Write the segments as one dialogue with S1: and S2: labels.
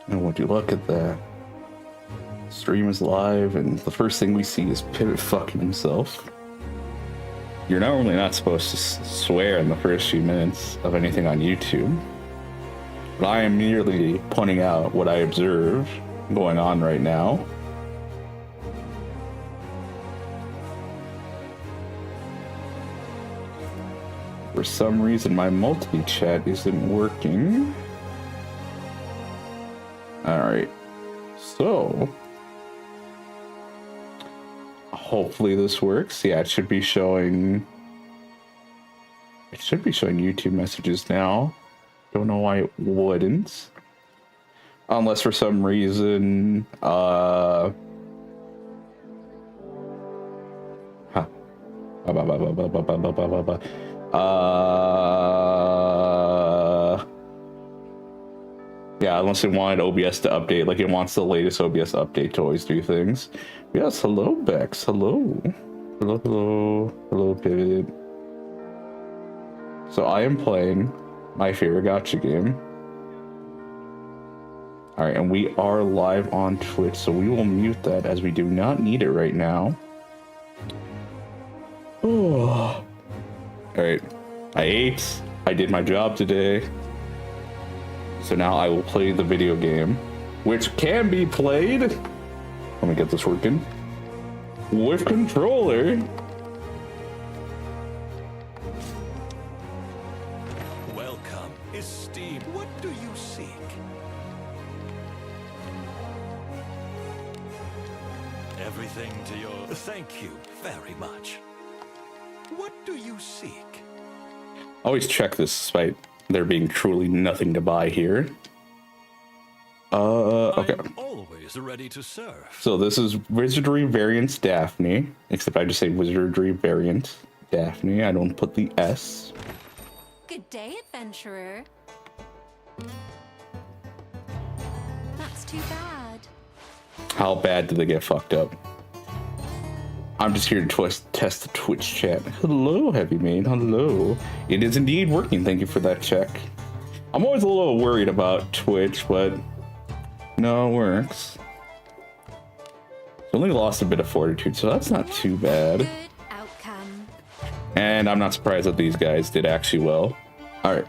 S1: And would you look at that? Stream is live, and the first thing we see is Pivot fucking himself. You're normally not supposed to swear in the first few minutes of anything on YouTube, but I am merely pointing out what I observe going on right now. For some reason, my multi-chat isn't working. Alright, so hopefully this works. Yeah, it should be showing YouTube messages now. Don't know why it wouldn't. Unless for some reason yeah, unless it wanted OBS to update, like it wants the latest OBS update to always do things. Yes, hello Bex, hello. Hello Pivot. So I am playing my favorite gacha game. Alright, and we are live on Twitch, so we will mute that as we do not need it right now. Oh. Alright, I ate, I did my job today. So now I will play the video game, which can be played, let me get this working, with controller.
S2: Welcome, esteemed. What do you seek? Everything to your... Thank you very much. What do you seek?
S1: Always check this despite there being truly nothing to buy here. Okay.
S2: I'm always ready to serve.
S1: So this is Wizardry Variant Daphne, except I just say Wizardry Variant Daphne. I don't put the S.
S3: Good day, adventurer. That's too bad.
S1: How bad did they get fucked up? I'm just here to test the Twitch chat. Hello, Heavy Maid. Hello. It is indeed working. Thank you for that check. I'm always a little worried about Twitch, but no, it works. Only lost a bit of fortitude, so that's not too bad.
S3: Good outcome.
S1: And I'm not surprised that these guys did actually well. All right.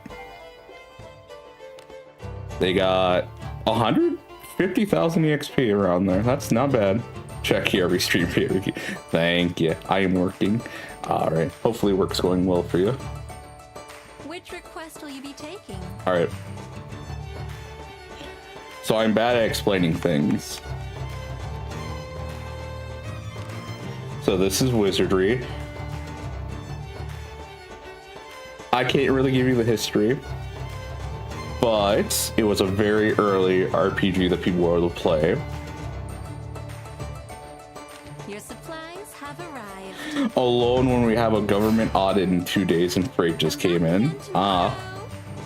S1: They got 150,000 EXP around there. That's not bad. Check here every stream here. Thank you. I am working. All right. Hopefully work's going well for you.
S3: Which request will you be taking?
S1: All right. So I'm bad at explaining things. So this is Wizardry. I can't really give you the history, but it was a very early RPG that people were able to play.
S3: Your supplies have arrived.
S1: Alone when we have a government audit in 2 days and freight just came in. Ah,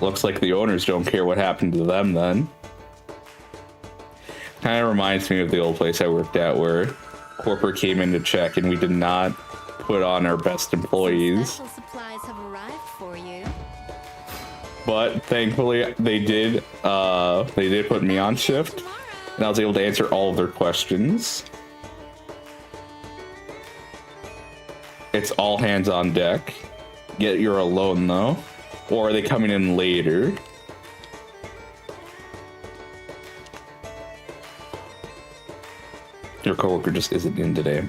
S1: looks like the owners don't care what happened to them then. Kind of reminds me of the old place I worked at where corporate came in to check and we did not put on our best employees.
S3: Special supplies have arrived for you.
S1: But thankfully they did put me on shift and I was able to answer all of their questions. It's all hands on deck. Yet you're alone though. Or are they coming in later? Your coworker just isn't in today.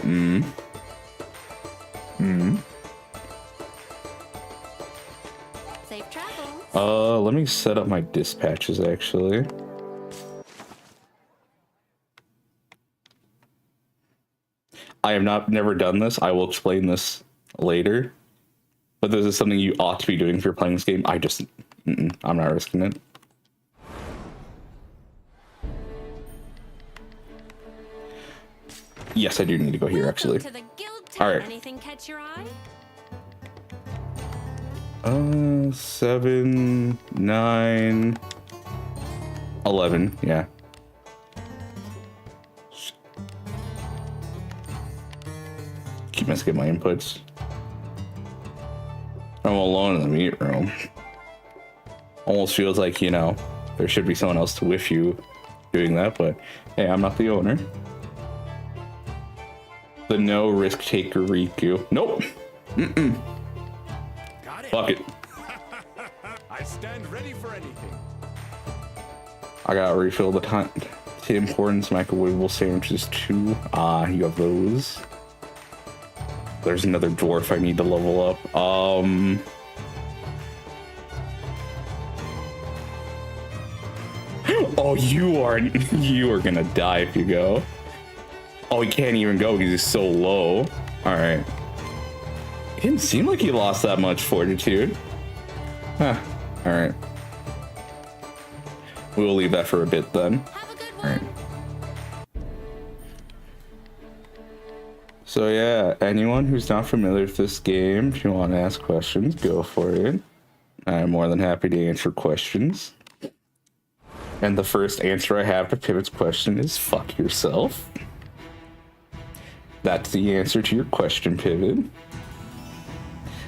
S3: Safe travels.
S1: Let me set up my dispatches actually. I have never done this. I will explain this later. But this is something you ought to be doing if you're playing this game. I'm not risking it. Yes, I do need to go here actually.
S3: To the guild
S1: All right.
S3: Anything catch your eye?
S1: 7, 9, 11. Yeah. Keep messing up my inputs. I'm alone in the meat room. Almost feels like, you know, there should be someone else to with you doing that, but hey, I'm not the owner. The no risk taker Rikku. Nope.
S2: Got it.
S1: Fuck it.
S2: I stand ready for anything.
S1: I gotta refill the Tim Hortons microwavable sandwiches too. Ah, you have those. There's another dwarf I need to level up. Oh, you are gonna die if you go. Oh, he can't even go because he's so low. All right. It didn't seem like he lost that much fortitude. Huh. All right. We'll leave that for a bit then.
S3: Have a good
S1: All
S3: one.
S1: right. So yeah, anyone who's not familiar with this game, if you want to ask questions, go for it. I'm more than happy to answer questions. And the first answer I have to Pivot's question is fuck yourself. That's the answer to your question, Pivot.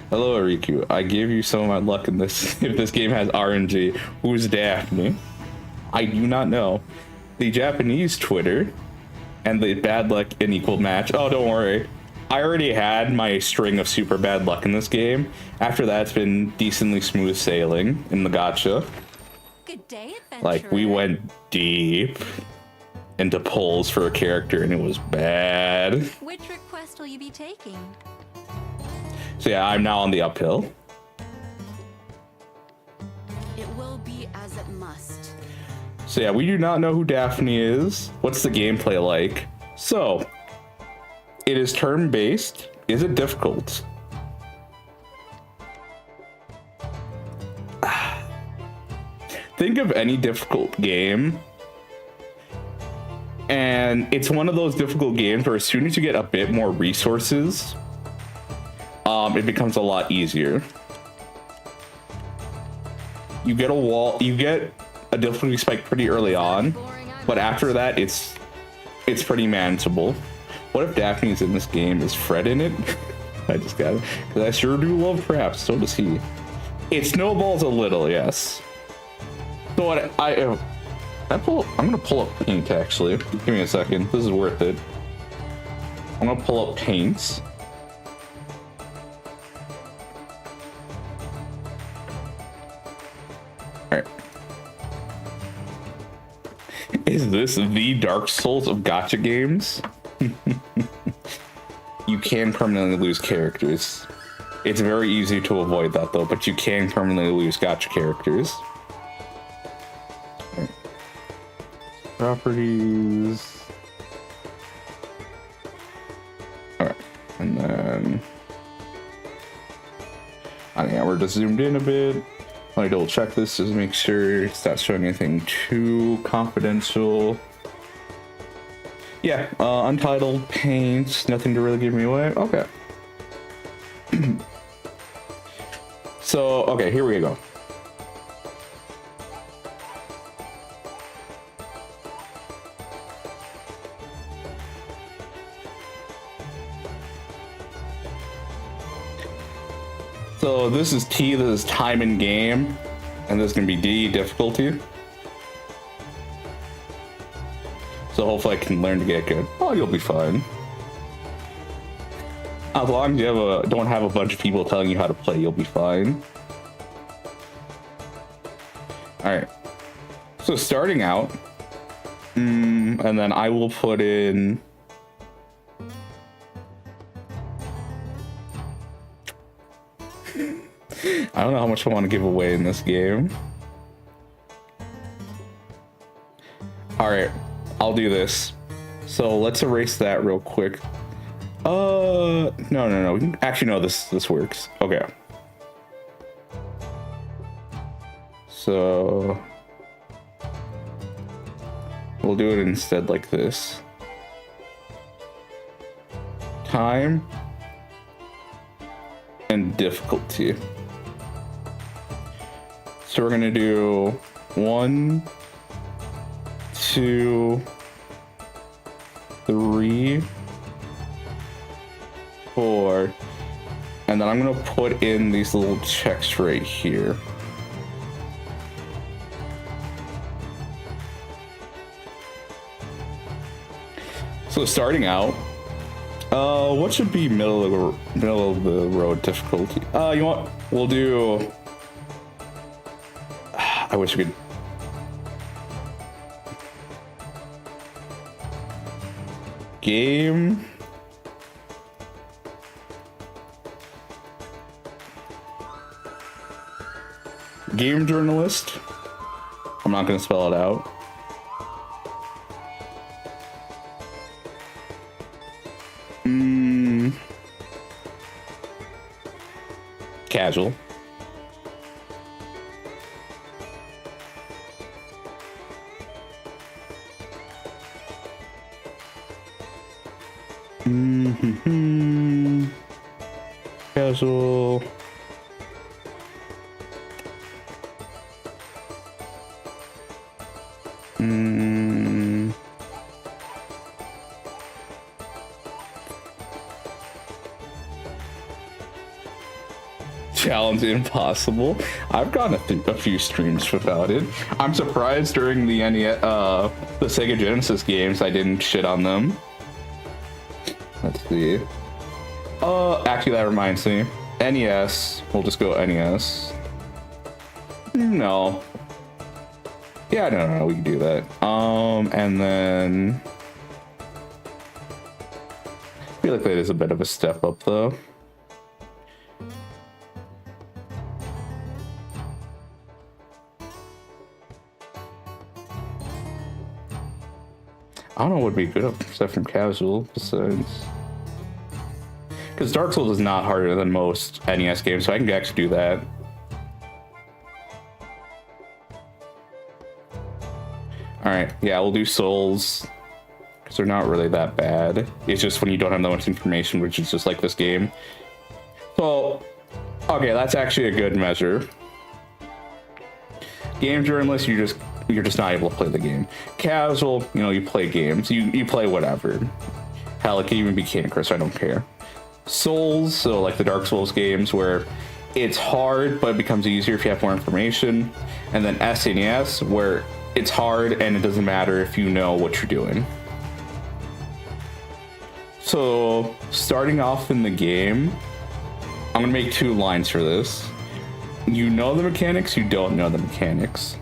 S1: Hello, Rikku. I give you some of my luck in this. If this game has RNG, who's Daphne? I do not know. The Japanese Twitter and the bad luck and equal match. Oh, don't worry. I already had my string of super bad luck in this game. After that, it's been decently smooth sailing in the gacha.
S3: Good day, adventurer.
S1: Like, we went deep into polls for a character and it was bad.
S3: Which request will you be taking?
S1: So yeah, I'm now on the uphill.
S3: It will be as it must.
S1: So yeah, we do not know who Daphne is. What's the gameplay like? So, it is turn-based. Is it difficult? Think of any difficult game, and it's one of those difficult games where as soon as you get a bit more resources, it becomes a lot easier. You get a wall, you get a difficulty spike pretty early on, but after that, it's pretty manageable. What if Daphne's in this game? Is Fred in it? I just got it, because I sure do love Perhaps. So does he. It snowballs a little, yes. So what I'm gonna pull up paint actually. Give me a second. This is worth it. I'm gonna pull up paints. All right. Is this the Dark Souls of gacha games? You can permanently lose characters. It's very easy to avoid that though, but you can permanently lose gacha characters. Properties. Alright, and then we're just zoomed in a bit. Let me double check this just to make sure it's not showing anything too confidential. Yeah, untitled paints, nothing to really give me away. Okay. So, okay, here we go. So this is T, this is time in game, and this is gonna be D, difficulty. So hopefully I can learn to get good. Oh, you'll be fine. As long as you don't have a bunch of people telling you how to play, you'll be fine. Alright. So starting out, and then I will put in I don't know how much I want to give away in this game. Alright, I'll do this. So let's erase that real quick. No. Actually, no, this works. Okay. So we'll do it instead like this. Time and difficulty. So we're gonna do 1, 2, 3, 4, and then I'm gonna put in these little checks right here. So starting out, what should be middle of the road difficulty? You know what? We'll do. I wish we could. Game. Game journalist. I'm not gonna spell it out. Casual. Casual. Challenge impossible. I've gone a few streams without it. I'm surprised during the the Sega Genesis games I didn't shit on them. Let's see. Actually that reminds me. NES. We'll just go NES. No. Yeah, no, we can do that. And then I feel like that is a bit of a step up though. I don't know what would be good except from casual besides. Because Dark Souls is not harder than most NES games, so I can actually do that. Alright, yeah, we'll do Souls. Because they're not really that bad. It's just when you don't have that much information, which is just like this game. So, okay, that's actually a good measure. Game journalist, you're just not able to play the game. Casual, you know, you play games. You play whatever. Hell, it can even be Candy Crush, I don't care. Souls, so like the Dark Souls games where it's hard, but it becomes easier if you have more information. And then SNES, where it's hard and it doesn't matter if you know what you're doing. So, starting off in the game, I'm gonna make 2 lines for this. You know the mechanics, you don't know the mechanics.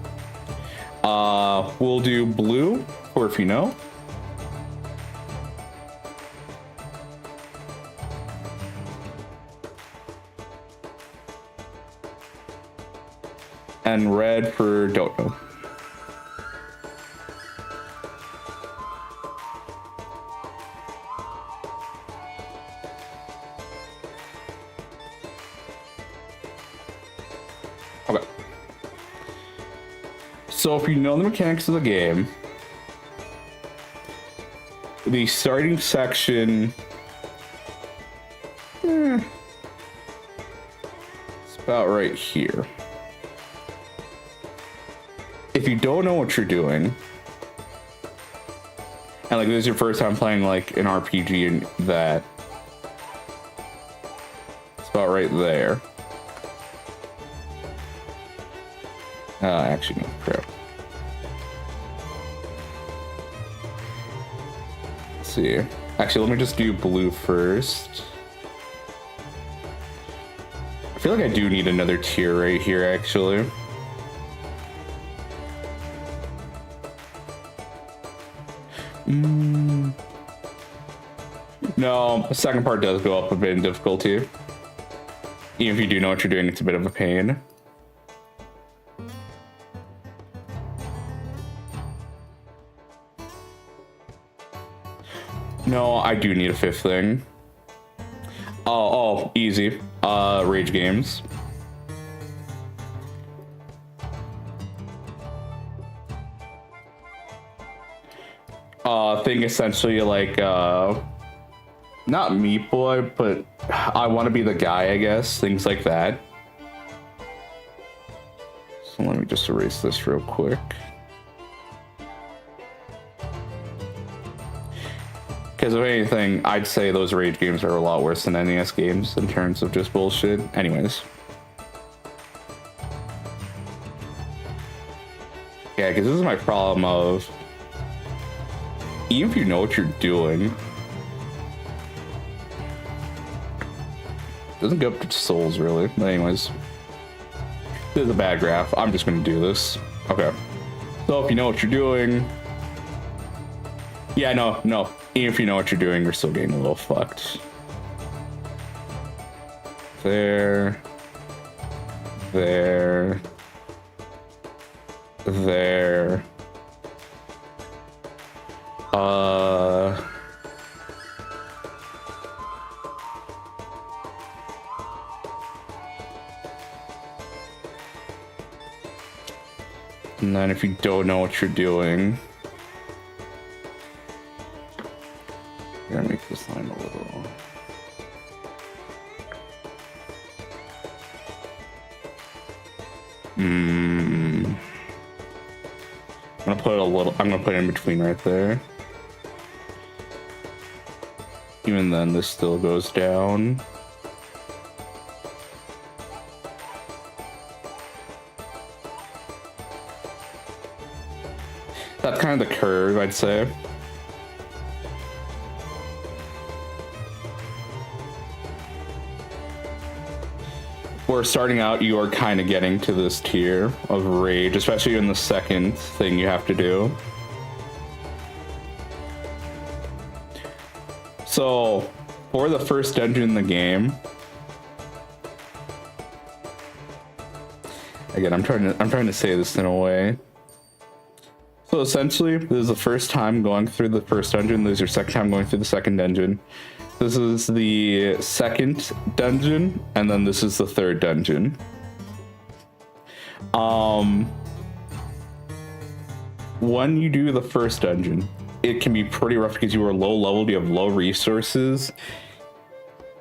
S1: We'll do blue, or if you know. And red for don't know. Okay. So if you know the mechanics of the game, the starting section, it's about right here. If you don't know what you're doing, and like this is your first time playing like an RPG and that, it's about right there. Actually, no, crap. Let's see. Actually, let me just do blue first. I feel like I do need another tier right here, actually. No, the second part does go up a bit in difficulty. Even if you do know what you're doing, it's a bit of a pain. No, I do need a 5th thing. Oh, easy. Rage games. Thing essentially like, not Meat Boy, but I want to be the guy, I guess. Things like that. So let me just erase this real quick. Because if anything, I'd say those Rage games are a lot worse than NES games in terms of just bullshit. Anyways. Yeah, because this is my problem of... even if you know what you're doing, doesn't go up to souls really. But anyways, this is a bad graph. I'm just gonna do this. Okay. So if you know what you're doing, yeah, no. Even if you know what you're doing, you're still getting a little fucked. There. And then if you don't know what you're doing, I'm gonna make this line a little. I'm gonna put a little. I'm gonna put it in between right there. Even then, this still goes down. That's kind of the curve, I'd say. Where starting out, you are kind of getting to this tier of rage, especially in the second thing you have to do. So, for the first dungeon in the game, again, I'm trying to say this in a way. So essentially, this is the first time going through the first dungeon. This is your second time going through the second dungeon. This is the second dungeon, and then this is the third dungeon. When you do the first dungeon, it can be pretty rough because you are low level, you have low resources,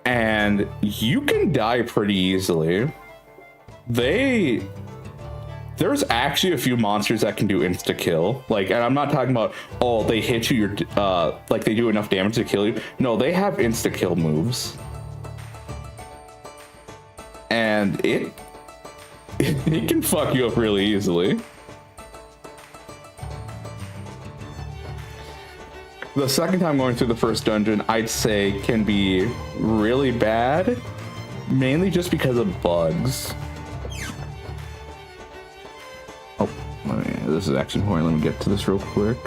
S1: and you can die pretty easily. There's actually a few monsters that can do insta kill. Like, and I'm not talking about, oh, they hit you, like they do enough damage to kill you. No, they have insta kill moves. And it can fuck you up really easily. The second time going through the first dungeon, I'd say can be really bad, mainly just because of bugs. This is actually important. Let me get to this real quick.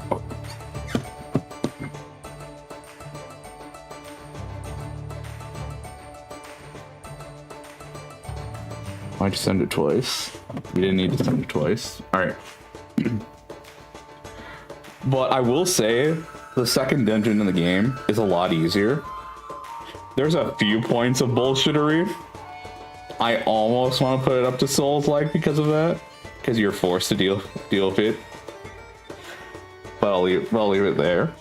S1: Oh. Why'd you send it twice? We didn't need to send it twice. Alright. But I will say, the second dungeon in the game is a lot easier. There's a few points of bullshittery. I almost want to put it up to Souls-like because of that, because you're forced to deal with it. But I'll leave it there.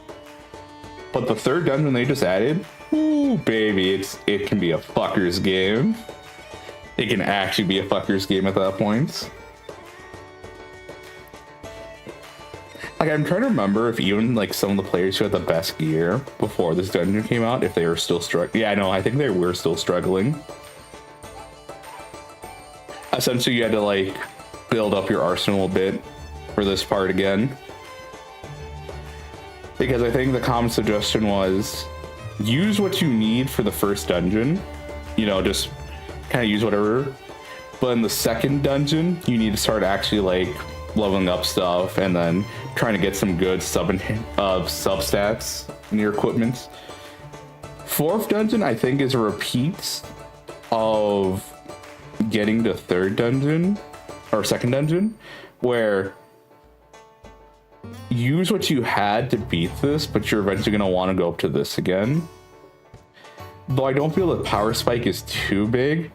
S1: But the third dungeon they just added, ooh baby, it can be a fucker's game. It can actually be a fucker's game at that point. Like, I'm trying to remember if even like some of the players who had the best gear before this dungeon came out, if they were still struggling. Yeah, no, I think they were still struggling. Essentially, you had to like build up your arsenal a bit for this part again. Because I think the common suggestion was use what you need for the first dungeon. You know, just kind of use whatever. But in the second dungeon, you need to start actually like leveling up stuff and then trying to get some good substats in your equipment. Fourth dungeon, I think, is a repeat of getting to third dungeon or second dungeon, where use what you had to beat this, but you're eventually going to want to go up to this again. Though I don't feel the power spike is too big.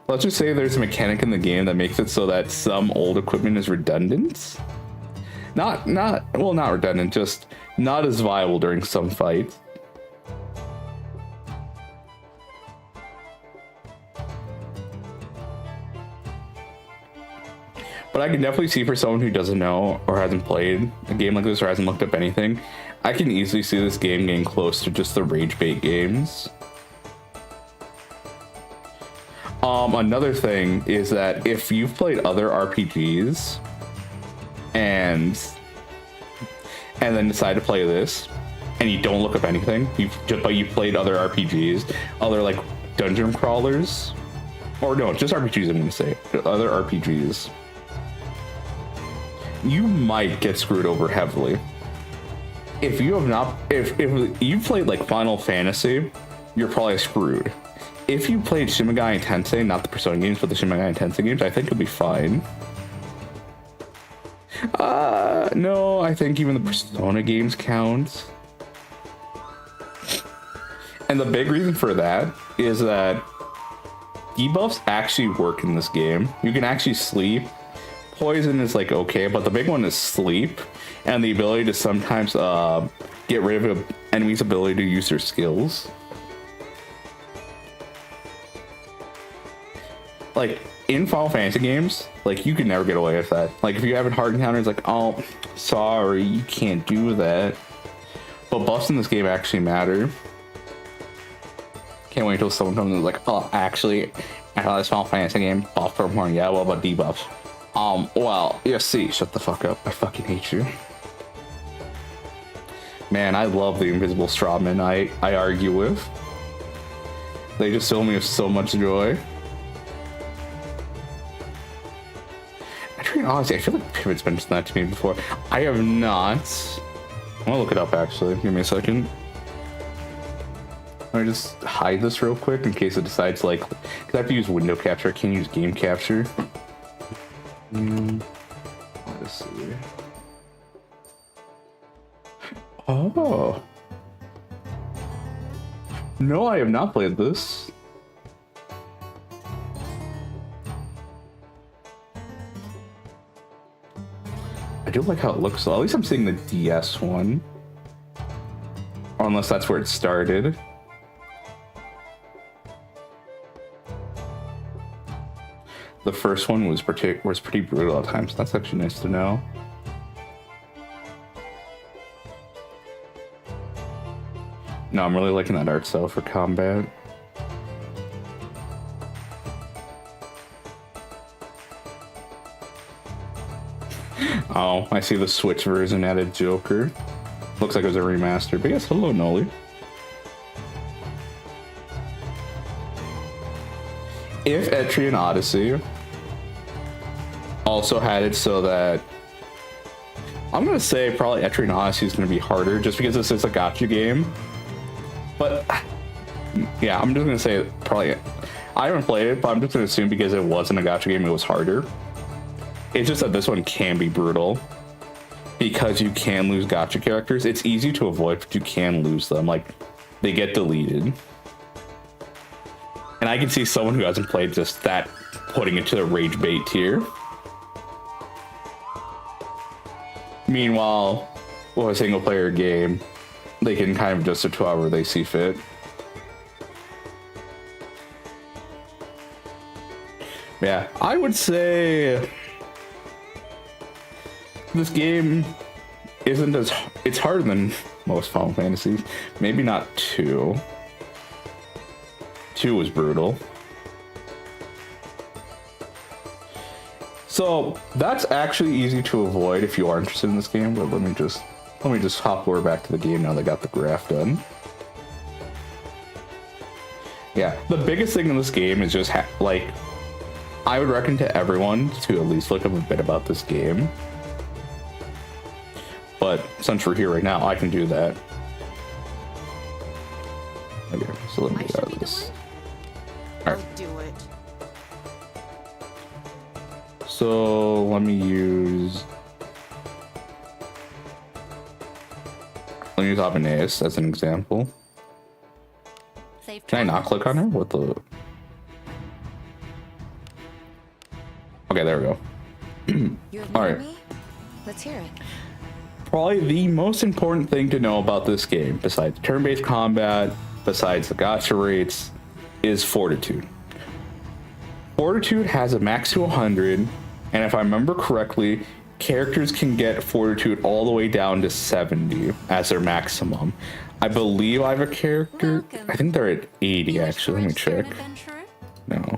S1: Let's just say there's a mechanic in the game that makes it so that some old equipment is redundant. Not redundant, just not as viable during some fights. But I can definitely see, for someone who doesn't know or hasn't played a game like this or hasn't looked up anything, I can easily see this game getting close to just the rage bait games. Another thing is that if you've played other RPGs and then decide to play this, and you don't look up anything, but you played other RPGs, other like dungeon crawlers, or no, just RPGs. I'm gonna say other RPGs. You might get screwed over heavily. If you have not, if you played like Final Fantasy, you're probably screwed. If you played Shin Megami Tensei, not the Persona games, but the Shin Megami Tensei games, I think you'll be fine. No, I think even the Persona games count. And the big reason for that is that debuffs actually work in this game. You can actually sleep. Poison is like okay, but the big one is sleep and the ability to sometimes get rid of an enemy's ability to use their skills. Like in Final Fantasy games, like you can never get away with that. Like if you have a hard encounter, it's like, oh, sorry, you can't do that. But buffs in this game actually matter. Can't wait until someone comes and is like, oh, actually, I thought this Final Fantasy game buff for more. Yeah, what about debuffs? Well, yeah, see, shut the fuck up. I fucking hate you. Man, I love the invisible strawmen I argue with. They just fill me with so much joy. Actually, honestly, I feel like Pivot's mentioned that to me before. I have not. I'm gonna look it up, actually. Give me a second. Let me just hide this real quick in case it decides, like, because I have to use window capture. I can't use game capture. Let's see. Oh. No, I have not played this. I do like how it looks, though. At least I'm seeing the DS one. Or unless that's where it started. The first one was pretty brutal at times. That's actually nice to know. No, I'm really liking that art style for combat. Oh, I see the Switch version added Joker. Looks like it was a remaster. But yes, hello, Noli. If Etrian Odyssey also had it so that I'm gonna say probably Etrian Odyssey is gonna be harder just because this is a gacha game. But yeah, I'm just gonna say probably I haven't played it, but I'm just gonna assume because it wasn't a gacha game, it was harder. It's just that this one can be brutal because you can lose gacha characters. It's easy to avoid, but you can lose them. Like they get deleted. And I can see someone who hasn't played just that putting it to the rage bait tier. Meanwhile, with a single player game, they can kind of adjust it to however they see fit. Yeah, I would say this game isn't as, it's harder than most Final Fantasies. Maybe not 2. 2 was brutal. So that's actually easy to avoid if you are interested in this game, but let me just hop over back to the game now that I got the graph done. Yeah, the biggest thing in this game is just like, I would recommend to everyone to at least look up a bit about this game. But since we're here right now, I can do that. Okay, so let me get out of this. All right.
S3: Do it.
S1: So let me use Abeneus as an example.
S3: Save
S1: Can I not click on her? What the? Okay, there we go.
S3: You
S1: All right.
S3: me? Let's hear it.
S1: Probably the most important thing to know about this game, besides turn-based combat, besides the gacha rates, is Fortitude. Fortitude has a max to 100, and if I remember correctly, characters can get Fortitude all the way down to 70 as their maximum. I believe I have a character, I think they're at 80 actually, let me check. No.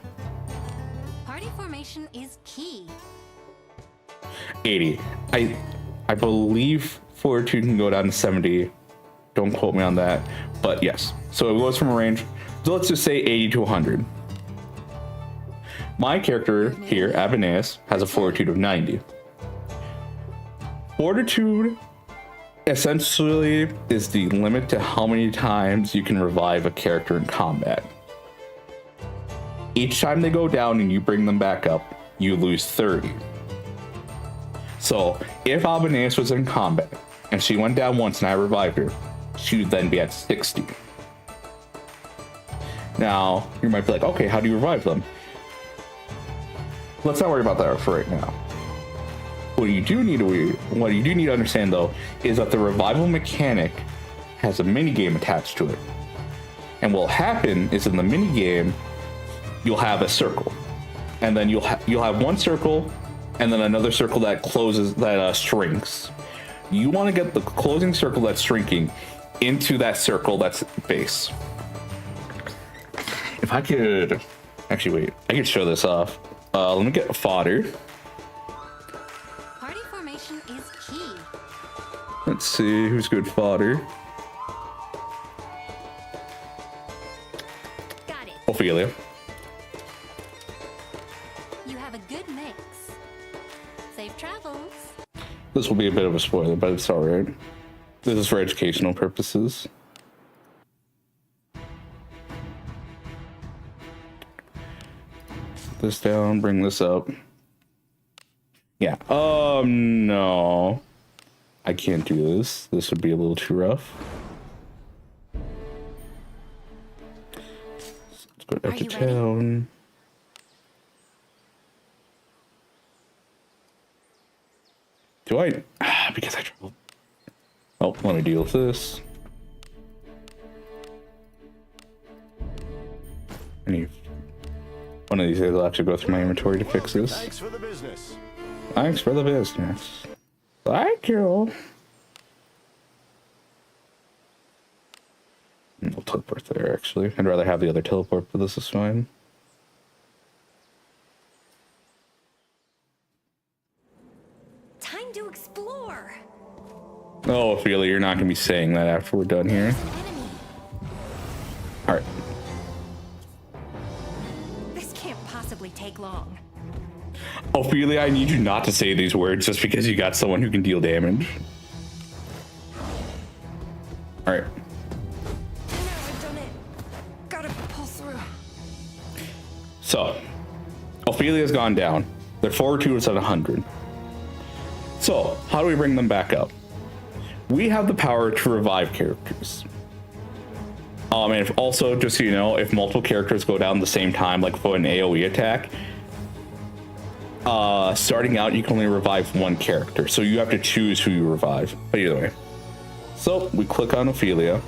S3: Party formation is key.
S1: 80. I believe fortitude can go down to 70. Don't quote me on that, but yes. So it goes from a range. So let's just say 80 to 100. My character here, Abaneus, has a fortitude of 90. Fortitude essentially is the limit to how many times you can revive a character in combat. Each time they go down and you bring them back up, you lose 30. So if Abaneus was in combat and she went down once and I revived her, she would then be at 60. Now, you might be like, okay, how do you revive them? Let's not worry about that for right now. What you do need to understand though is that the revival mechanic has a mini game attached to it. And what'll happen is in the mini game, you'll have a circle. And then you'll have one circle and then another circle that closes, that shrinks. You want to get the closing circle that's shrinking into that circle that's base. If I could actually wait, I could show this off. Let me get fodder.
S3: Party formation is key.
S1: Let's see who's good fodder.
S3: Got it.
S1: Ophelia.
S3: You have a good mix. Safe travels.
S1: This will be a bit of a spoiler, but it's alright. This is for educational purposes. Put this down, bring this up. Yeah. No. I can't do this. This would be a little too rough. Let's go back to town. Do I? Because I traveled. Oh, let me deal with this. I need one of these days. I'll actually go through my inventory to fix this.
S2: Thanks for the business.
S1: Thanks for the business. Thank you. We'll teleport there, actually. I'd rather have the other teleport, but this is fine.
S3: Time to explore.
S1: Oh, Ophelia, you're not going to be saying that after we're done here.
S3: Enemy.
S1: All right.
S3: This can't possibly take long.
S1: Ophelia, I need you not to say these words just because you got someone who can deal damage. All right.
S3: Now I've done it. Gotta pull through.
S1: So, Ophelia's gone down. Their fortitude is at 100. So, how do we bring them back up? We have the power to revive characters. And if also, just so you know, if multiple characters go down at the same time, like for an AoE attack, starting out, you can only revive one character. So you have to choose who you revive. But either way. So, we click on Ophelia.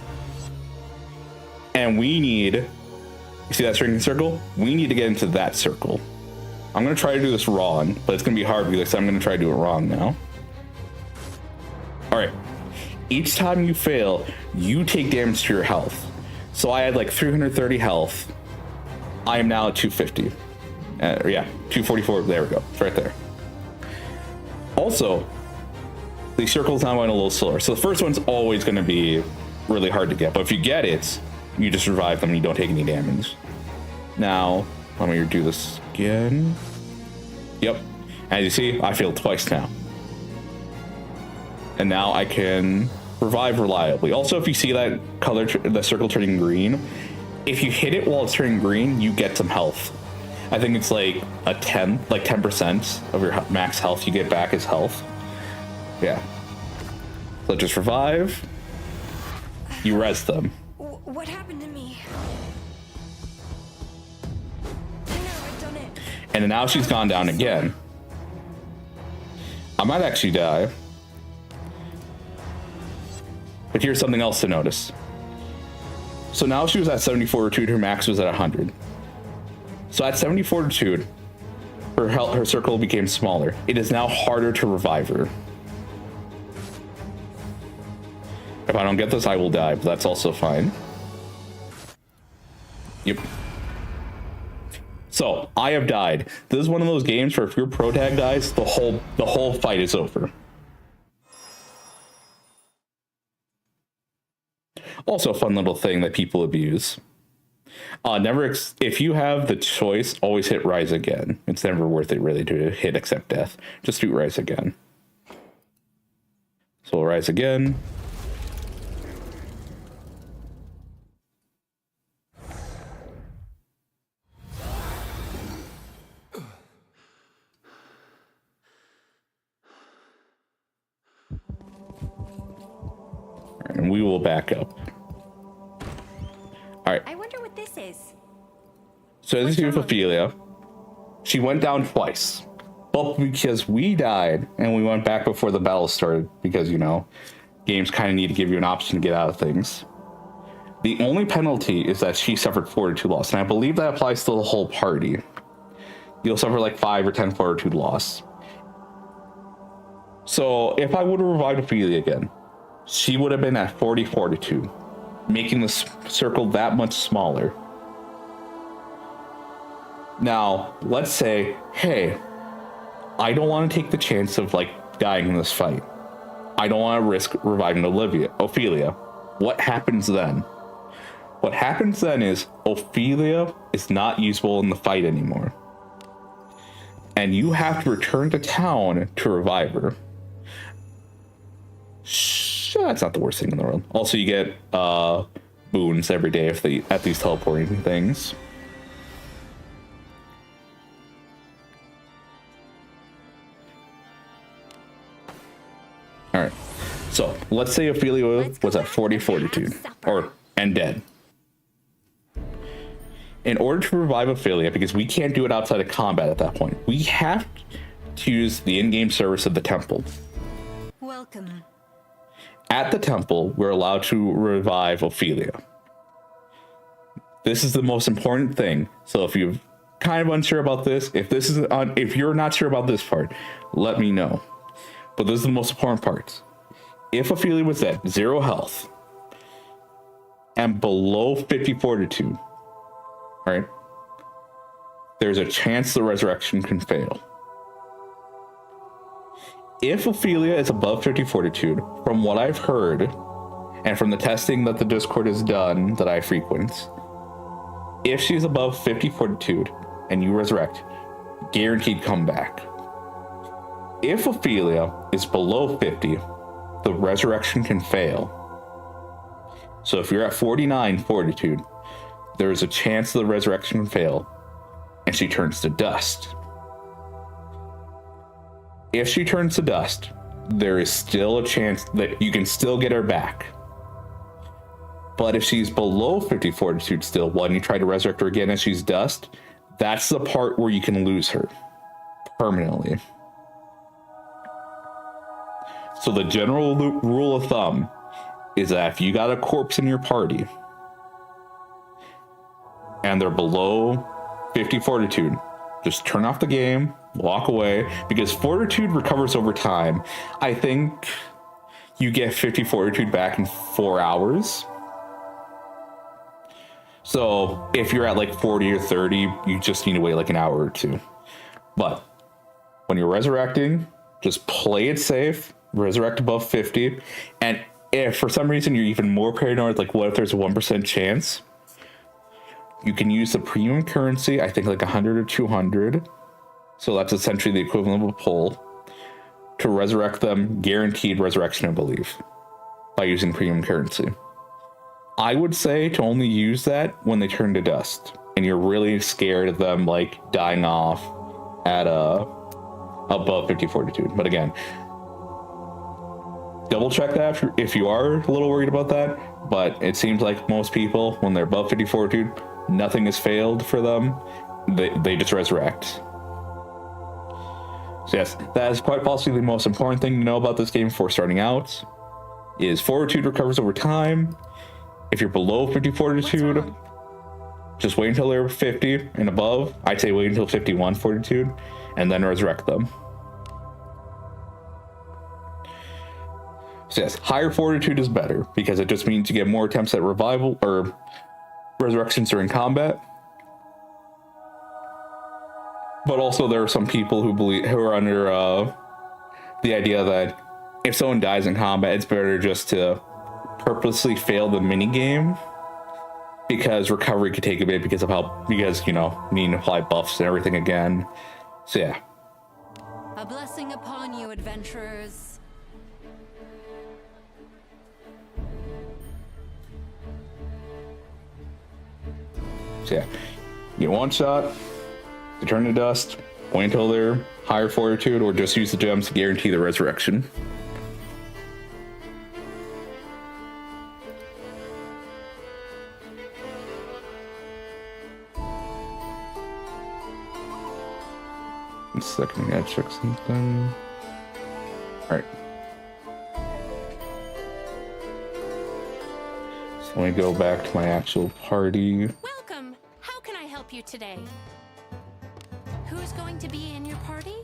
S1: And we need... You see that shrinking circle? We need to get into that circle. I'm going to try to do this wrong, but it's going to be hard because I'm going to try to do it wrong now. Alright. Each time you fail, you take damage to your health. So I had like 330 health. I am now at 250. Yeah, 244. There we go. It's right there. Also, the circle's now going a little slower. So the first one's always going to be really hard to get. But if you get it, you just revive them and you don't take any damage. Now, let me do this again. Yep. As you see, I failed twice now. And now I can revive reliably. Also, if you see that color, the circle turning green, if you hit it while it's turning green, you get some health. I think it's like a 10% of your max health you get back as health. Yeah. So just revive. You res them.
S3: What happened to me? Now I've done it.
S1: And now she's gone down again. I might actually die. But here's something else to notice. So now she was at 70 fortitude, her max was at 100. So at 70 fortitude, her circle became smaller. It is now harder to revive her. If I don't get this, I will die, but that's also fine. Yep. So I have died. This is one of those games where if your pro tag dies, the whole fight is over. Also a fun little thing that people abuse. If you have the choice, always hit rise again. It's never worth it really to hit accept death. Just do rise again. So we'll rise again. And we will back up. All right.
S3: I wonder what this is.
S1: So this is Ophelia. She went down twice. But because we died and we went back before the battle started, because, you know, games kind of need to give you an option to get out of things. The only penalty is that she suffered fortitude loss. And I believe that applies to the whole party. You'll suffer like 5 or 10 fortitude loss. So if I would have revived Ophelia again, she would have been at 40 fortitude, making the circle that much smaller. Now, let's say, hey, I don't want to take the chance of like dying in this fight. I don't want to risk reviving Ophelia. What happens then? What happens then is Ophelia is not usable in the fight anymore. And you have to return to town to revive her. That's not the worst thing in the world. Also, you get boons every day at these teleporting things. All right. So let's say Ophelia was at 40 fortitude and dead. In order to revive Ophelia, because we can't do it outside of combat at that point, we have to use the in-game service of the temple.
S3: Welcome.
S1: At the temple, we're allowed to revive Ophelia. This is the most important thing. So if you're kind of unsure about this, if you're not sure about this part, let me know. But this is the most important part. If Ophelia was at 0 health and below 50 fortitude, right, there's a chance the resurrection can fail. If Ophelia is above 50 fortitude, from what I've heard, and from the testing that the Discord has done that I frequent, if she's above 50 fortitude and you resurrect, guaranteed comeback. If Ophelia is below 50, the resurrection can fail. So if you're at 49 fortitude, there is a chance the resurrection can fail, and she turns to dust. If she turns to dust, there is still a chance that you can still get her back. But if she's below 50 fortitude still, when you try to resurrect her again and she's dust, that's the part where you can lose her permanently. So the general rule of thumb is that if you got a corpse in your party and they're below 50 fortitude, just turn off the game, walk away, because fortitude recovers over time. I think you get 50 fortitude back in 4 hours. So if you're at like 40 or 30, you just need to wait like an hour or two. But when you're resurrecting, just play it safe, resurrect above 50. And if for some reason you're even more paranoid, like what if there's a 1% chance? You can use the premium currency, I think like 100 or 200. So that's essentially the equivalent of a pull to resurrect them, guaranteed resurrection, I believe, by using premium currency. I would say to only use that when they turn to dust and you're really scared of them like dying off at above 50 fortitude. But again, double check that if you are a little worried about that. But it seems like most people, when they're above 50 fortitude, nothing has failed for them. They just resurrect. So yes, that is quite possibly the most important thing to know about this game before starting out, is fortitude recovers over time. If you're below 50 fortitude, just wait until they're 50 and above. I'd say wait until 51 fortitude and then resurrect them. So yes, higher fortitude is better because it just means you get more attempts at revival or resurrections during combat. But also there are some people who are under the idea that if someone dies in combat, it's better just to purposely fail the mini game, because recovery could take a bit because you know, need to apply buffs and everything again. So yeah.
S3: A blessing upon you, adventurers.
S1: So yeah, you get one shot, you turn to dust, wait until they're higher fortitude, or just use the gems to guarantee the resurrection. One second, I gotta check something. Alright. So let me go back to my actual party.
S3: Welcome. How can I help you today? Who's going to be in your party?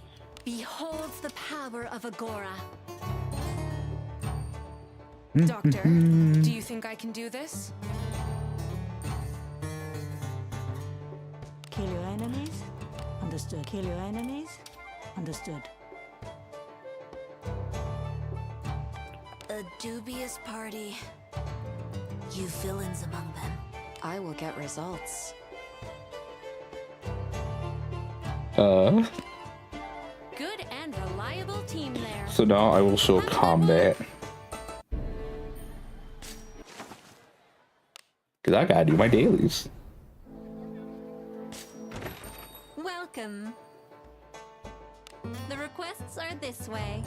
S3: Beholds the power of Agora.
S4: Doctor, do you think I can do this?
S5: Kill your enemies. Understood. Kill your enemies. Understood.
S3: A dubious party. You villains among them.
S4: I will get results.
S3: Good and reliable team there.
S1: So now I will show combat. Cause I gotta do my dailies.
S3: Welcome. The requests are this way.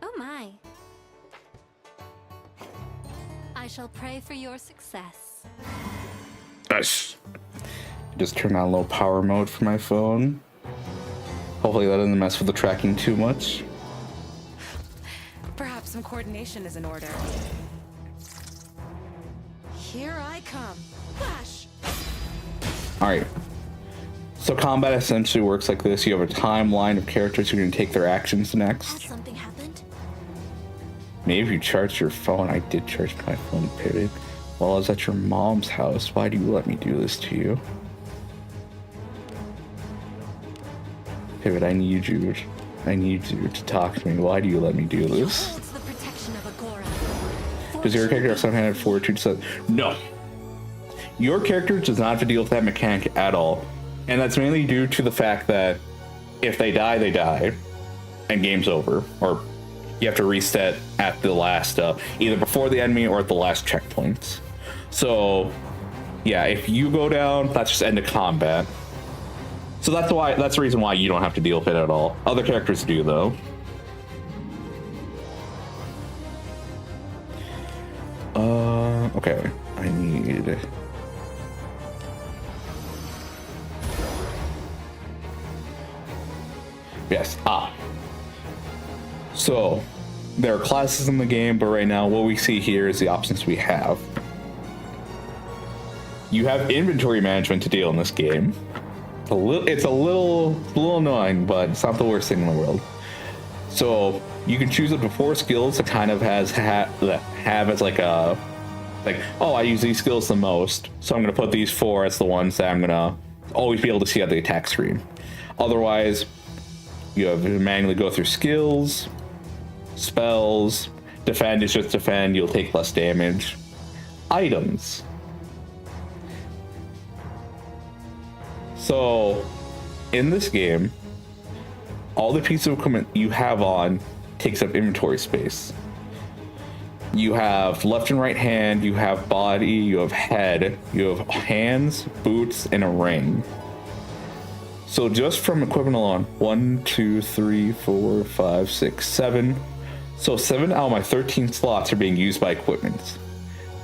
S3: Oh my. I shall pray for your success.
S1: Yes. Just turn on low power mode for my phone. Hopefully that doesn't mess with the tracking too much.
S4: Perhaps some coordination is in order. Here I come. Flash!
S1: Alright. So combat essentially works like this. You have a timeline of characters who are going to take their actions
S3: Has
S1: next.
S3: something happened?
S1: Maybe if you charge your phone. I did charge my phone, Pivot. While I was at your mom's house. Why do you let me do this to you? Pivot, I need you. I need you to talk to me. Why do you let me do this?
S3: Beholds the protection of Agora.
S1: Does your character have some kind of fortitude? No. Your character does not have to deal with that mechanic at all. And that's mainly due to the fact that if they die, they die. And game's over. Or you have to reset at the last, either before the enemy or at the last checkpoint. So, yeah, if you go down, that's just end of combat. So that's the reason why you don't have to deal with it at all. Other characters do, though. Okay. I need... Yes. So, there are classes in the game, but right now what we see here is the options we have. You have inventory management to deal in this game. It's a little annoying, but it's not the worst thing in the world. So you can choose up to 4 skills that kind of have as like a oh, I use these skills the most, so I'm gonna put these 4 as the ones that I'm gonna always be able to see on the attack screen. Otherwise, you have to manually go through skills, spells. Defend is just defend. You'll take less damage. Items. So, in this game, all the pieces of equipment you have on takes up inventory space. You have left and right hand, you have body, you have head, you have hands, boots, and a ring. So just from equipment alone, 1, 2, 3, 4, 5, 6, 7. So 7 out of my 13 slots are being used by equipment.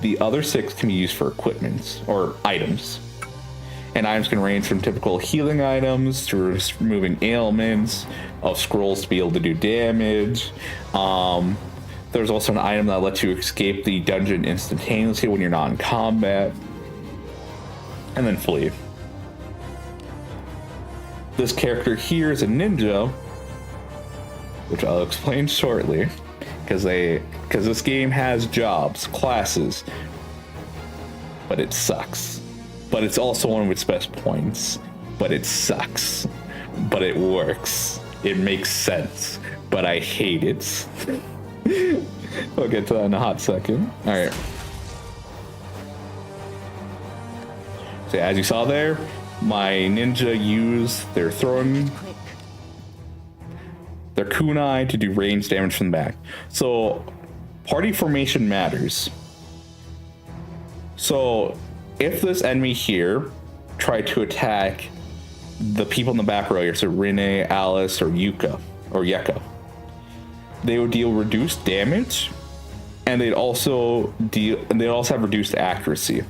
S1: The other 6 can be used for equipment or items. And items can range from typical healing items to removing ailments, of scrolls to be able to do damage. There's also an item that lets you escape the dungeon instantaneously when you're not in combat. And then flee. This character here is a ninja, which I'll explain shortly, because this game has jobs, classes, but it sucks. But it's also one of its best points. but it sucks. But it works. It makes sense. But I hate it. We'll get to that in a hot second. Alright. So as you saw there, my ninja used their throwing, their kunai to do range damage from the back. So party formation matters. So if this enemy here tried to attack the people in the back row here, so Rene, Alice, or Yuka, or Yeka, they would deal reduced damage, and they'd also have reduced accuracy.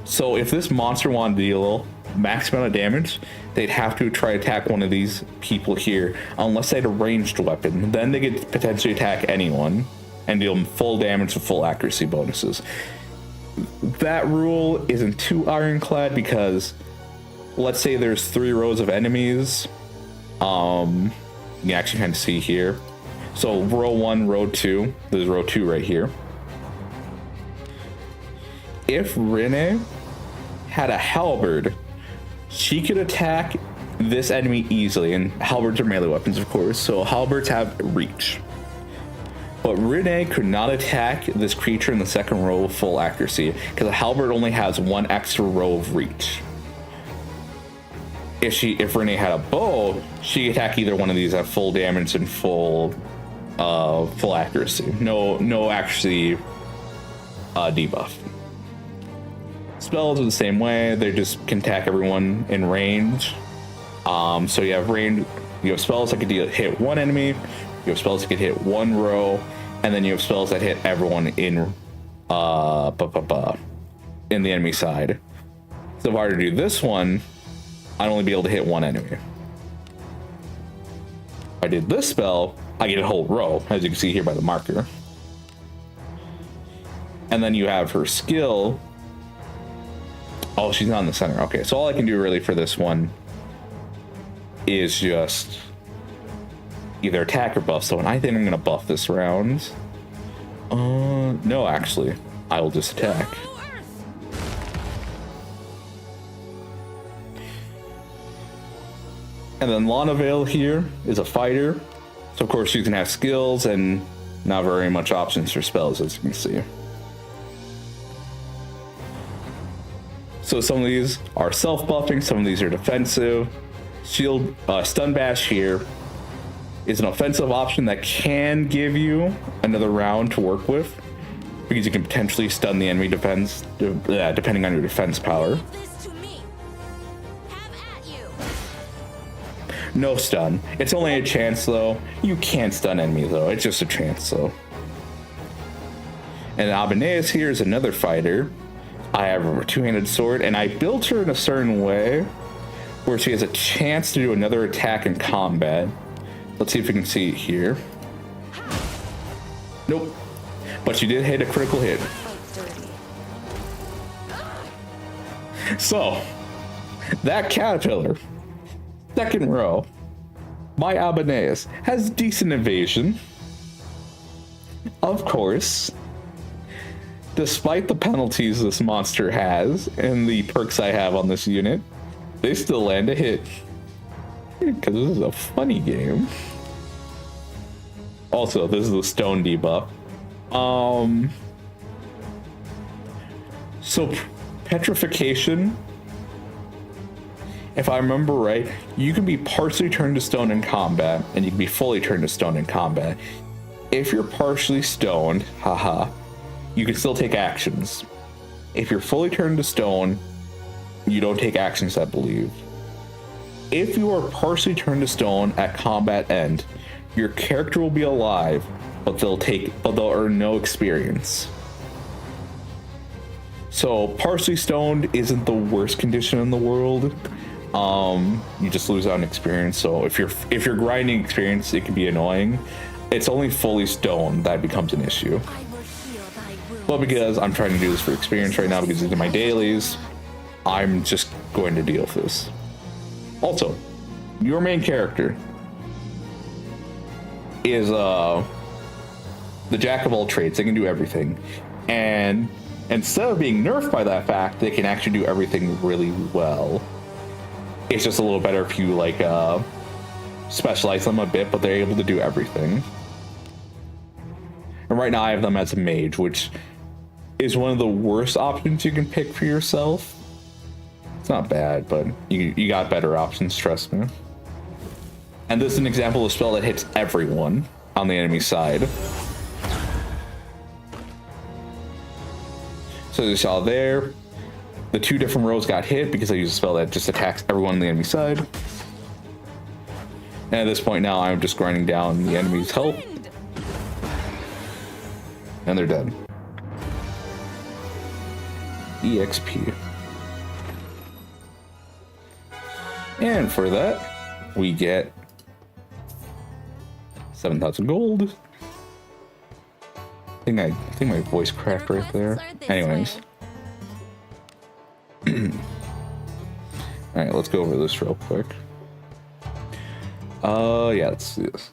S1: So if this monster wanted to deal max amount of damage, they'd have to try to attack one of these people here, unless they had a ranged weapon. Then they could potentially attack anyone and deal them full damage with full accuracy bonuses. That rule isn't too ironclad because let's say there's 3 rows of enemies. You can actually kind of see here. So row 1, row 2, there's row 2 right here. If Rene had a halberd, she could attack this enemy easily, and halberds are melee weapons, of course, so halberds have reach. But Rene could not attack this creature in the second row with full accuracy, because a halberd only has 1 extra row of reach. If Rene had a bow, she could attack either one of these at full damage and full accuracy. No accuracy debuff. Spells are the same way. They just can attack everyone in range. So you have range. You have spells that could hit one enemy. You have spells that could hit 1 row, and then you have spells that hit everyone in the enemy side. So if I were to do this one, I'd only be able to hit 1 enemy. If I did this spell, I get a whole row, as you can see here by the marker. And then you have her skill. Oh, she's not in the center. Okay, so all I can do really for this one is just either attack or buff someone. I think I'm gonna buff this round. No, actually, I will just attack. And then Lana Vale here is a fighter. So of course you can have skills and not very much options for spells, as you can see. So some of these are self-buffing, some of these are defensive. Shield, Stun Bash here is an offensive option that can give you another round to work with, because you can potentially stun the enemy defense, depending on your defense power. No stun. It's only a chance though. You can't stun enemies though. It's just a chance though. And Abaneus here is another fighter. I have a 2-handed sword, and I built her in a certain way where she has a chance to do another attack in combat. Let's see if we can see it here. Nope. But she did hit a critical hit. So, that caterpillar, second row, my Abaneus, has decent evasion. Of course. Despite the penalties this monster has and the perks I have on this unit, they still land a hit. Because this is a funny game. Also, this is the stone debuff. So, petrification, if I remember right, you can be partially turned to stone in combat, and you can be fully turned to stone in combat. If you're partially stoned, haha, you can still take actions. If you're fully turned to stone, you don't take actions, I believe. If you are partially turned to stone at combat end, your character will be alive, but they'll earn no experience. So partially stoned isn't the worst condition in the world. You just lose out on experience. So if you're grinding experience, it can be annoying. It's only fully stoned that becomes an issue. But because I'm trying to do this for experience right now, because these are my dailies, I'm just going to deal with this. Also, your main character is the jack of all trades. They can do everything. And instead of being nerfed by that fact, they can actually do everything really well. It's just a little better if you like specialize them a bit, but they're able to do everything. And right now I have them as a mage, which is one of the worst options you can pick for yourself. It's not bad, but you got better options, trust me. And this is an example of a spell that hits everyone on the enemy side. So as you saw there, the 2 different rows got hit because I used a spell that just attacks everyone on the enemy side. And at this point now, I'm just grinding down the enemy's health. And they're dead. EXP. And for that, we get 7,000 gold. I think my voice cracked right there. Anyways. Alright, let's go over this real quick. Yeah, let's do this.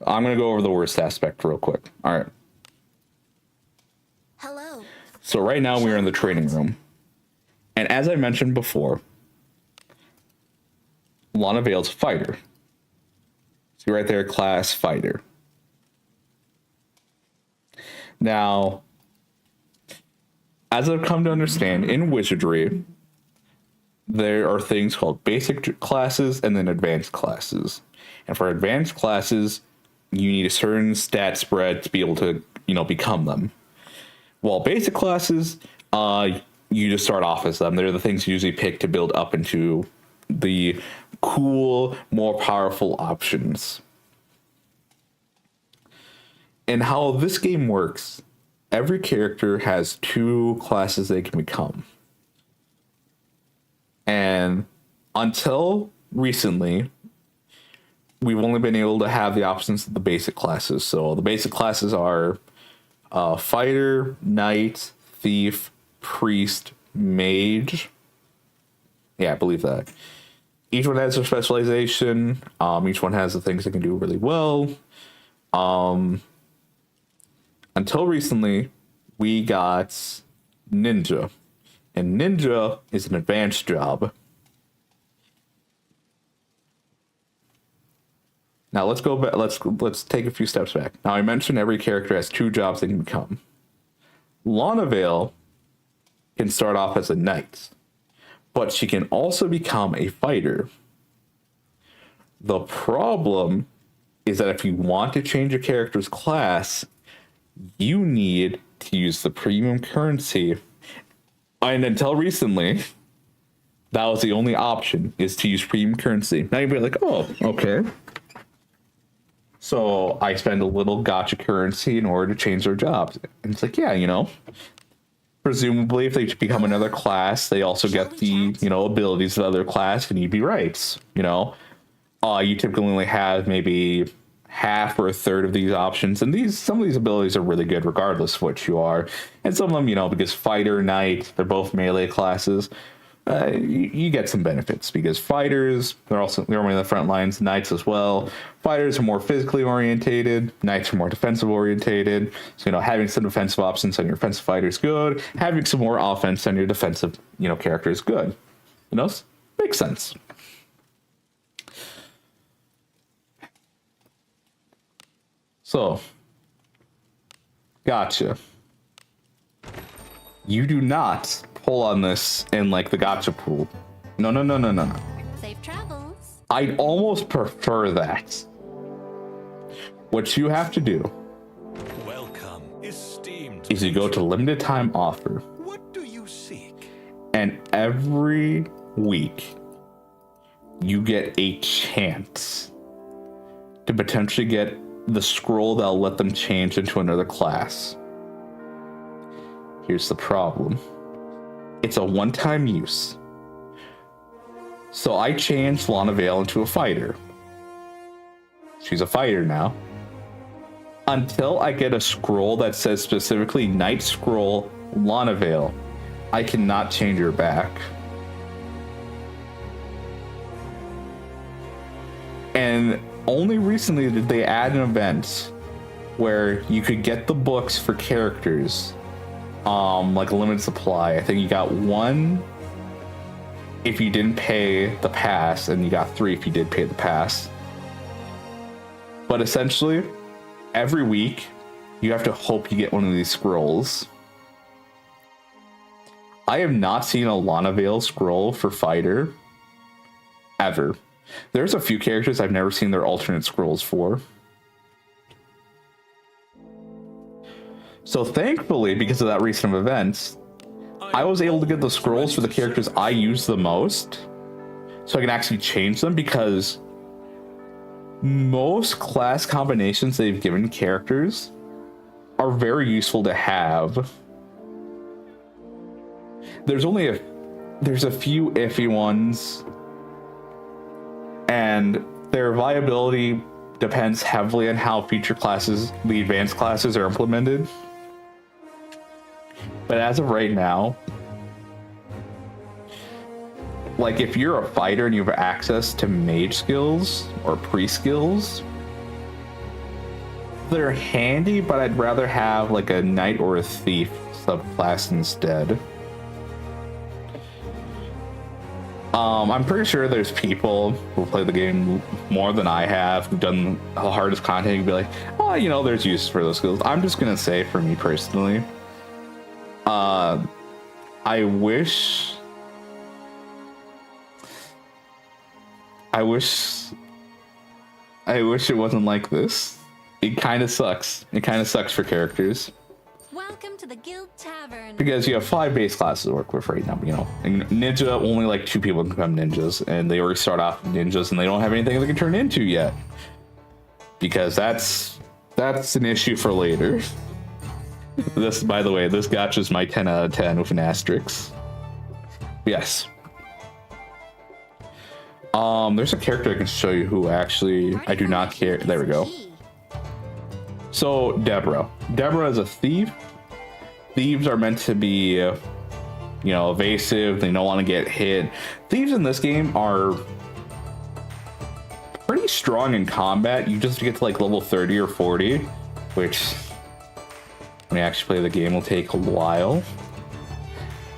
S1: I'm gonna go over the worst aspect real quick. Alright.
S3: Hello.
S1: So right now we're in the training room. And as I mentioned before, Lana Vale's fighter. See right there, class fighter. Now, as I've come to understand, in Wizardry, there are things called basic classes and then advanced classes. And for advanced classes, you need a certain stat spread to be able to, become them. While basic classes, you just start off as them. They're the things you usually pick to build up into the cool, more powerful options. And how this game works, every character has 2 classes they can become. And until recently, we've only been able to have the options of the basic classes. So the basic classes are fighter, knight, thief, priest, mage. Yeah, I believe that. Each one has their specialization. Each one has the things they can do really well. Until recently, we got ninja. And ninja is an advanced job. Now let's go back. Let's take a few steps back. Now I mentioned every character has 2 jobs they can become. Lana Vale can start off as a knight, but she can also become a fighter. The problem is that if you want to change a character's class, you need to use the premium currency. And until recently, that was the only option, is to use premium currency. Now you'd be like, oh, okay. So I spend a little gacha currency in order to change their jobs. And it's like, yeah, presumably if they become another class, they also get the, abilities of the other class, and you'd be right. You typically only have maybe half or a third of these options, and some of these abilities are really good regardless of what you are. And some of them, because fighter, knight, they're both melee classes, you get some benefits, because fighters, they're on the front lines, knights as well. Fighters are more physically orientated, knights are more defensive orientated. So having some defensive options on your offensive fighter is good. Having some more offense on your defensive character is good. Makes sense. So, gotcha. You do not pull on this in the gacha pool. No.
S3: Safe travels.
S1: I'd almost prefer that. What you have to do
S2: Welcome, esteemed
S1: is you go to limited time offer,
S2: What do you seek?
S1: and every week you get a chance to potentially get the scroll that'll let them change into another class. Here's the problem. It's a one-time use. So I changed Lana Vale into a fighter. She's a fighter now. Until I get a scroll that says specifically Knight Scroll Lana Vale, I cannot change her back. And only recently did they add an event where you could get the books for characters, like a limited supply. I think you got one if you didn't pay the pass, and you got 3 if you did pay the pass. But essentially, every week, you have to hope you get one of these scrolls. I have not seen a Lana Veil scroll for Fighter ever. There's a few characters I've never seen their alternate scrolls for. So thankfully, because of that recent event, I was able to get the scrolls for the characters I use the most, so I can actually change them, because most class combinations they've given characters are very useful to have. There's a few iffy ones, and their viability depends heavily on how future classes, the advanced classes, are implemented. But as of right now, like if you're a fighter and you have access to mage skills or pre-skills, they're handy, but I'd rather have like a knight or a thief subclass instead. I'm pretty sure there's people who play the game more than I have, who've done the hardest content, and be like, oh, you know, there's uses for those skills. I'm just gonna say, for me personally, I wish it wasn't like this. It kind of sucks. It kind of sucks for characters.
S3: Welcome to the Guild Tavern.
S1: Because you have 5 base classes to work with right now, you know. And ninja, only like 2 people can become ninjas, and they already start off ninjas, and they don't have anything they can turn into yet. Because that's an issue for later. This, by the way, this gacha is my 10 out of 10 with an asterisk. Yes. There's a character I can show you who actually I do not care. There we go. So Deborah is a thief. Thieves are meant to be, you know, evasive. They don't want to get hit. Thieves in this game are pretty strong in combat. You just get to like level 30 or 40, which when you actually play the game will take a while.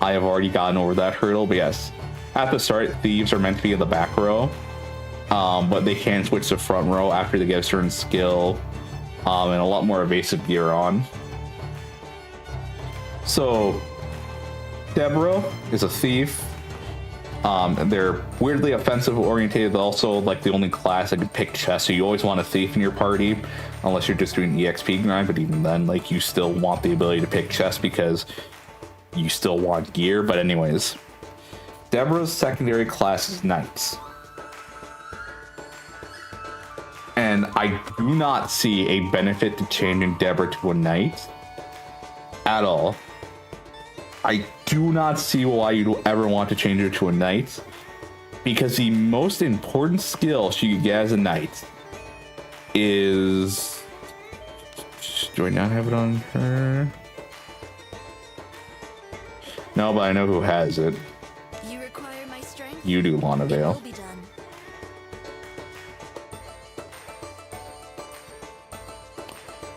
S1: I have already gotten over that hurdle, but yes, at the start, thieves are meant to be in the back row, but they can switch to front row after they get a certain skill, and a lot more evasive gear on. So Deborah is a thief. They're weirdly offensive orientated, also like the only class that can pick chest, so you always want a thief in your party, unless you're just doing EXP grind, but even then, like, you still want the ability to pick chest because you still want gear. But anyways, Deborah's secondary class is knights. And I do not see a benefit to changing Deborah to a knight at all. I do not see why you'd ever want to change her to a knight, because the most important skill she could get as a knight is... Do I not have it on her? No, but I know who has it.
S3: You require my strength?
S1: You do, Lana
S3: It
S1: Veil.
S3: will be done.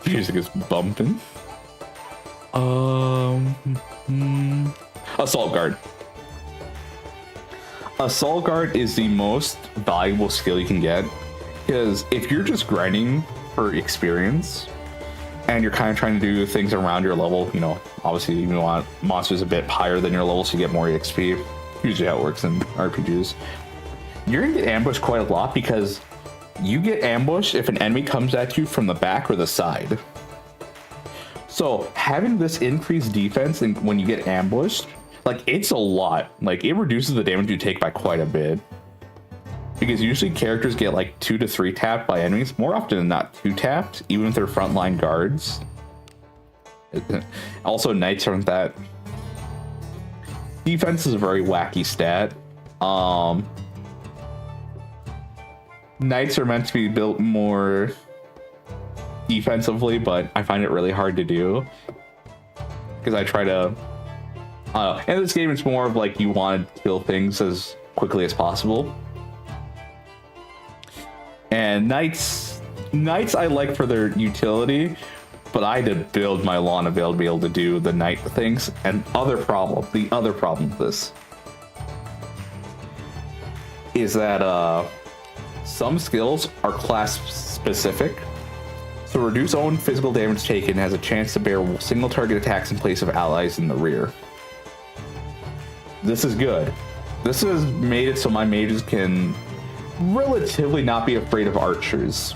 S1: Music is bumping. Assault Guard. Assault Guard is the most valuable skill you can get, because if you're just grinding for experience and you're kind of trying to do things around your level, you know, obviously you want monsters a bit higher than your level so you get more XP. Usually how it works in RPGs. You're gonna get ambushed quite a lot, because you get ambushed if an enemy comes at you from the back or the side. So having this increased defense and when you get ambushed, like, it's a lot. Like, it reduces the damage you take by quite a bit, because usually characters get like 2 to 3 tapped by enemies, more often than not 2 tapped, even if they're frontline guards. Also, knights aren't that. Defense is a very wacky stat. Knights are meant to be built more defensively, but I find it really hard to do, because I try to... in this game, it's more of like you want to kill things as quickly as possible. And knights I like for their utility, but I had to build my Lana Veil to be able to do the knight things. And the other problem with this, is that some skills are class specific. So reduce own physical damage taken has a chance to bear single target attacks in place of allies in the rear. This is good. This has made it so my mages can relatively not be afraid of archers.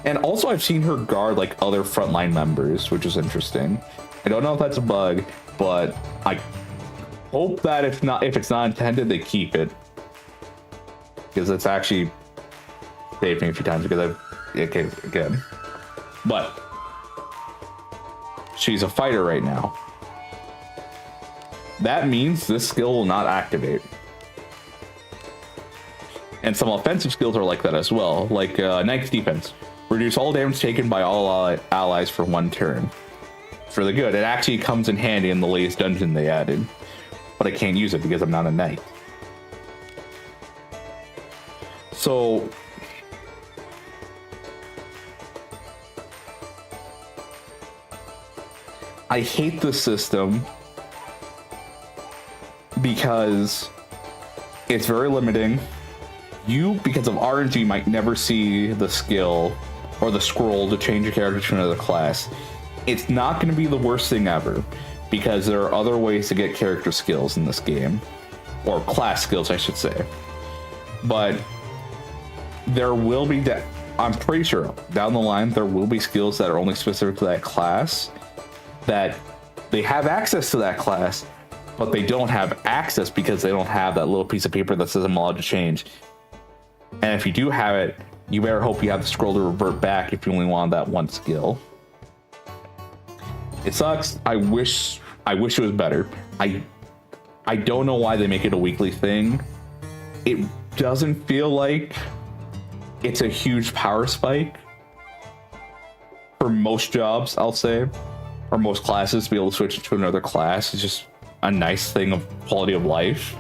S1: And also I've seen her guard like other frontline members, which is interesting. I don't know if that's a bug, but I hope that if it's not intended, they keep it. Because it's actually saved me a few times because okay, again. But she's a fighter right now. That means this skill will not activate. And some offensive skills are like that as well, like Knight's Defense. Reduce all damage taken by all allies for 1 turn. It's really good. It actually comes in handy in the latest dungeon they added. But I can't use it because I'm not a knight. So I hate this system because it's very limiting. You, because of RNG, might never see the skill or the scroll to change your character to another class. It's not going to be the worst thing ever, because there are other ways to get character skills in this game, or class skills, I should say. But there will be, I'm pretty sure down the line, there will be skills that are only specific to that class, that they have access to that class, but they don't have access because they don't have that little piece of paper that says I'm allowed to change. And if you do have it, you better hope you have the scroll to revert back if you only want that one skill. It sucks. I wish it was better. I don't know why they make it a weekly thing. It doesn't feel like it's a huge power spike for most jobs, I'll say, or most classes. To be able to switch to another class is just a nice thing of quality of life.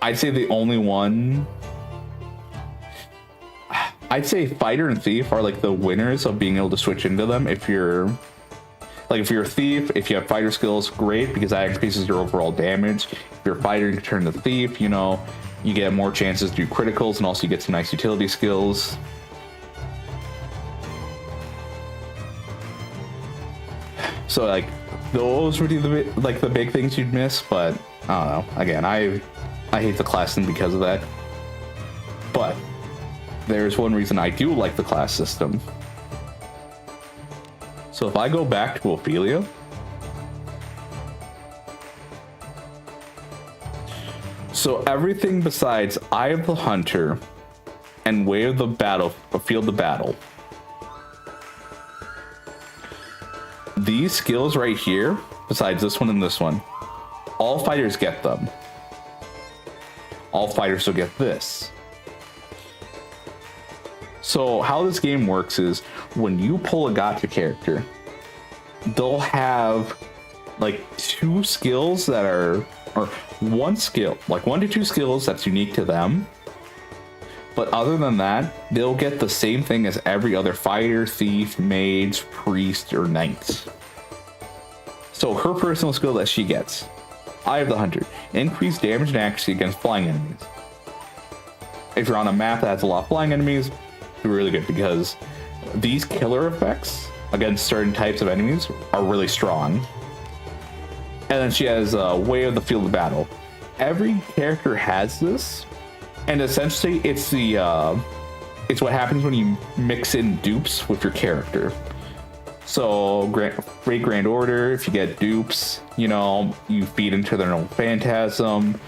S1: I'd say the only one, I'd say Fighter and Thief are like the winners of being able to switch into them. If you're a Thief, if you have fighter skills, great, because that increases your overall damage. If you're a fighter, you can turn to Thief, you know, you get more chances to do criticals, and also you get some nice utility skills. So like those would be the big things you'd miss, but I don't know. Again, I hate the class system because of that. But there's one reason I do like the class system. So if I go back to Ophelia, so everything besides Eye of the Hunter and Way of the Battle, or Field of Battle, these skills right here, besides this one and this one, all fighters get them. All fighters will get this. So how this game works is when you pull a gacha character, they'll have like 2 skills that are, or one skill, like 1 to 2 skills that's unique to them. But other than that, they'll get the same thing as every other fighter, thief, mage, priest, or knight. So her personal skill that she gets, Eye of the Hunter, increased damage and accuracy against flying enemies. If you're on a map that has a lot of flying enemies, it's really good because these killer effects against certain types of enemies are really strong. And then she has Way of the Field of Battle. Every character has this, and essentially it's what happens when you mix in dupes with your character. So Great Grand Order, if you get dupes, you know, you feed into their own phantasm.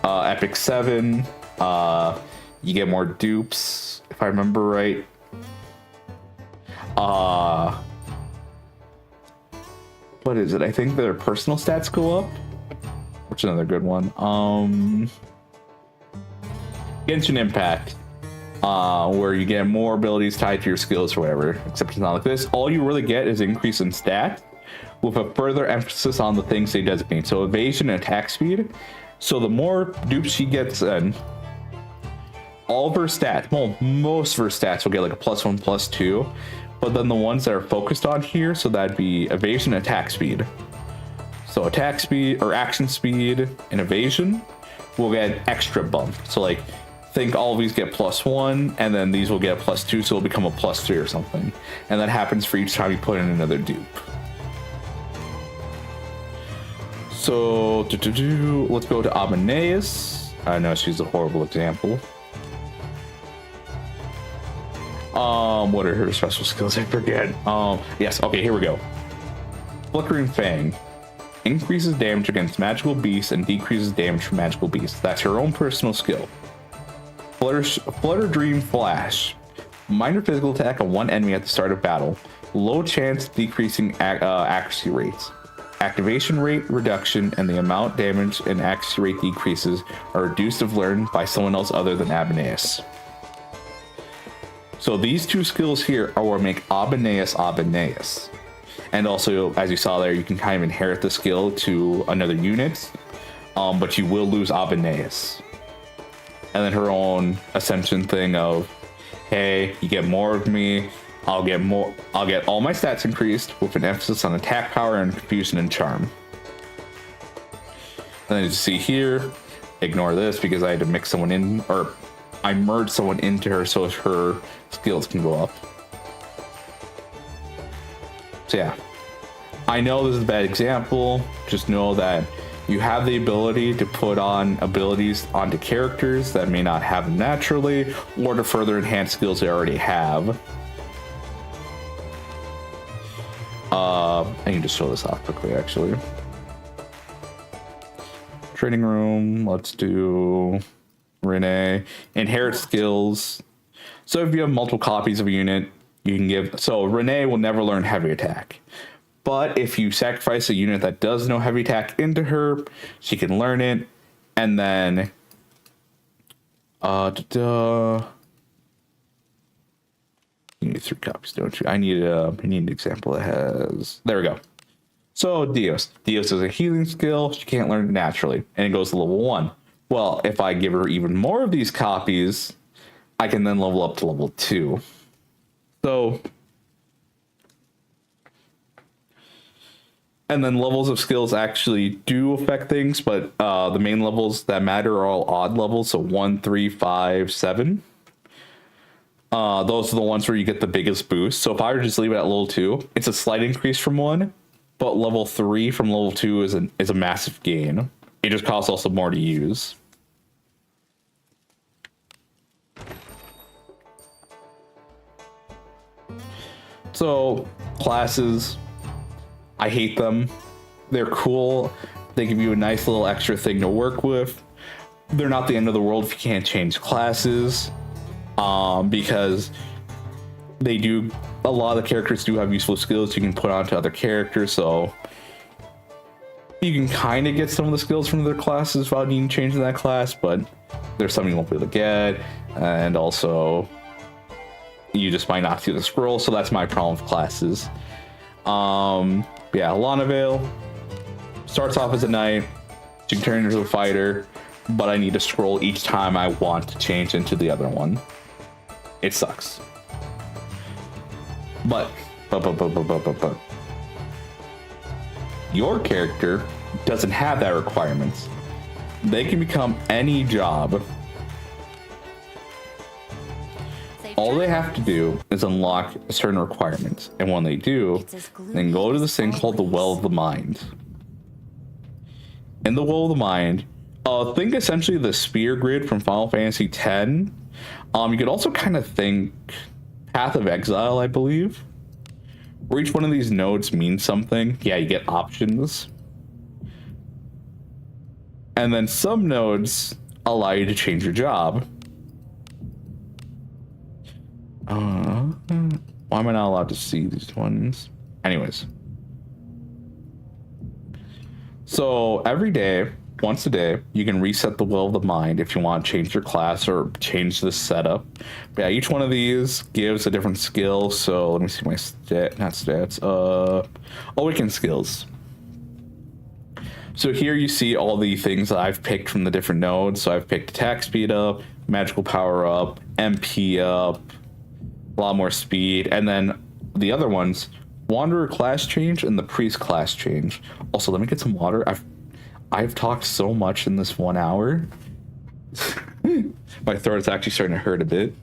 S1: Epic 7, you get more dupes, if I remember right. What is it? I think their personal stats go up, which is another good one. Genshin Impact, where you get more abilities tied to your skills or whatever, except it's not like this. All you really get is increase in stat with a further emphasis on the things they designate. So evasion and attack speed. So the more dupes she gets in, all of her stats, well, most of her stats will get like a +1, +2. But then the ones that are focused on here, so that'd be evasion and attack speed. So attack speed or action speed and evasion will get an extra bump. So like, think all of these get +1, and then these will get a +2, so it'll become a +3 or something. And that happens for each time you put in another dupe. So, let's go to Aboneus. I know she's a horrible example. What are her special skills? I forget. Yes, okay, here we go. Flickering Fang. Increases damage against magical beasts and decreases damage from magical beasts. That's her own personal skill. Flutter Dream Flash. Minor physical attack on one enemy at the start of battle. Low chance decreasing accuracy rates. Activation rate reduction and the amount damage and accuracy rate decreases are reduced if learned by someone else other than Aboneus. So these two skills here are what make Aboneus. And also, as you saw there, you can kind of inherit the skill to another unit, but you will lose Aboneus. And then her own ascension thing of, hey, you get more of me, I'll get all my stats increased with an emphasis on attack power and confusion and charm. And then as you see here, ignore this because I had to mix someone in, or I merged someone into her so her skills can go up. So yeah, I know this is a bad example. Just know that you have the ability to put on abilities onto characters that may not have them naturally, or to further enhance skills they already have. I can just show this off quickly, actually. Training room, let's do Renee. Inherit skills. So if you have multiple copies of a unit, you can give, so Renee will never learn heavy attack. But if you sacrifice a unit that does know heavy attack into her, she can learn it. And then you need 3 copies, don't you? I need an example that has, there we go. So Dios is a healing skill. She can't learn it naturally, and it goes to level 1. Well, if I give her even more of these copies, I can then level up to level 2. So, and then levels of skills actually do affect things, but the main levels that matter are all odd levels, so 1, 3, 5, 7. Those are the ones where you get the biggest boost. So if I were to just leave it at level 2, it's a slight increase from 1, but level 3 from level 2 is a massive gain. It just costs also more to use. So classes, I hate them. They're cool. They give you a nice little extra thing to work with. They're not the end of the world if you can't change classes, because they do, a lot of the characters do have useful skills you can put onto other characters, so you can kind of get some of the skills from their classes without needing to change that class, but there's some you won't be able to get, and also you just might not see the scroll, so that's my problem with classes. Yeah, Lanavale starts off as a knight. She can turn into a fighter, but I need to scroll each time I want to change into the other one. It sucks. But your character doesn't have that requirement. They can become any job. All they have to do is unlock certain requirements, and when they do, then go to this thing called the Well of the Mind. In the Well of the Mind, think essentially the spear grid from Final Fantasy X. You could also kind of think Path of Exile, I believe, where each one of these nodes means something. Yeah, you get options. And then some nodes allow you to change your job. Why am I not allowed to see these ones? Anyways. So every day, once a day, you can reset the Will of the Mind if you want to change your class or change the setup. But yeah, each one of these gives a different skill. So let me see my awaken skills. So here you see all the things that I've picked from the different nodes. So I've picked attack speed up, magical power up, MP up, a lot more speed, and then the other ones Wanderer class change and the priest class change. Also, let me get some water. I've talked so much in this 1 hour. My throat is actually starting to hurt a bit.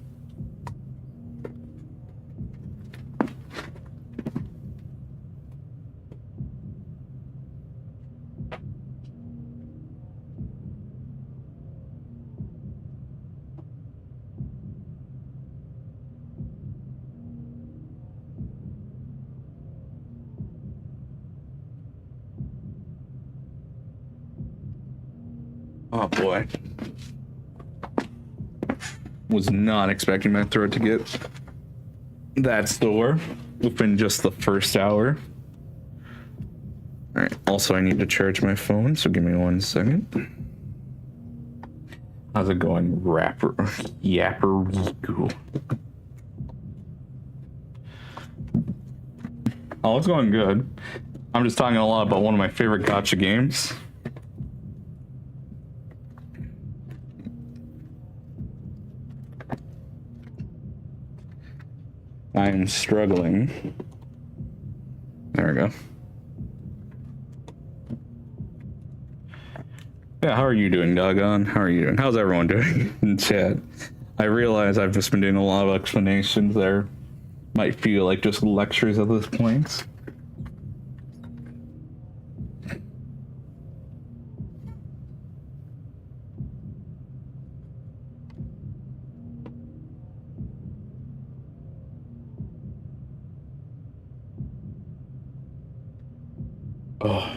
S1: Oh boy. Was not expecting my throat to get that sore within just the first hour. Alright, also I need to charge my phone, so give me 1 second. How's it going, Yapper Rikku? Oh, it's going good. I'm just talking a lot about one of my favorite gacha games. I'm struggling. There we go. Yeah, how are you doing, Doggone? How are you doing? How's everyone doing in chat? I realize I've just been doing a lot of explanations there. Might feel like just lectures at this point. Oh.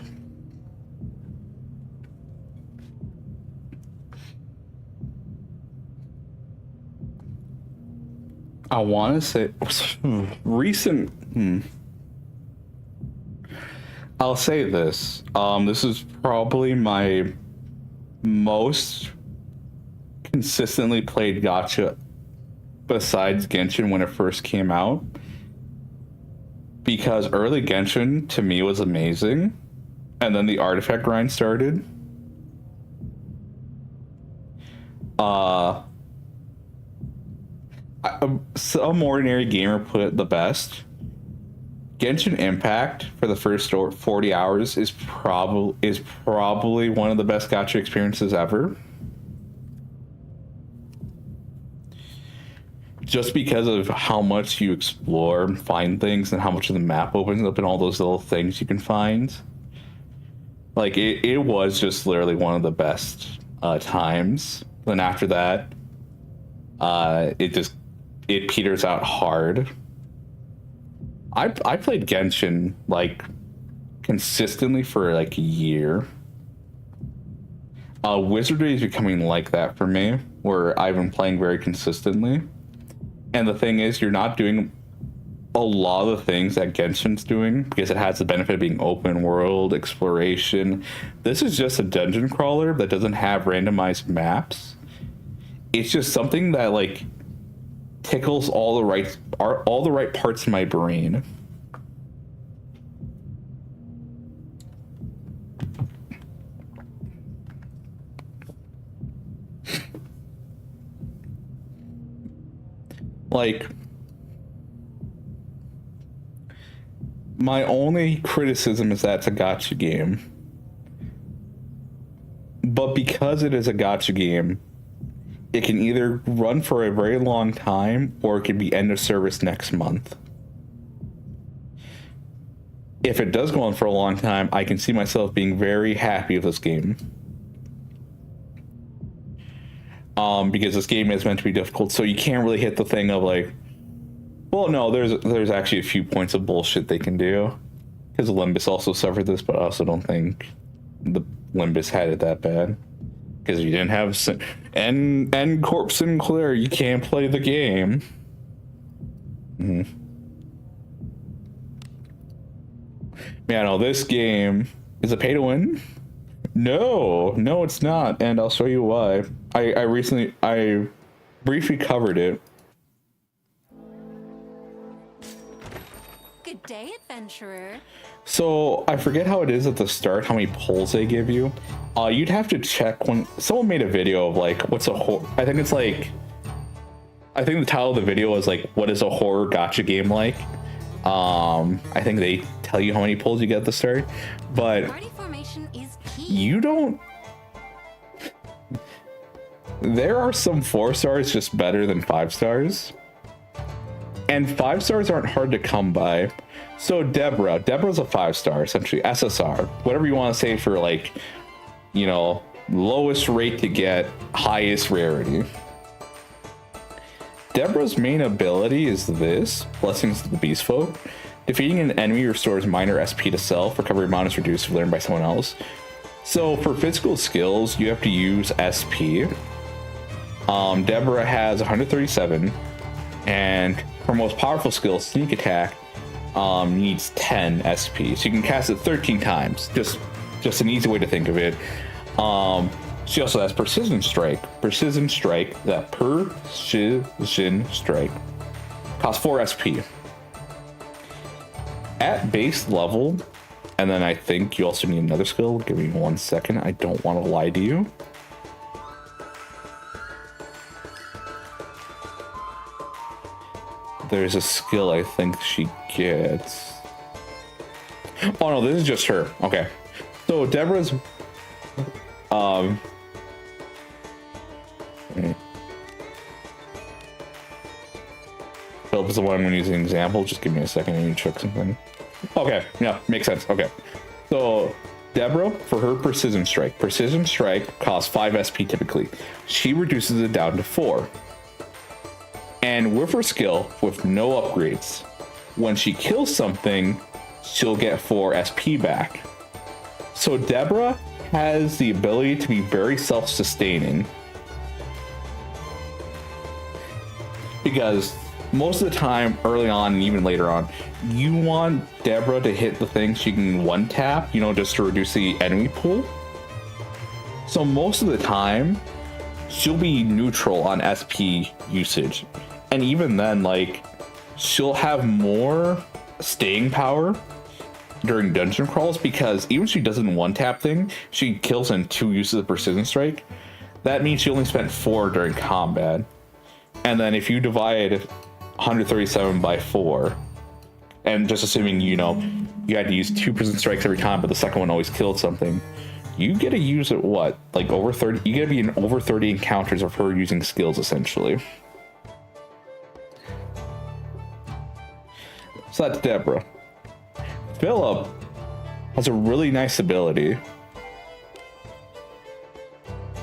S1: I want to say recent. I'll say this. This is probably my most consistently played gacha besides Genshin when it first came out. Because early Genshin to me was amazing, and then the artifact grind started. Some ordinary gamer put it the best. Genshin Impact for the first 40 hours is probably one of the best gacha experiences ever. Just because of how much you explore and find things and how much of the map opens up and all those little things you can find. Like, it was just literally one of the best times. Then after that, it peters out hard. I played Genshin, like, consistently for, like, a year. Wizardry is becoming like that for me, where I've been playing very consistently. And the thing is, you're not doing a lot of the things that Genshin's doing because it has the benefit of being open world, exploration. This is just a dungeon crawler that doesn't have randomized maps. It's just something that, like, tickles all the right parts of my brain. Like, my only criticism is that it's a gacha game. But because it is a gacha game, it can either run for a very long time or it could be end of service next month. If it does go on for a long time, I can see myself being very happy with this game. Because this game is meant to be difficult, so you can't really hit the thing of like, well, no, there's actually a few points of bullshit they can do. Because Limbus also suffered this, but I also don't think the Limbus had it that bad. Because you didn't have and Corp Sinclair, you can't play the game. Yeah, no, this game is a pay to win. No, it's not, and I'll show you why. I briefly covered it.
S3: Good day, adventurer.
S1: So I forget how it is at the start, how many pulls they give you. You'd have to check when someone made a video of like, what's a horror. I think the title of the video was like, what is a horror gacha game like? I think they tell you how many pulls you get at the start, but
S3: Party formation is key.
S1: you don't. There are some 4 stars just better than 5 stars. And 5 stars aren't hard to come by. So Deborah's a 5 star, essentially. SSR. Whatever you want to say for, like, you know, lowest rate to get, highest rarity. Deborah's main ability is this, Blessings to the Beast Folk. Defeating an enemy restores minor SP to self. Recovery amount is reduced if learned by someone else. So for physical skills, you have to use SP. Deborah has 137, and her most powerful skill, Sneak Attack, needs 10 SP. So you can cast it 13 times. Just an easy way to think of it. She also has Precision Strike. Precision Strike costs 4 SP. At base level, and then I think you also need another skill. Give me 1 second. I don't want to lie to you. There's a skill I think she gets. Oh no, this is just her. Okay. So Deborah's Philip is the one I'm going to use as an example. Just give me a second. I need to check something. Okay, yeah, makes sense. Okay. So Deborah, for her Precision Strike costs 5 SP typically. She reduces it down to 4. And with her skill, with no upgrades, when she kills something, she'll get 4 SP back. So Deborah has the ability to be very self-sustaining. Because most of the time, early on and even later on, you want Deborah to hit the thing she can one-tap, you know, just to reduce the enemy pool. So most of the time, she'll be neutral on SP usage. And even then, like, she'll have more staying power during dungeon crawls, because even if she doesn't one-tap thing, she kills in 2 uses of Precision Strike. That means she only spent 4 during combat. And then if you divide 137 by 4, and just assuming, you know, you had to use 2 Precision Strikes every time, but the second one always killed something, you get to use it, what, like over 30? You get to be in over 30 encounters of her using skills, essentially. So that's Deborah. Philip has a really nice ability.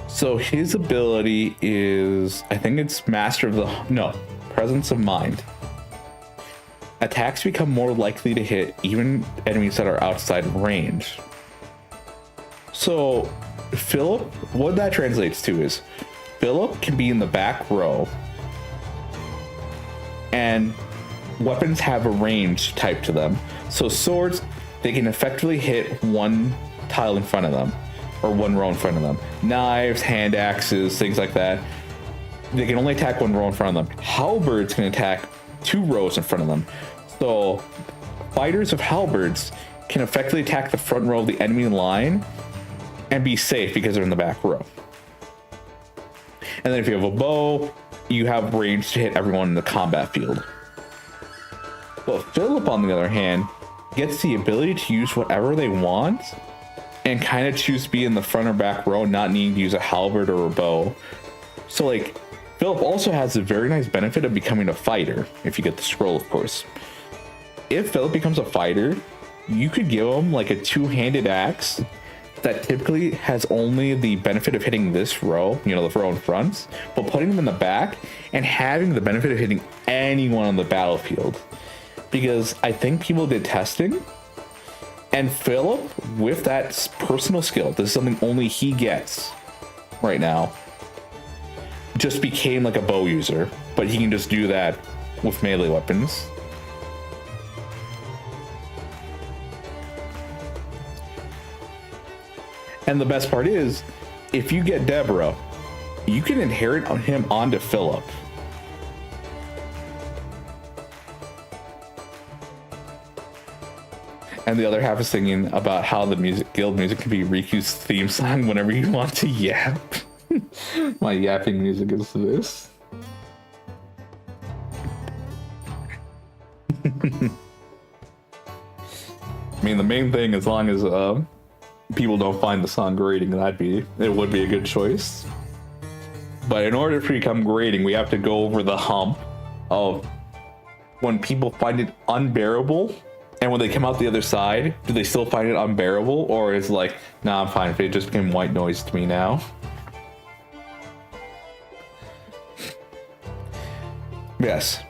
S1: So his ability is, I think it's Presence of Mind. Attacks become more likely to hit even enemies that are outside of range. So Philip, what that translates to is Philip can be in the back row, and weapons have a range type to them. So swords, they can effectively hit 1 tile in front of them, or 1 row in front of them. Knives, hand axes, things like that, they can only attack 1 row in front of them. Halberds can attack 2 rows in front of them. So fighters of halberds can effectively attack the front row of the enemy line and be safe because they're in the back row. And then if you have a bow, you have range to hit everyone in the combat field. But Philip, on the other hand, gets the ability to use whatever they want and kind of choose to be in the front or back row, not needing to use a halberd or a bow. So, like, Philip also has the very nice benefit of becoming a fighter, if you get the scroll, of course. If Philip becomes a fighter, you could give him, like, a 2-handed axe that typically has only the benefit of hitting this row, you know, the row in front, but putting them in the back and having the benefit of hitting anyone on the battlefield. Because I think people did testing, and Philip, with that personal skill, this is something only he gets right now, just became like a bow user, but he can just do that with melee weapons. And the best part is, if you get Deborah, you can inherit him onto Philip. And the other half is singing about how the guild music can be Riku's theme song whenever you want to yap. My yapping music is this. I mean, the main thing, as long as people don't find the song grating, it would be a good choice. But in order to become grating, we have to go over the hump of when people find it unbearable, and when they come out the other side, do they still find it unbearable, or is it like, nah, I'm fine, it just became white noise to me now? Yes.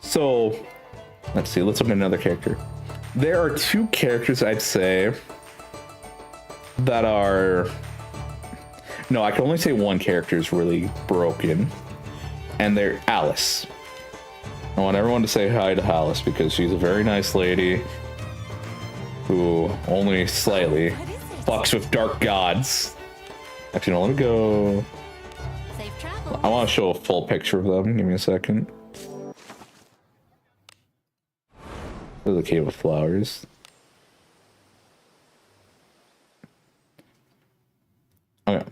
S1: So, let's see, let's look at another character. There are two characters I'd say that are... No, I can only say one character is really broken, and they're Alice. I want everyone to say hi to Alice because she's a very nice lady who only slightly fucks with dark gods. Actually, no, let me go.
S3: Safe travels.
S1: I want to show a full picture of them. Give me a second. There's a cave of flowers. Okay.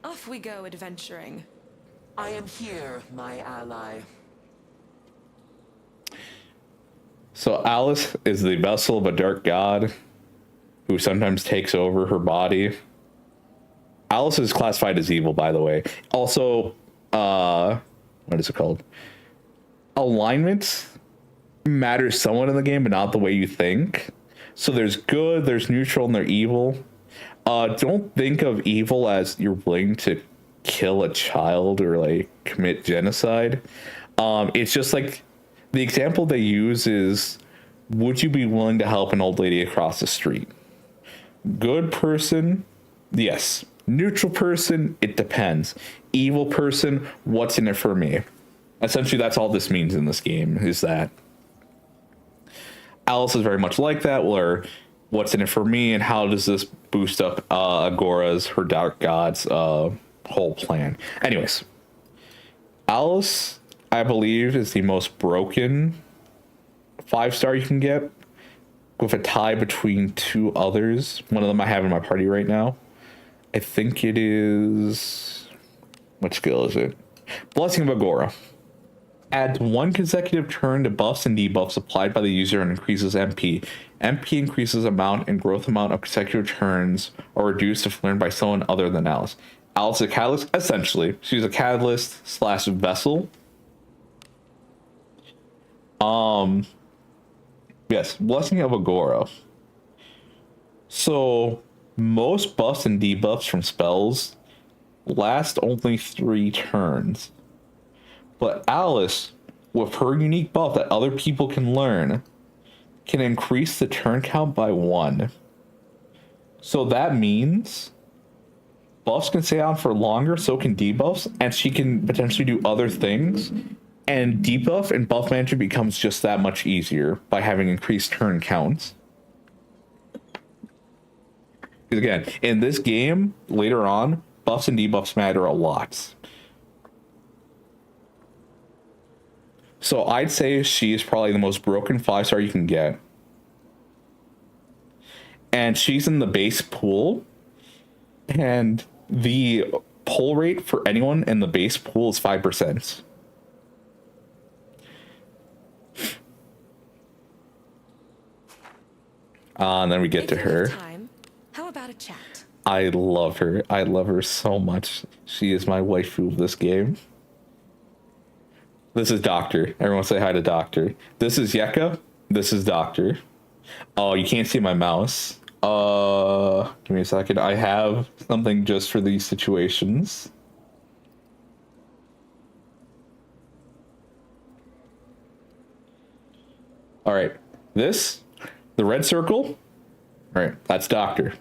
S4: Off we go adventuring.
S6: I am here, my ally.
S1: So Alice is the vessel of a dark god who sometimes takes over her body. Alice is classified as evil, by the way. Also, what is it called? Alignment matters somewhat in the game, but not the way you think. So there's good, there's neutral, and there's evil. Don't think of evil as you're willing to kill a child or like commit genocide. It's just like the example they use is, would you be willing to help an old lady across the street? Good person, yes. Neutral person, it depends. Evil person, what's in it for me? Essentially, that's all this means in this game, is that Alice is very much like that, where what's in it for me and how does this boost up Agora's, her dark god's whole plan. Anyways, Alice, I believe, is the most broken 5-star you can get, with a tie between two others. One of them I have in my party right now. I think it is... What skill is it? Blessing of Agora. Adds 1 consecutive turn to buffs and debuffs applied by the user and increases MP. MP increases amount and growth amount of consecutive turns or reduced if learned by someone other than Alice. Alice is a catalyst, essentially. She's a catalyst / vessel. Yes, Blessing of Agora. So most buffs and debuffs from spells last only 3 turns. But Alice, with her unique buff that other people can learn, can increase the turn count by 1. So that means buffs can stay on for longer, so can debuffs, and she can potentially do other things. And debuff and buff management becomes just that much easier by having increased turn counts. Because again, in this game, later on, buffs and debuffs matter a lot. So I'd say she is probably the most broken 5-star you can get. And she's in the base pool. And the pull rate for anyone in the base pool is 5%. And then we get to her.
S4: Time. How about a chat?
S1: I love her. I love her so much. She is my waifu of this game. This is Doctor. Everyone say hi to Doctor. This is Yeka. This is Doctor. Oh, you can't see my mouse. Give me a second. I have something just for these situations. All right. This, the red circle. All right. That's Doctor.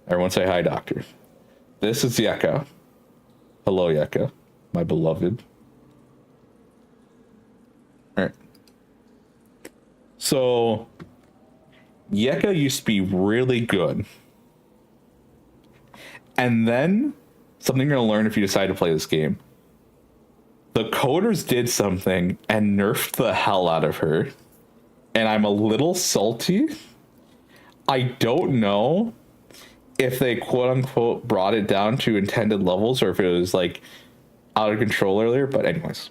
S1: Everyone say hi, Doctor. This is Yeka. Hello, Yeka, my beloved. All right. So, Yeka used to be really good. And then, something you're going to learn if you decide to play this game. The coders did something and nerfed the hell out of her. And I'm a little salty. I don't know if they quote-unquote brought it down to intended levels or if it was, like, out of control earlier. But anyways.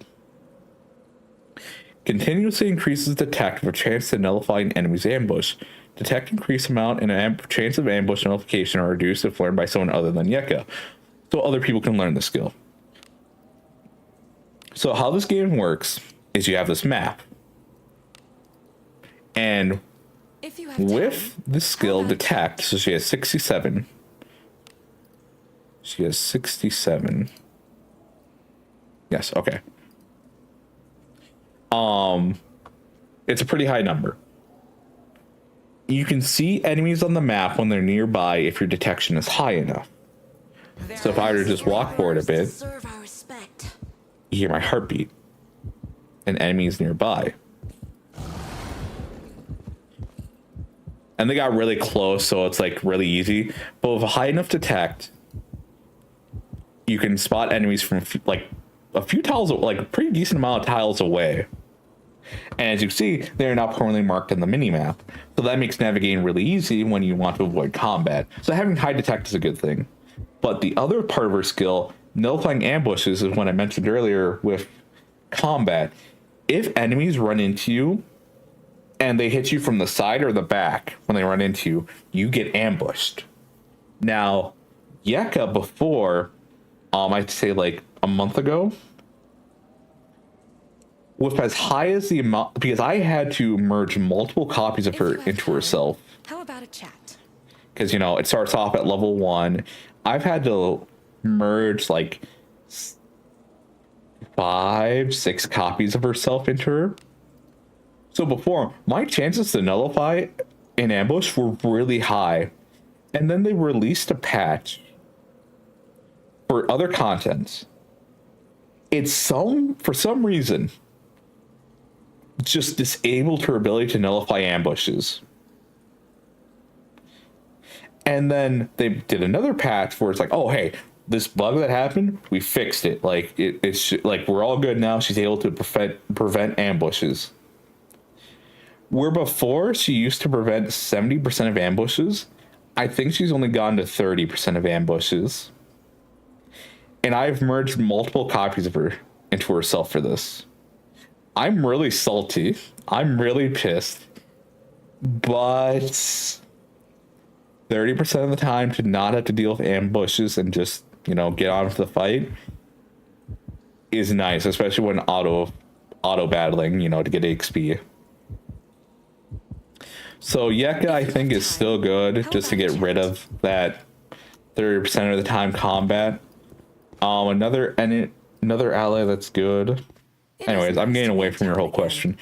S1: Continuously increases detect for chance to nullify an enemy's ambush. Detect increased amount and chance of ambush nullification are reduced if learned by someone other than Yeka. So other people can learn the skill. So how this game works is you have this map. And
S4: If you have
S1: with
S4: time,
S1: the skill
S4: how about
S1: detect, so she has 67. She has 67. Yes, okay. It's a pretty high number. You can see enemies on the map when they're nearby if your detection is high enough. So if I were to just walk forward a bit,
S5: Deserve our respect.
S1: you hear my heartbeat. An enemy is nearby. And they got really close, so it's like really easy. But with a high enough detect, you can spot enemies from like a few tiles, like a pretty decent amount of tiles away. And as you see, they're now permanently marked in the minimap. So that makes navigating really easy when you want to avoid combat. So having high detect is a good thing. But the other part of her skill, nullifying ambushes, is what I mentioned earlier with combat. If enemies run into you and they hit you from the side or the back when they run into you, you get ambushed. Now, Yeka before, I'd say like a month ago, with as high as the amount, because I had to merge multiple copies of
S4: If
S1: her
S4: you have
S1: into
S4: time,
S1: herself.
S4: How about a chat?
S1: Because, you know, it starts off at level 1. I've had to merge like 5, 6 copies of herself into her. So before, my chances to nullify an ambush were really high. And then they released a patch for other content. For some reason, just disabled her ability to nullify ambushes. And then they did another patch where it's like, oh, hey, this bug that happened, we fixed it. Like, it's like, we're all good now. She's able to prevent ambushes. Where before she used to prevent 70% of ambushes, I think she's only gone to 30% of ambushes. And I've merged multiple copies of her into herself for this. I'm really salty. I'm really pissed. But 30% of the time to not have to deal with ambushes and just, you know, get on with the fight is nice, especially when auto battling, you know, to get XP. So Yeka, I think, is still good just to get rid of that 30% of the time combat. Another ally that's good. Anyways, I'm getting away from your whole question.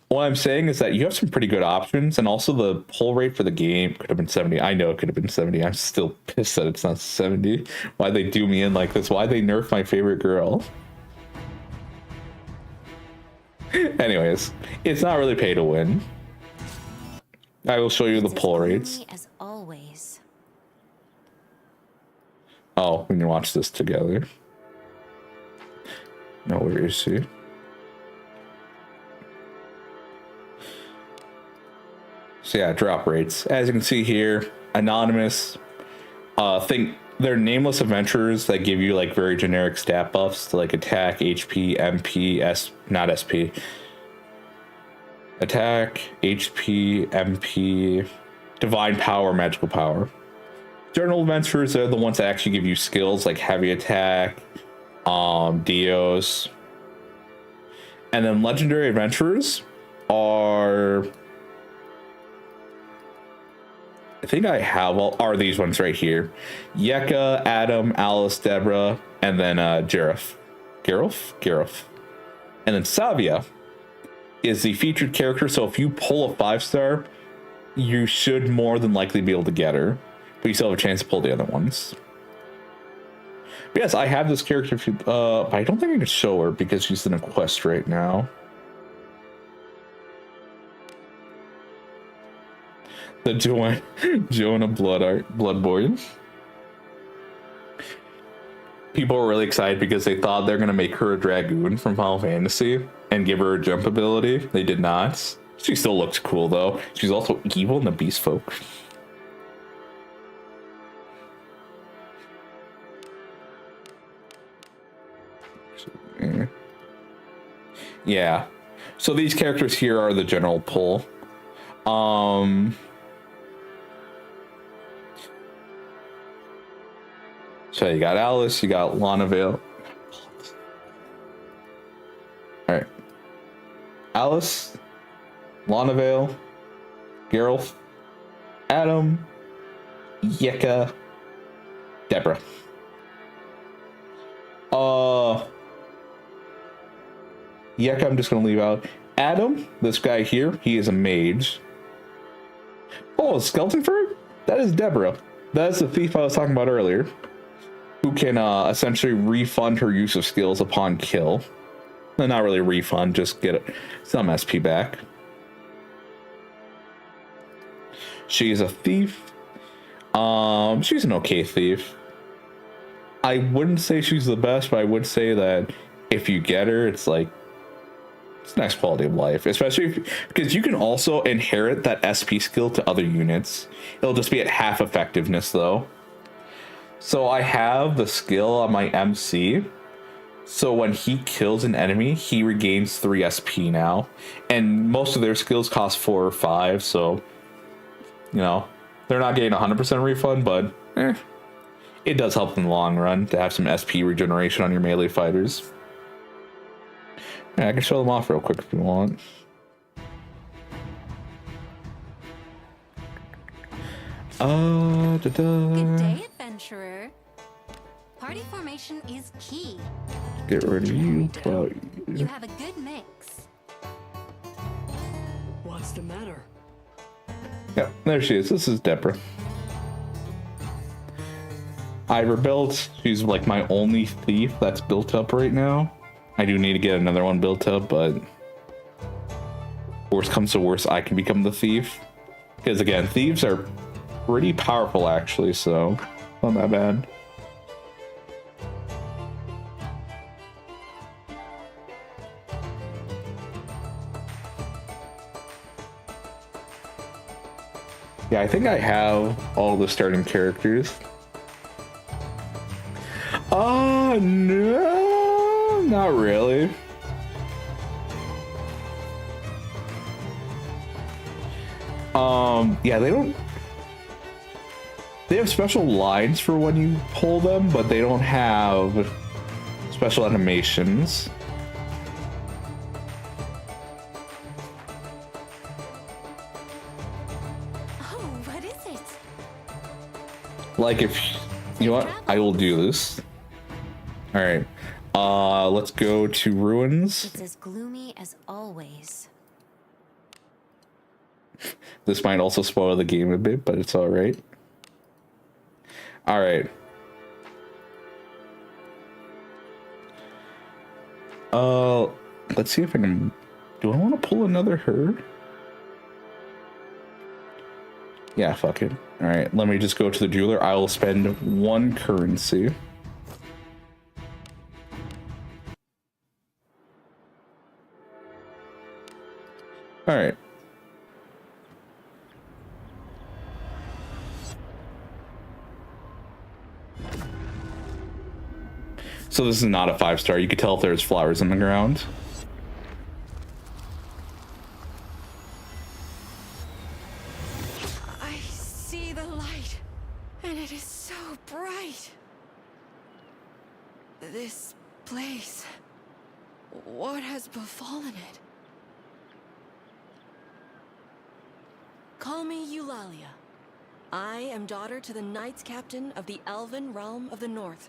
S1: What I'm saying is that you have some pretty good options, and also the pull rate for the game could have been 70. I know it could have been 70. I'm still pissed that it's not 70. Why they do me in like this? Why they nerf my favorite girl? Anyways, it's not really pay to win. I will show you the pull rates.
S3: As always.
S1: Oh, we can watch this together. No, where is she? So yeah, drop rates. As you can see here, anonymous. Think they're nameless adventurers that give you like very generic stat buffs to like attack, HP, MP, not SP. Attack, HP, MP, divine power, magical power. Journal adventurers are the ones that actually give you skills like heavy attack, Dios. And then legendary adventurers are, I think I have are these ones right here. Yeka, Adam, Alice, Deborah, and then Gareth. And then Savia is the featured character, so if you pull a 5-star, you should more than likely be able to get her. But you still have a chance to pull the other ones. But yes, I have this character, but I don't think I can show her because she's in a quest right now. The Joanna Bloodborne. People were really excited because they thought they're going to make her a dragoon from Final Fantasy and give her a jump ability. They did not. She still looks cool though. She's also evil in the Beast Folk. Yeah. So these characters here are the general pull. So you got Alice, you got Lana Vale. Alright. Alice, Lana Vale, Geralt, Adam, Yeka, Deborah. Yeka I'm just gonna leave out. Adam, this guy here, he is a mage. Oh, skeleton fur? That is Deborah. That's the thief I was talking about earlier, who can essentially refund her use of skills upon kill. Not really refund, just get some SP back. She's a thief. She's an okay thief. I wouldn't say she's the best, but I would say that if you get her, it's like, it's nice quality of life, especially because you can also inherit that SP skill to other units. It'll just be at half effectiveness though. So I have the skill on my MC. So when he kills an enemy, he regains 3 SP now. And most of their skills cost 4 or 5, so, you know, they're not getting 100% refund, but it does help in the long run to have some SP regeneration on your melee fighters. Yeah, I can show them off real quick if you want.
S3: Good day, adventurer. Party formation is key.
S1: Get rid of you.
S3: You have a good mix.
S7: What's the matter?
S1: Yeah, there she is. This is Deborah. I rebuilt. She's like my only thief that's built up right now. I do need to get another one built up, but worst comes to worst, I can become the thief. Because again, thieves are pretty powerful actually, so not that bad. Yeah, I think I have all the starting characters. Oh, no, not really. Yeah, they have special lines for when you pull them, but they don't have special animations. Like if you know what, I will do this. All right, let's go to ruins.
S3: It's as gloomy as always.
S1: This might also spoil the game a bit, but it's all right. All right. Let's see if I can. Do I want to pull another herd? Yeah, fuck it. All right, let me just go to the jeweler. I will spend 1 currency. All right. So this is not a 5-star. You could tell if there's flowers on the ground.
S4: This place. What has befallen it? Call me Eulalia. I am daughter to the Knights Captain of the Elven Realm of the North.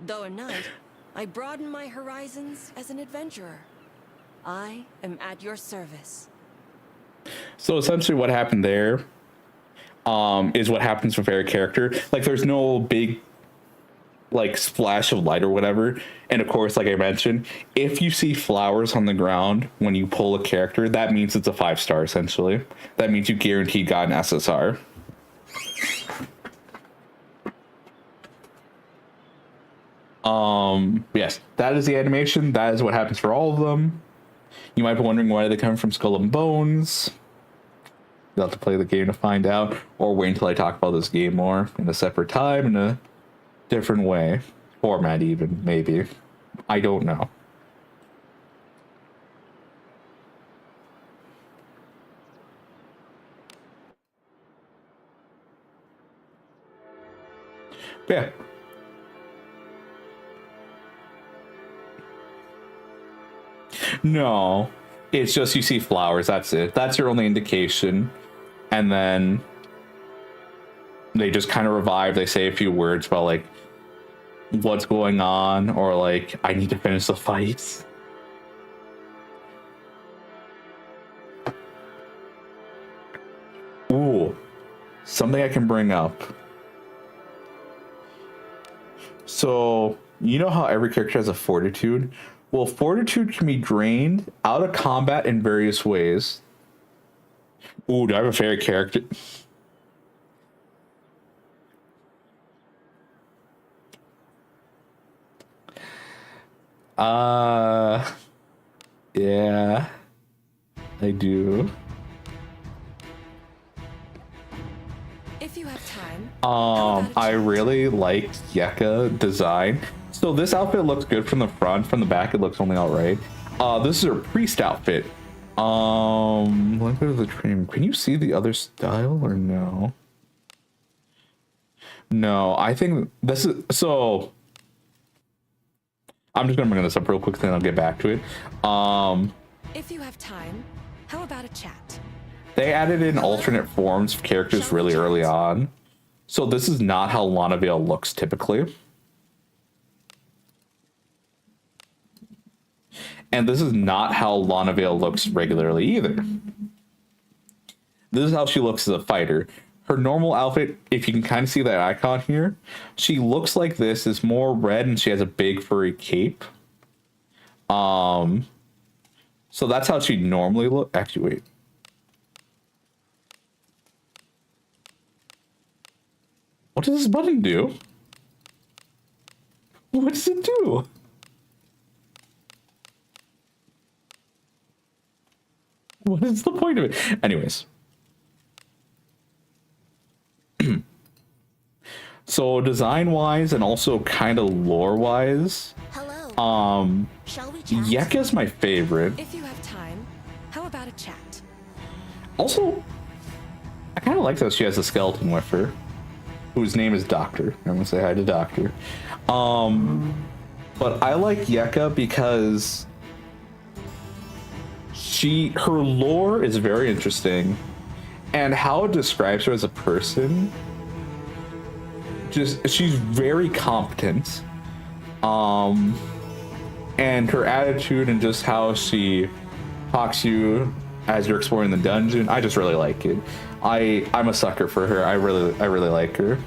S4: Though a knight, I broaden my horizons as an adventurer. I am at your service.
S1: So essentially what happened there is what happens with every character. Like there's no big like splash of light or whatever, and of course, like I mentioned, if you see flowers on the ground when you pull a character, that means it's a 5-star. Essentially, that means you guaranteed got an SSR. Yes, that is the animation. That is what happens for all of them. You might be wondering why they come from Skull and Bones. You'll have to play the game to find out, or wait until I talk about this game more in a separate time in a different way, format even, maybe. I don't know. Yeah. No, it's just you see flowers. That's it. That's your only indication. And then they just kind of revive. They say a few words about like what's going on, or like I need to finish the fight. Ooh, something I can bring up. So you know how every character has a fortitude? Well, fortitude can be drained out of combat in various ways. Ooh, do I have a favorite character? Yeah, I do.
S4: If you have time.
S1: I really like Yeka design. So this outfit looks good from the front. From the back, it looks only alright. This is her priest outfit. Let's go to the training. Can you see the other style or no? No, I think this is so. I'm just gonna bring this up real quick, then I'll get back to it.
S4: If you have time, how about a chat?
S1: They added in alternate forms of characters really early on. So this is not how Lana Vale looks typically. And this is not how Lana Vale looks regularly either. This is how she looks as a fighter. Her normal outfit, if you can kind of see that icon here, she looks like this, is more red, and she has a big furry cape. So that's how she normally look. Actually, wait. What does this button do? What does it do? What is the point of it? Anyways. So design-wise and also kind of lore-wise,
S3: Hello. Shall we chat?
S1: Yeka's my favorite.
S4: If you have time, how about a chat?
S1: Also, I kind of like that she has a skeleton with her, whose name is Doctor. I'm gonna say hi to Doctor. But I like Yeka because her lore is very interesting, and how it describes her as a person, just she's very competent. And her attitude and just how she talks to you as you're exploring the dungeon, I just really like it. I'm a sucker for her. I really like her.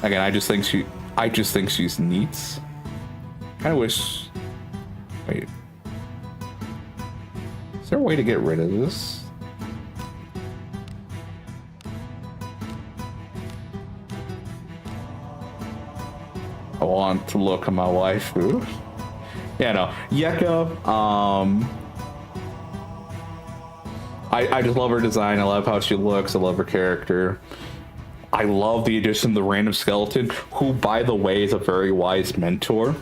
S1: Again, I just think she's neat. Kind of wish. Wait. Is there a way to get rid of this? I want to look at my waifu. Yeah, no. Yeka, I just love her design. I love how she looks. I love her character. I love the addition of the random skeleton, who, by the way, is a very wise mentor.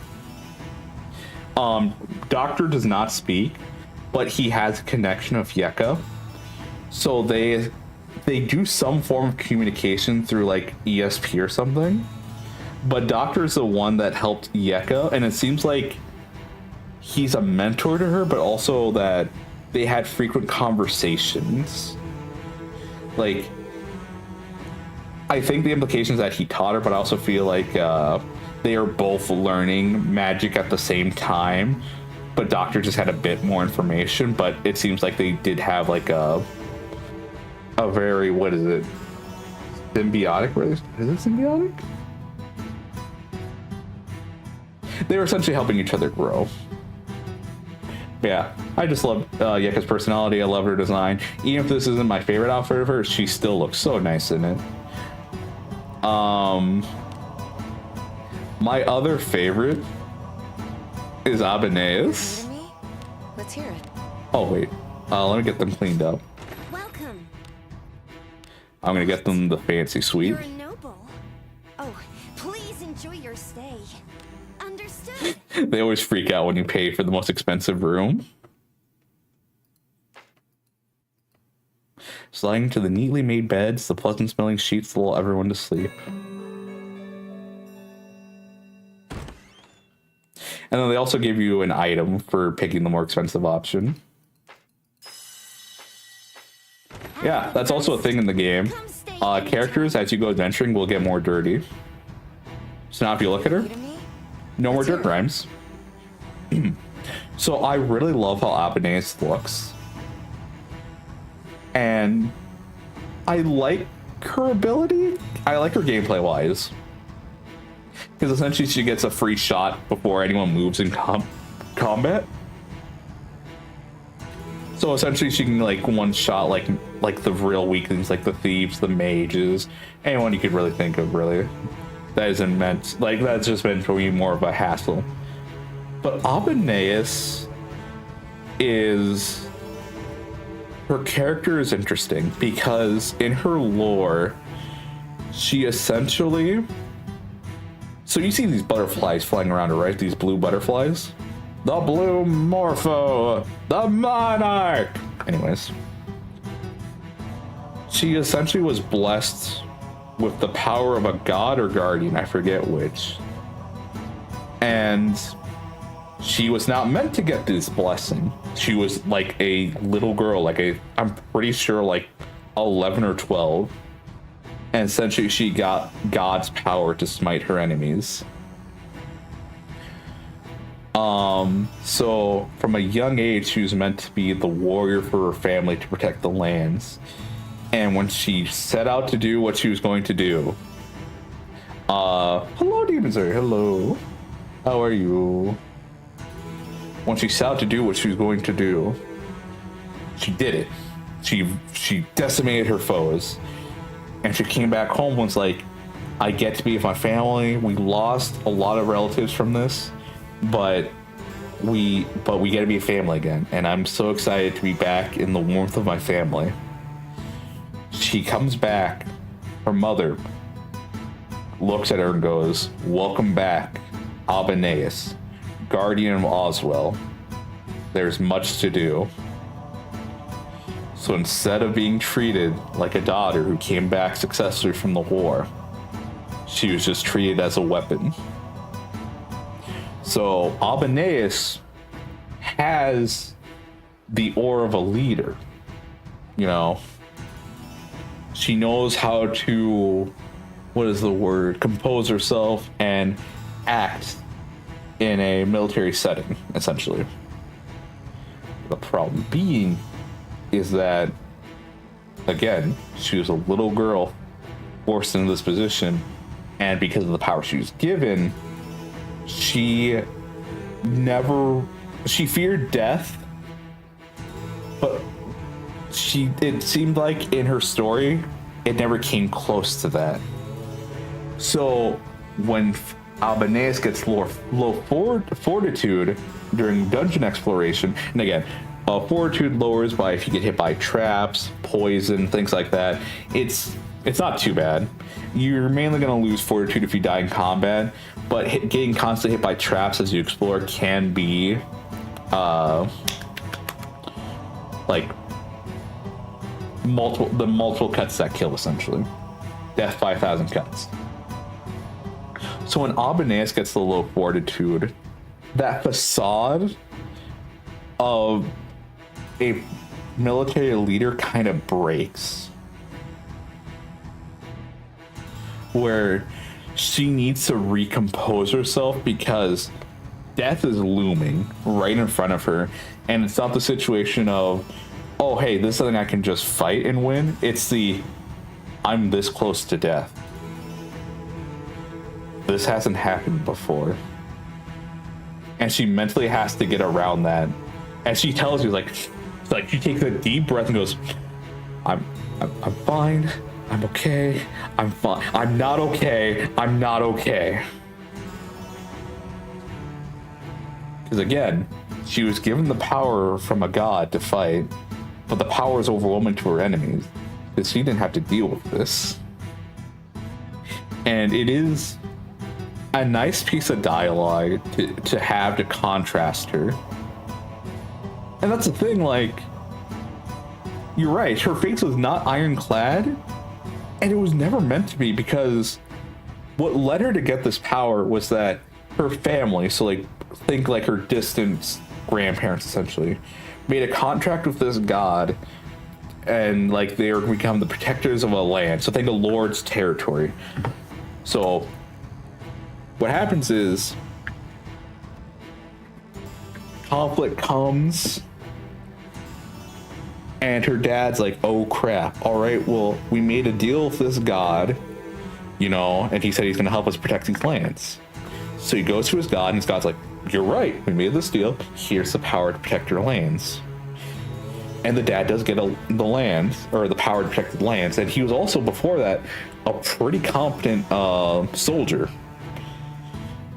S1: Doctor does not speak, but he has a connection of Yeka. So they do some form of communication through like ESP or something. But Doctor is the one that helped Yeka, and it seems like he's a mentor to her, but also that they had frequent conversations. Like, I think the implication is that he taught her, but I also feel like they are both learning magic at the same time. But Doctor just had a bit more information, but it seems like they did have like a very, what is it? Symbiotic? Is it symbiotic? They were essentially helping each other grow. Yeah, I just love Yeka's personality. I love her design. Even if this isn't my favorite outfit of hers, she still looks so nice in it. My other favorite is Abeneus.
S4: Let's hear it.
S1: Oh wait, let me get them cleaned up.
S3: Welcome.
S1: I'm gonna get them the fancy suite.
S3: You're a noble. Oh, please enjoy your stay. Understood.
S1: They always freak out when you pay for the most expensive room. Sliding to the neatly made beds, the pleasant smelling sheets lull everyone to sleep. And then they also give you an item for picking the more expensive option. Yeah, that's also a thing in the game. Characters, as you go adventuring, will get more dirty. So now if you look at her, no more dirt rhymes. So I really love how Abaneus looks. And I like her ability. I like her gameplay wise. Because essentially she gets a free shot before anyone moves in combat. So essentially she can like one shot like the real weaklings, like the thieves, the mages, anyone you could really think of really. That isn't meant, like that's just meant to be more of a hassle. But Abaneus is, her character is interesting because in her lore, she essentially, so you see these butterflies flying around her, right? These blue butterflies. The blue morpho, the monarch. Anyways, she essentially was blessed with the power of a god or guardian, I forget which. And she was not meant to get this blessing. She was like a little girl, I'm pretty sure like 11 or 12. And essentially she got God's power to smite her enemies. So from a young age, she was meant to be the warrior for her family to protect the lands. And when she set out to do what she was going to do, hello Demon Slayer, hello. How are you? When she set out to do what she was going to do, she did it. She decimated her foes. And she came back home and was like, I get to be with my family. We lost a lot of relatives from this, but we get to be a family again. And I'm so excited to be back in the warmth of my family. She comes back. Her mother looks at her and goes, welcome back, Abaneus, guardian of Oswell. There's much to do. So instead of being treated like a daughter who came back successfully from the war, she was just treated as a weapon. So Abaneus has the aura of a leader, you know. She knows how to, what is the word, compose herself and act in a military setting, essentially. The problem being is that, again, she was a little girl forced into this position, and because of the power she was given, she feared death, but it seemed like in her story, it never came close to that. So when Abaneus gets low fortitude during dungeon exploration, and again, fortitude lowers by if you get hit by traps, poison, things like that. It's not too bad. You're mainly going to lose fortitude if you die in combat, but getting constantly hit by traps as you explore can be like multiple cuts that kill, essentially. Death by 1,000 cuts. So when Abaneus gets the low fortitude, that facade of a military leader kind of breaks, where she needs to recompose herself because death is looming right in front of her, and it's not the situation of, oh hey, this is something I can just fight and win. It's the, I'm this close to death. This hasn't happened before, and she mentally has to get around that. And she tells you, like she takes a deep breath and goes, I'm fine. I'm okay. I'm fine. I'm not okay. I'm not okay. Because again, she was given the power from a god to fight, but the power is overwhelming to her enemies because she didn't have to deal with this. And it is a nice piece of dialogue to have to contrast her. And that's the thing, like, you're right, her face was not ironclad, and it was never meant to be, because what led her to get this power was that her family, so like think like her distant grandparents essentially, made a contract with this god, and like they are become the protectors of a land. So think of Lord's territory. So what happens is conflict comes, and her dad's like, oh crap, all right, well, we made a deal with this god, you know, and he said he's going to help us protect these lands. So he goes to his god, and his god's like, you're right, we made this deal, here's the power to protect your lands. And the dad does get the land, or the power to protect the lands, and he was also, before that, a pretty competent soldier.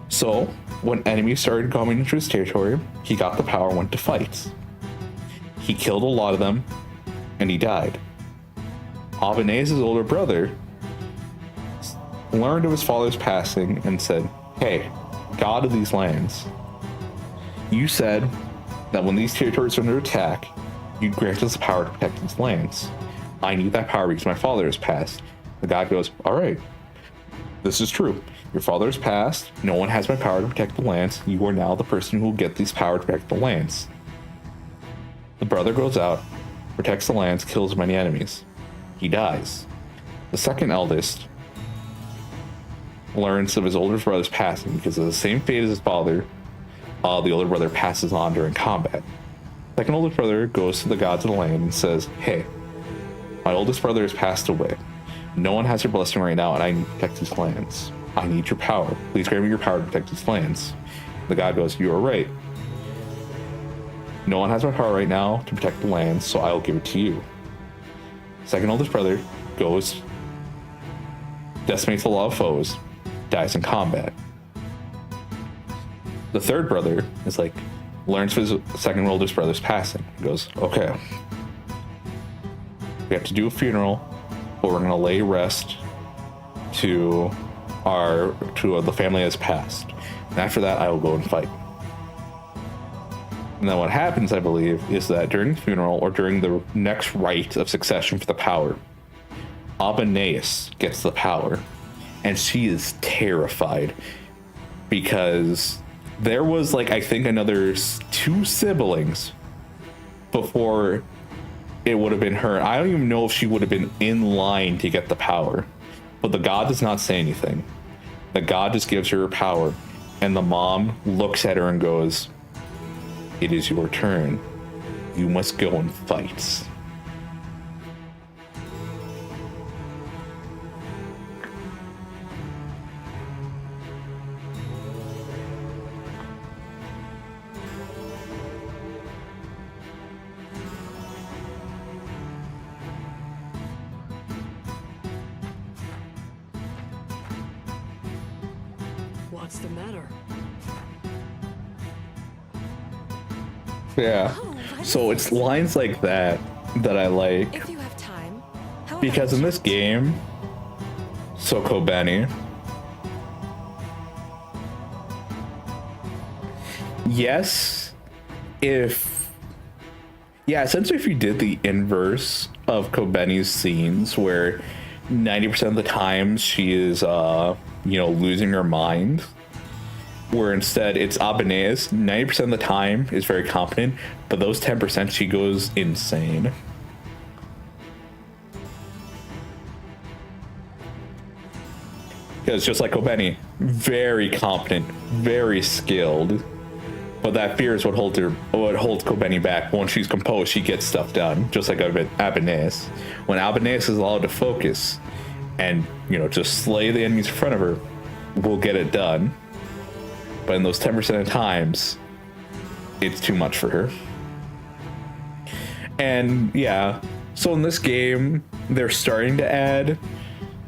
S1: So when enemies started coming into his territory, he got the power and went to fight. He killed a lot of them, and he died. Abanese's older brother learned of his father's passing and said, hey, god of these lands, you said that when these territories are under attack, you grant us the power to protect these lands. I need that power because my father has passed. The god goes, all right, this is true. Your father has passed. No one has my power to protect the lands. You are now the person who will get these power to protect the lands. The brother goes out, protects the lands, kills many enemies. He dies. The second eldest learns of his older brother's passing because of the same fate as his father. The older brother passes on during combat. Second oldest brother goes to the gods of the land and says, hey, my oldest brother has passed away. No one has your blessing right now, and I need to protect these lands. I need your power. Please grant me your power to protect these lands. The god goes, you are right. No one has my power right now to protect the lands, so I will give it to you. Second oldest brother goes, decimates a lot of foes, dies in combat. The third brother is like, learns of his second oldest brother's passing. He goes, okay, we have to do a funeral, but we're gonna lay rest to the family that's passed. And after that, I will go and fight. And then what happens, I believe, is that during the funeral, or during the next rite of succession for the power, Abaneus gets the power, and she is terrified because there was like, I think, another 2 siblings before it would have been her. I don't even know if she would have been in line to get the power, but the god does not say anything. The god just gives her power, and the mom looks at her and goes, it is your turn. You must go and fight.
S4: What's the matter?
S1: Yeah. So it's lines like that that I like,
S4: If you have time. How
S1: because in this game, so Kobeni, yes, essentially if you did the inverse of Kobeni's scenes, where 90% of the time she is losing her mind, where instead it's Abaneus, 90% of the time is very competent, but those 10% she goes insane. Because just like Kobeni, very competent, very skilled, but that fear is what holds Kobeni back. Once she's composed, she gets stuff done, just like Abaneus. When Abaneus is allowed to focus and just slay the enemies in front of her, we'll get it done. But in those 10% of times, it's too much for her. And yeah, so in this game, they're starting to add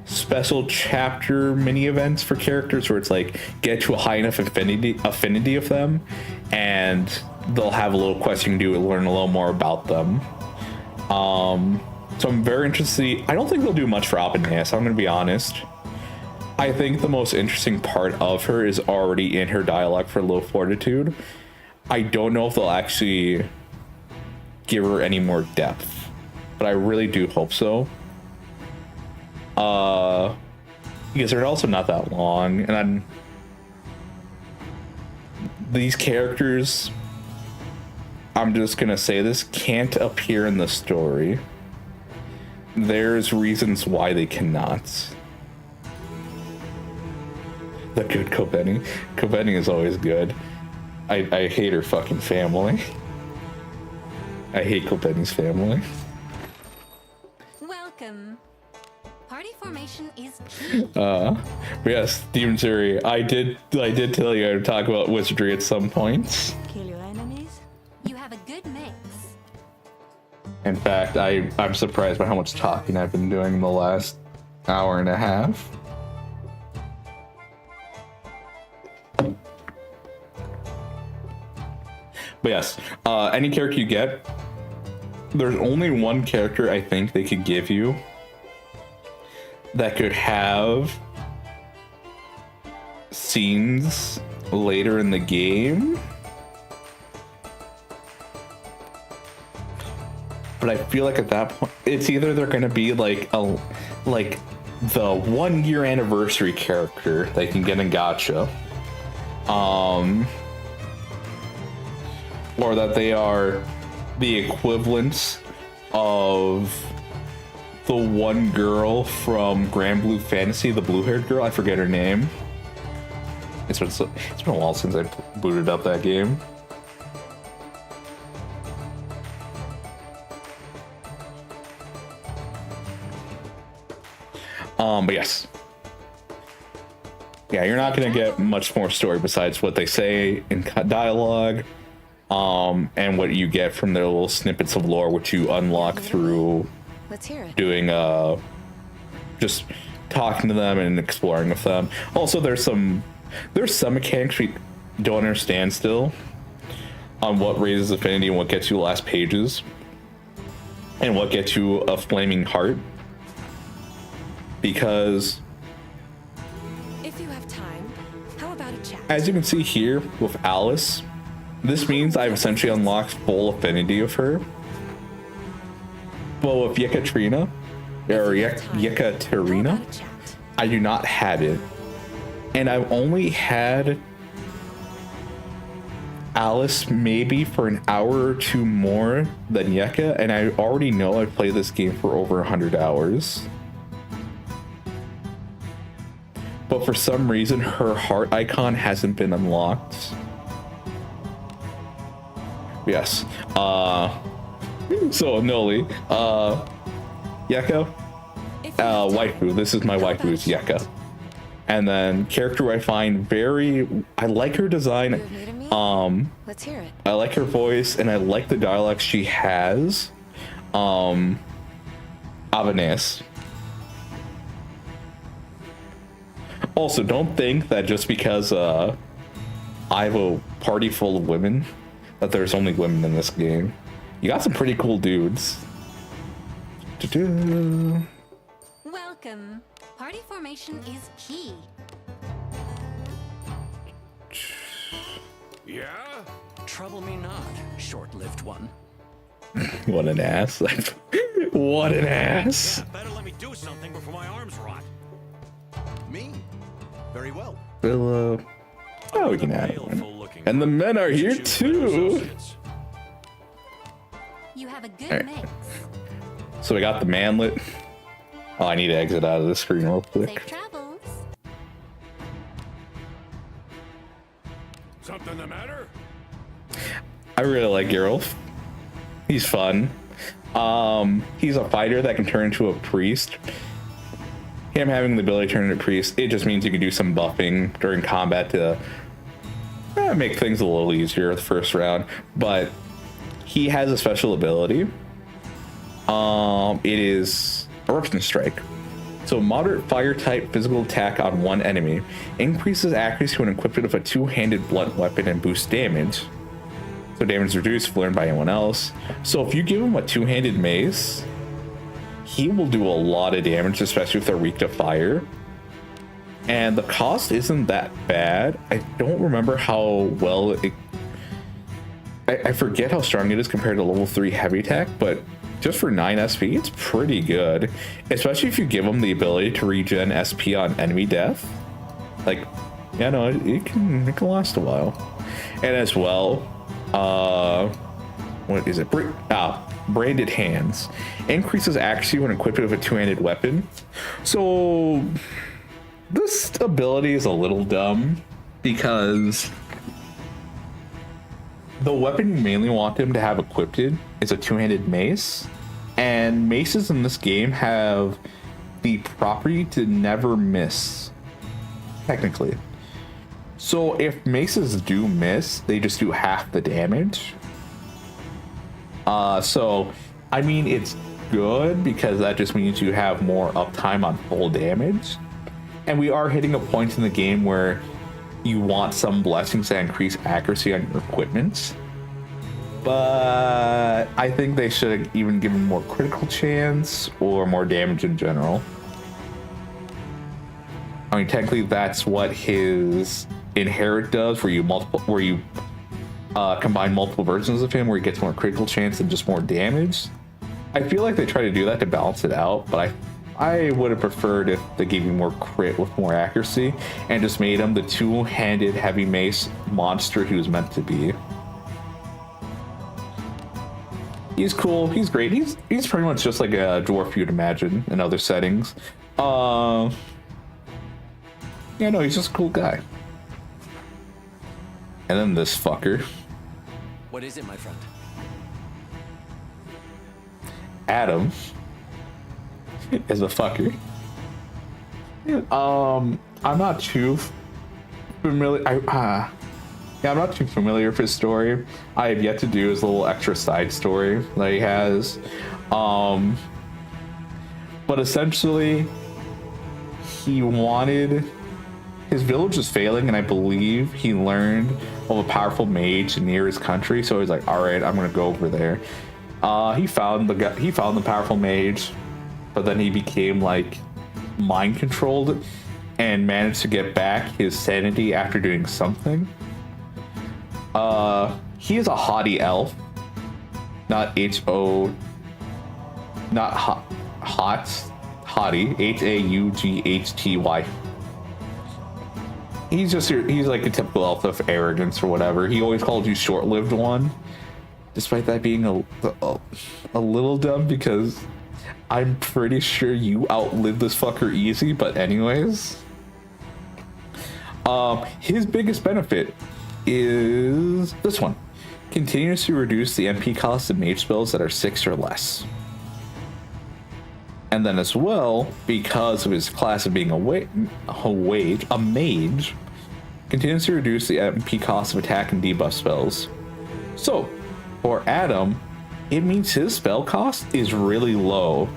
S1: special chapter mini events for characters where it's like, get to a high enough affinity of them, and they'll have a little quest you can do to learn a little more about them. So I'm very interested. I don't think they'll do much for Abaneus, I'm going to be honest. I think the most interesting part of her is already in her dialogue for Low Fortitude. I don't know if they'll actually give her any more depth, but I really do hope so. Because they're also not that long, and these characters, I'm just gonna say this, can't appear in the story. There's reasons why they cannot. The good Kobeni. Kobeni is always good. I hate her fucking family. I hate Kobeni's family.
S3: Welcome. Party formation is key.
S1: Yes, Demon Fury. I did tell you I'd talk about wizardry at some points.
S5: Kill your enemies.
S3: You have a good mix.
S1: In fact, I'm surprised by how much talking I've been doing in the last hour and a half. But yes, any character you get, there's only one character I think they could give you that could have scenes later in the game. But I feel like at that point, it's either they're gonna be like the 1 year anniversary character they can get in gacha, or that they are the equivalent of the one girl from Grand Blue Fantasy, the blue-haired girl. I forget her name. It's been a while since I booted up that game. But yes. Yeah, you're not gonna get much more story besides what they say in dialogue, and what you get from their little snippets of lore, which you unlock through
S4: Let's hear it.
S1: doing just talking to them and exploring with them. Also, there's some mechanics we don't understand still on what raises affinity and what gets you the last pages and what gets you a flaming heart. Because
S4: If you have time, how about a chat?
S1: as you can see here with Alice, this means I've essentially unlocked full affinity of her. But with Yekaterina, or Yekaterina, I do not have it. And I've only had Alice maybe for an hour or two more than Yeka, and I already know I've played this game for over 100 hours. But for some reason, her heart icon hasn't been unlocked. Yes. So Noli, Yeka, waifu. This is my waifu, is Yeka. And then character I find I like her design.
S4: Let's hear it.
S1: I like her voice, and I like the dialogue she has. Avanes. Also, don't think that just because I have a party full of women, that there's only women in this game. You got some pretty cool dudes.
S3: Welcome. Party formation is key.
S2: Yeah? Trouble me not, short-lived one.
S1: What an ass. What an ass.
S2: Better let me do something before my arms rot.
S7: Me? Very well.
S1: Oh, we can add one. And the men are here too.
S3: You have a good
S1: Alright.
S3: mix.
S1: So we got the manlet. Oh, I need to exit out of the screen real quick.
S3: Safe travels.
S2: Something the matter?
S1: I really like Geralt. He's fun. He's a fighter that can turn into a priest. Him having the ability to turn into a priest, it just means you can do some buffing during combat to make things a little easier the first round. But he has a special ability. It is Eruption Strike. So moderate fire type physical attack on one enemy increases accuracy when equipped with a two-handed blunt weapon and boosts damage. So damage is reduced if learned by anyone else. So if you give him a two-handed mace, he will do a lot of damage, especially if they're weak to fire. And the cost isn't that bad. I don't remember how well it... I forget how strong it is compared to level 3 heavy attack, but just for 9 SP, it's pretty good. Especially if you give him the ability to regen SP on enemy death. Like, yeah, no, it can last a while. And as well, what is it? Branded hands increases accuracy when equipped with a two-handed weapon. So this ability is a little dumb because the weapon you mainly want him to have equipped is a two-handed mace, and maces in this game have the property to never miss, technically. So if maces do miss, they just do half the damage. So I mean, it's good because that just means you have more uptime on full damage. And we are hitting a point in the game where you want some blessings that increase accuracy on your equipment. But I think they should have even given more critical chance or more damage in general. I mean, technically that's what his inherit does, where you combine multiple versions of him, where he gets more critical chance and just more damage. I feel like they try to do that to balance it out, but I would have preferred if they gave you more crit with more accuracy and just made him the two-handed heavy mace monster he was meant to be. He's cool, he's great, he's pretty much just like a dwarf you'd imagine in other settings. Yeah, no, he's just a cool guy. And then this fucker.
S6: What is it, my friend?
S1: Adam is a fucker. I'm not too familiar. I'm not too familiar with his story. I have yet to do his little extra side story that he has. But essentially, he wanted. His village was failing, and I believe he learned of a powerful mage near his country. So he's like, "All right, I'm gonna go over there." He found the powerful mage, but then he became like mind controlled and managed to get back his sanity after doing something. He is a haughty elf, not haughty, Haughty. He's like a typical elf of arrogance or whatever. He always called you short-lived one, despite that being a little dumb because I'm pretty sure you outlived this fucker easy. But anyways, his biggest benefit is this one: continues to reduce the MP cost of mage spells that are 6 or less. And then as well, because of his class of being a mage, continues to reduce the MP cost of attack and debuff spells. So, for Adam, it means his spell cost is really low.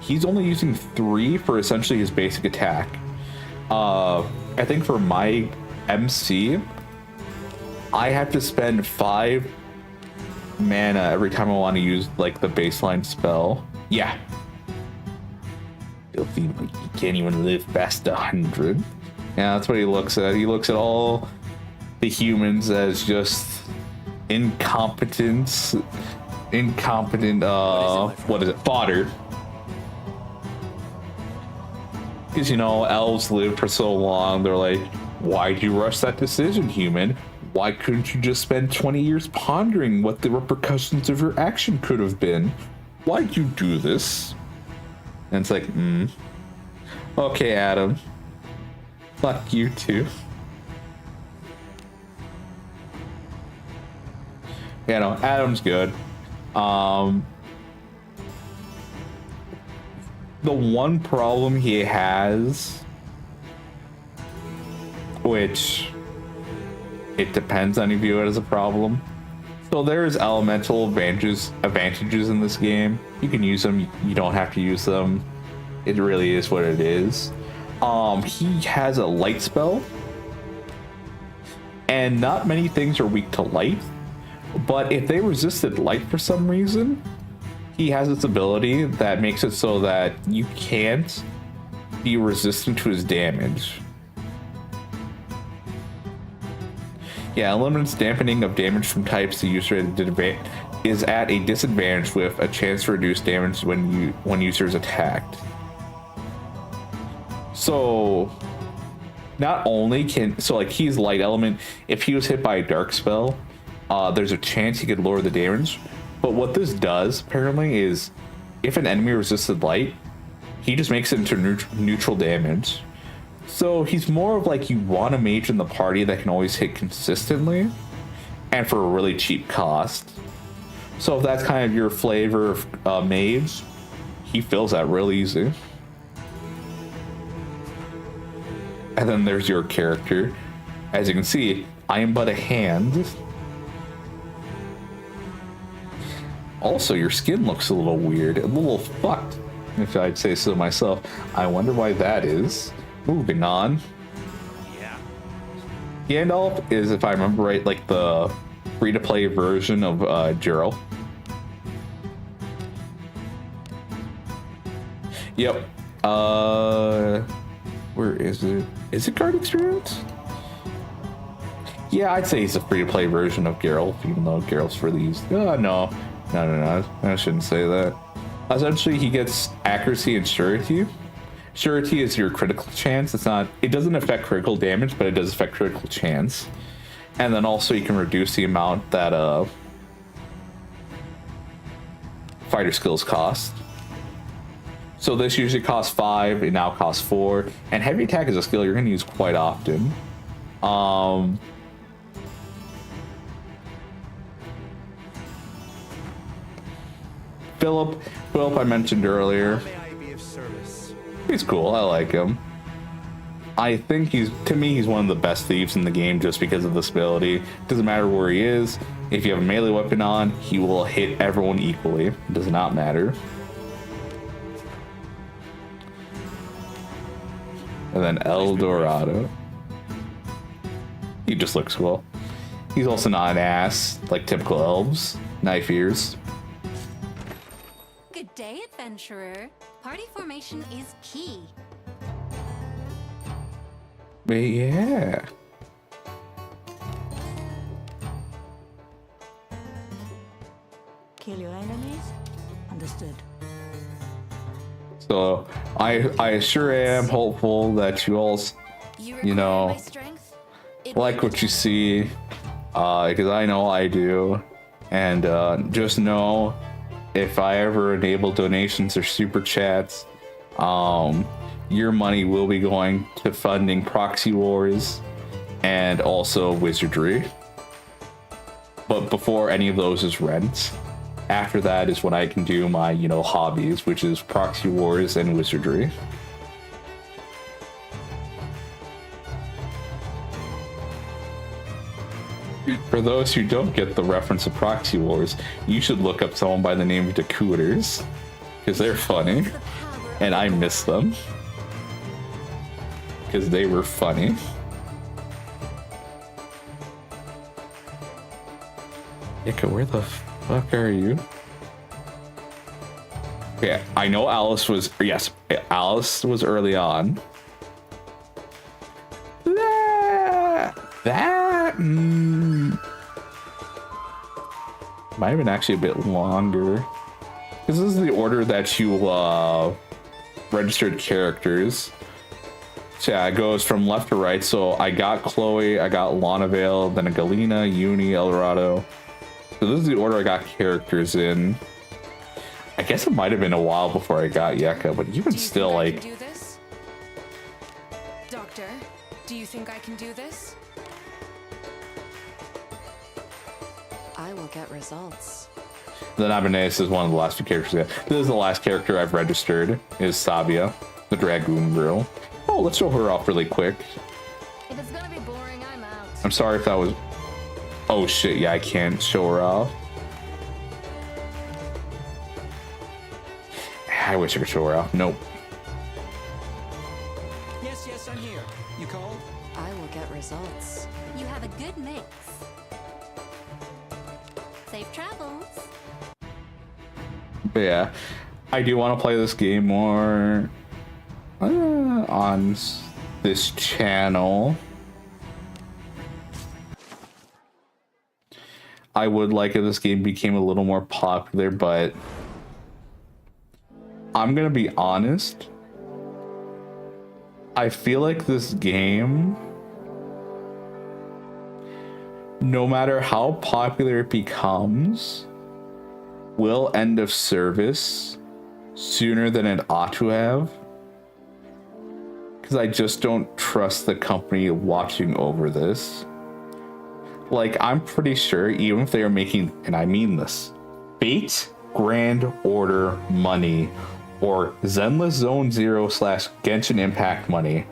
S1: He's only using 3 for essentially his basic attack. I think for my MC, I have to spend 5 mana every time I want to use like the baseline spell. Yeah. Filthy, he can't even live past 100. Yeah, that's what he looks at. He looks at all the humans as just incompetent, fodder. Because, you know, elves live for so long, they're like, why'd you rush that decision, human? Why couldn't you just spend 20 years pondering what the repercussions of your action could have been? Why'd you do this? And it's like, okay, Adam. Fuck you too. Yeah, no, Adam's good. The one problem he has, which it depends on if you view it as a problem. So there's elemental advantages in this game. You can use them, you don't have to use them. It really is what it is. He has a light spell, and not many things are weak to light, but if they resisted light for some reason, he has this ability that makes it so that you can't be resistant to his damage. Yeah, eliminates dampening of damage from types the user is at a disadvantage with a chance to reduce damage when user is attacked. So not only can, so like he's light element, if he was hit by a dark spell, there's a chance he could lower the damage. But what this does apparently is if an enemy resisted light, he just makes it into neutral damage. So he's more of like, you want a mage in the party that can always hit consistently and for a really cheap cost. So if that's kind of your flavor of mage, he fills that real easy. And then there's your character. As you can see, I am but a hand. Also, your skin looks a little weird, a little fucked, if I'd say so myself. I wonder why that is. Moving on.
S2: Yeah.
S1: Gandalf is, if I remember right, like the free-to-play version of Geralt. Yep. Where is it? Is it Card Experience? Yeah, I'd say he's a free-to-play version of Geralt, even though Geralt's released. No, I shouldn't say that. Essentially, he gets accuracy and surety. Surety is your critical chance. It doesn't affect critical damage, but it does affect critical chance. And then also you can reduce the amount that fighter skills cost. So this usually costs 5, it now costs 4. And heavy attack is a skill you're going to use quite often. Philip, I mentioned earlier.
S7: May I be of service?
S1: He's cool. I like him. I think to me, he's one of the best thieves in the game just because of this ability. Doesn't matter where he is. If you have a melee weapon on, he will hit everyone equally. It does not matter. And then El Dorado. He just looks cool. He's also not an ass, like typical elves. Knife ears.
S3: Good day, adventurer. Party formation is key.
S1: But yeah.
S5: Kill your enemies? Understood.
S1: So I sure am hopeful that you all, you know,
S3: my strength?
S1: like what you see, because I know I do. And just know, if I ever enable donations or super chats, your money will be going to funding Proxy Wars and also Wizardry. But before any of those is rent, after that is when I can do my, you know, hobbies, which is Proxy Wars and Wizardry. For those who don't get the reference of Proxy Wars, you should look up someone by the name of Decooters, because they're funny, and I miss them, because they were funny. Ika, where the fuck are you? Okay, I know Alice was early on. That might have been actually a bit longer, because this is the order that you registered characters. So yeah, it goes from left to right. So I got Chloe, I got Lana Vale, then a Galena, Uni, Eldorado. So this is the order I got characters in. I guess it might have been a while before I got Yeka, but even still, like.
S4: Do this? Doctor, do you think I can do this? I will get results.
S1: The Nabanese is one of the last few characters. This is the last character I've registered, is Sabia, the Dragoon Girl. Oh, let's show her off really quick.
S3: If it's gonna be boring, I'm out.
S1: I'm sorry if that was... Oh shit, yeah, I can't show her off. I wish I could show her off. Nope.
S6: Yes, I'm here. You called?
S4: I will get results.
S3: You have a good mix. Safe travels.
S1: But yeah, I do want to play this game more on this channel. I would like if this game became a little more popular, but I'm gonna be honest. I feel like this game, no matter how popular it becomes, will end of service sooner than it ought to have. Because I just don't trust the company watching over this. Like, I'm pretty sure even if they are making, and I mean this, Fate Grand Order money or Zenless Zone Zero / Genshin Impact money,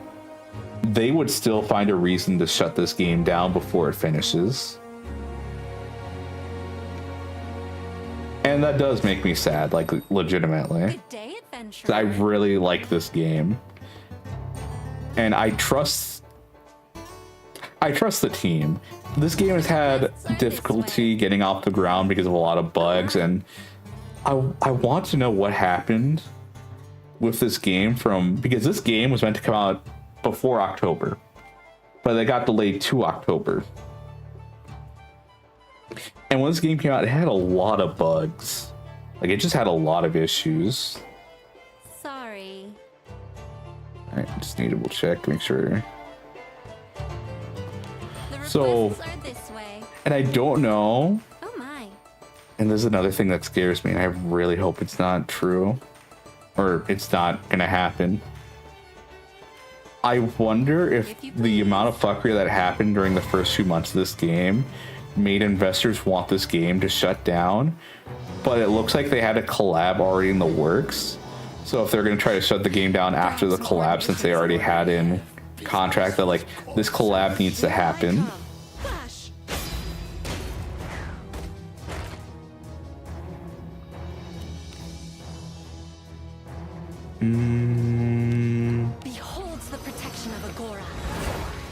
S1: they would still find a reason to shut this game down before it finishes. And that does make me sad, like, legitimately.
S3: Good day, adventurer.
S1: I really like this game. And I trust the team. This game has had difficulty getting off the ground because of a lot of bugs, and I want to know what happened with this game because this game was meant to come out before October, but they got delayed to October. And when this game came out, it had a lot of bugs. Like, it just had a lot of issues.
S3: Sorry.
S1: I just need to double check, make sure.
S3: The
S1: So,
S3: requests are this way.
S1: and I don't know.
S3: Oh my.
S1: And there's another thing that scares me, and I really hope it's not true. Or it's not gonna happen. I wonder if the amount of fuckery that happened during the first few months of this game made investors want this game to shut down. But it looks like they had a collab already in the works. So if they're gonna try to shut the game down after the collab, since they already had in contract that, like, this collab needs to happen.
S4: Flash.
S3: Beholds the protection of Agora.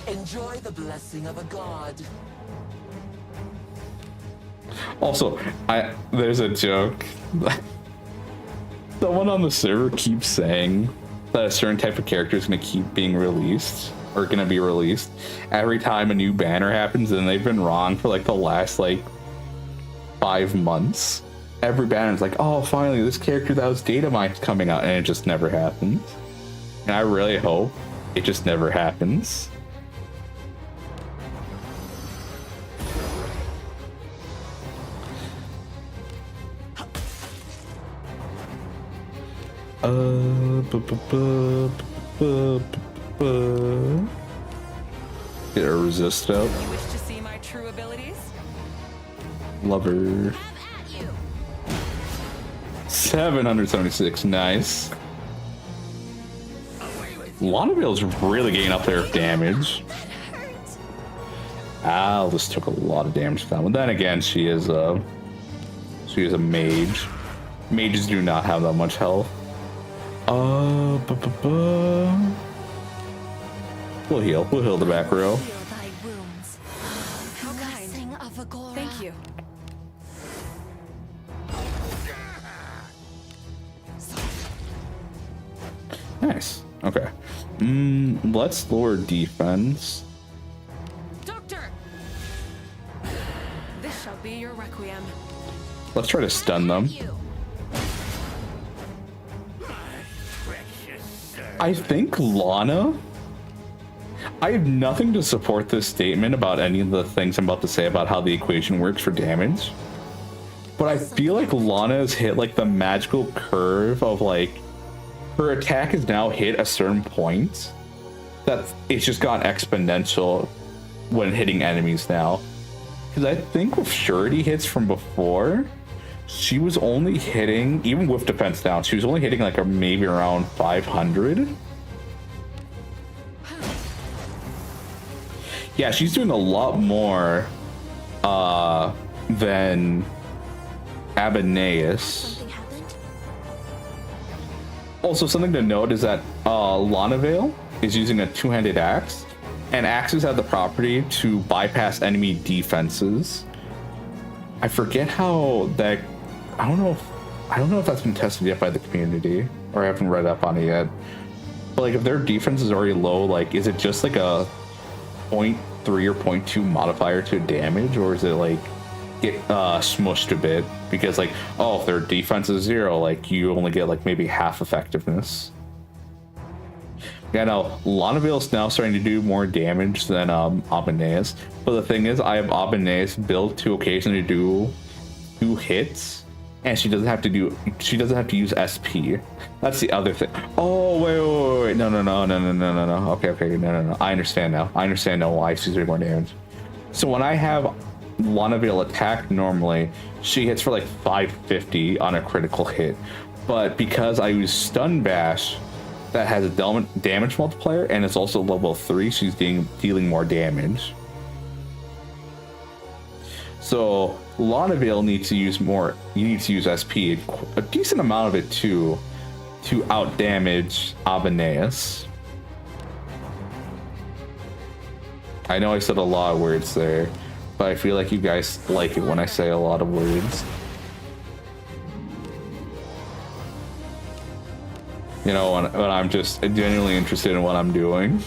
S8: Enjoy the blessing of a god.
S1: Also, there's a joke. Someone on the server keeps saying that a certain type of character is going to keep being released, or going to be released every time a new banner happens, and they've been wrong for like the last like 5 months. Every banner is like, oh, finally this character that was data mined is coming out, and it just never happens. And I really hope it just never happens. Get a resist out.
S4: You wish to see my true abilities?
S1: Lover.
S3: Have at you.
S1: 776, nice. Lanavelle's really getting up there with damage. Al just took a lot of damage from that one. Then again, she is a mage. Mages do not have that much health. We'll heal. We'll heal the back row.
S3: Heal thy wounds.
S4: How kind.
S3: Blessing of Agora.
S4: Thank you.
S1: Nice. Okay. Let's lower defense.
S4: Doctor! This shall be your requiem.
S1: Let's try to stun them.
S3: You.
S1: I think Lana. I have nothing to support this statement about any of the things I'm about to say about how the equation works for damage. But I feel like Lana has hit like the magical curve of like her attack has now hit a certain point that it's just gone exponential when hitting enemies now. Because I think with surety hits from before, she was only hitting, even with defense down, she was only hitting like maybe around 500. Yeah, she's doing a lot more than Abeneus.
S3: Something happened?
S1: Also, something to note is that Lanavale is using a two-handed axe, and axes have the property to bypass enemy defenses. I forget how that. I don't know if that's been tested yet by the community, or I haven't read up on it yet. But like, if their defense is already low, like, is it just like a 0.3 or 0.2 modifier to damage, or is it like get smushed a bit because like, oh, if their defense is 0, like you only get like maybe half effectiveness. Yeah, no, Lanavil's now starting to do more damage than Abaneus. But the thing is, I have Abaneus built to occasionally do 2 hits, and she doesn't have to use SP. That's the other thing. Oh wait. No. Okay, no. I understand now. I understand now why she's doing more damage. So when I have Lanavil attack normally, she hits for like 550 on a critical hit. But because I use Stun Bash, that has a damage multiplier, and it's also level 3, she's dealing more damage. So Lanavil needs to use more. You need to use SP, a decent amount of it too, to out damage Abaneus. I know I said a lot of words there, but I feel like you guys like it when I say a lot of words. You know, when I'm just genuinely interested in what I'm doing.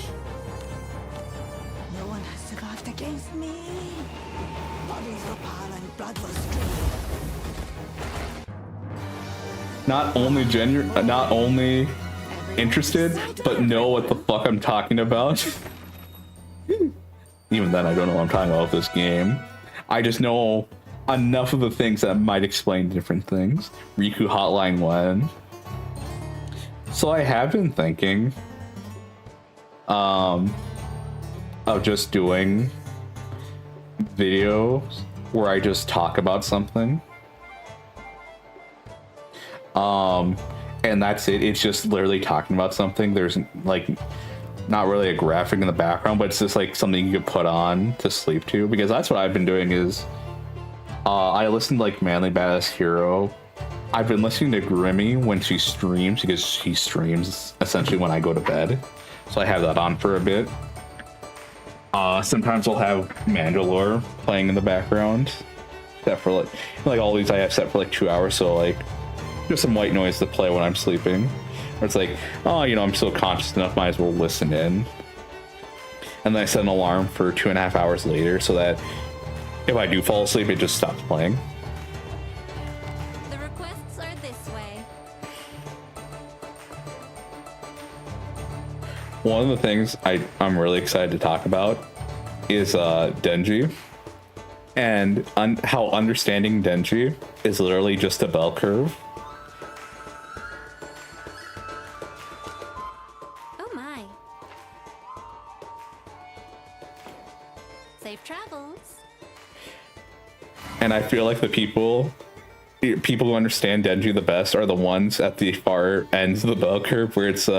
S5: No one has survived against me. Bodies will pile and blood will stream.
S1: Not only interested, but know what the fuck I'm talking about. Even then, I don't know what I'm talking about with this game. I just know enough of the things that might explain different things. Rikku Hotline 1. So I have been thinking of just doing videos where I just talk about something. And that's it. It's just literally talking about something. There's like not really a graphic in the background, but it's just like something you could put on to sleep to, because that's what I've been doing is I listen to like Manly Badass Hero. I've been listening to Grimmy when she streams, because she streams essentially when I go to bed. So I have that on for a bit. Sometimes I'll have Mandalore playing in the background. Set for like all these I have set for like 2 hours, so like just some white noise to play when I'm sleeping. Or it's like, oh, you know, I'm still conscious enough, might as well listen in. And then I set an alarm for 2.5 hours later so that if I do fall asleep, it just stops playing. One of the things I'm really excited to talk about is Denji, and how understanding Denji is literally just a bell curve.
S3: Oh my. Safe travels.
S1: And I feel like the people who understand Denji the best are the ones at the far ends of the bell curve, where it's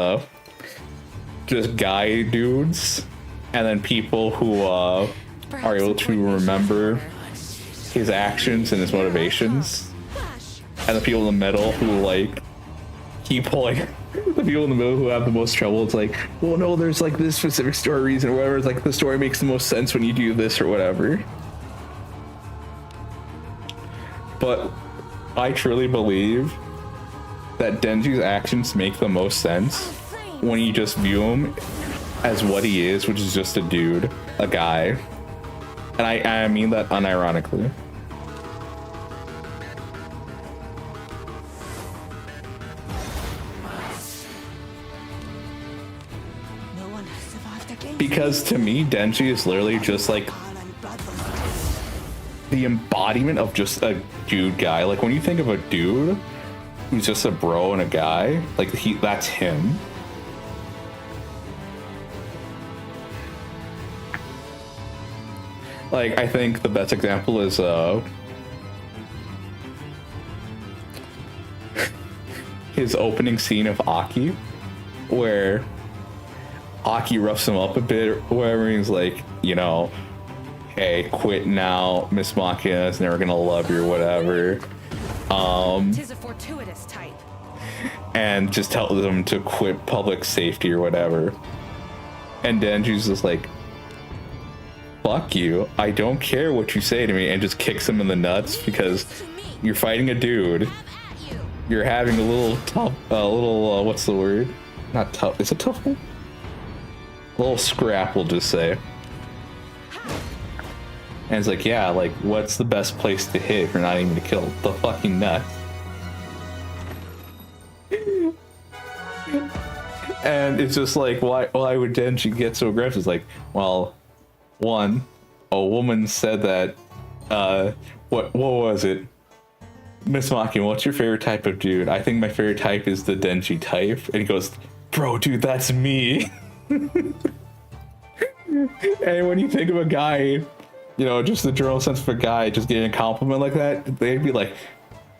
S1: just guy dudes, and then people who are able to remember his actions and his motivations, and the people in the middle who like keep like the people in the middle who have the most trouble. It's like, well, no, there's like this specific story reason or whatever. It's like the story makes the most sense when you do this or whatever. But I truly believe that Denji's actions make the most sense when you just view him as what he is, which is just a dude, a guy. And I mean that unironically.
S5: No one has survived against
S1: Because to me, Denji is literally just like the embodiment of just a dude guy. Like when you think of a dude who's just a bro and a guy, like that's him. Like, I think the best example is his opening scene of Aki, where Aki roughs him up a bit or whatever. He's like, you know, hey, quit now, Miss Machina is never gonna love you or whatever.
S4: Tis a fortuitous type.
S1: And just tells them to quit public safety or whatever. And Denji's just like, fuck you, I don't care what you say to me, and just kicks him in the nuts because you're fighting a dude. You're having a little tough, what's the word? Not tough, is it tough one? A little scrap, we'll just say. And it's like, yeah, like, what's the best place to hit if you're not aiming to kill? The fucking nuts. And it's just like, why would Denji get so aggressive? It's like, well, one, a woman said that, what was it? Miss Maki, what's your favorite type of dude? I think my favorite type is the Denji type. And he goes, bro, dude, that's me. And when you think of a guy, you know, just the general sense of a guy just getting a compliment like that, they'd be like,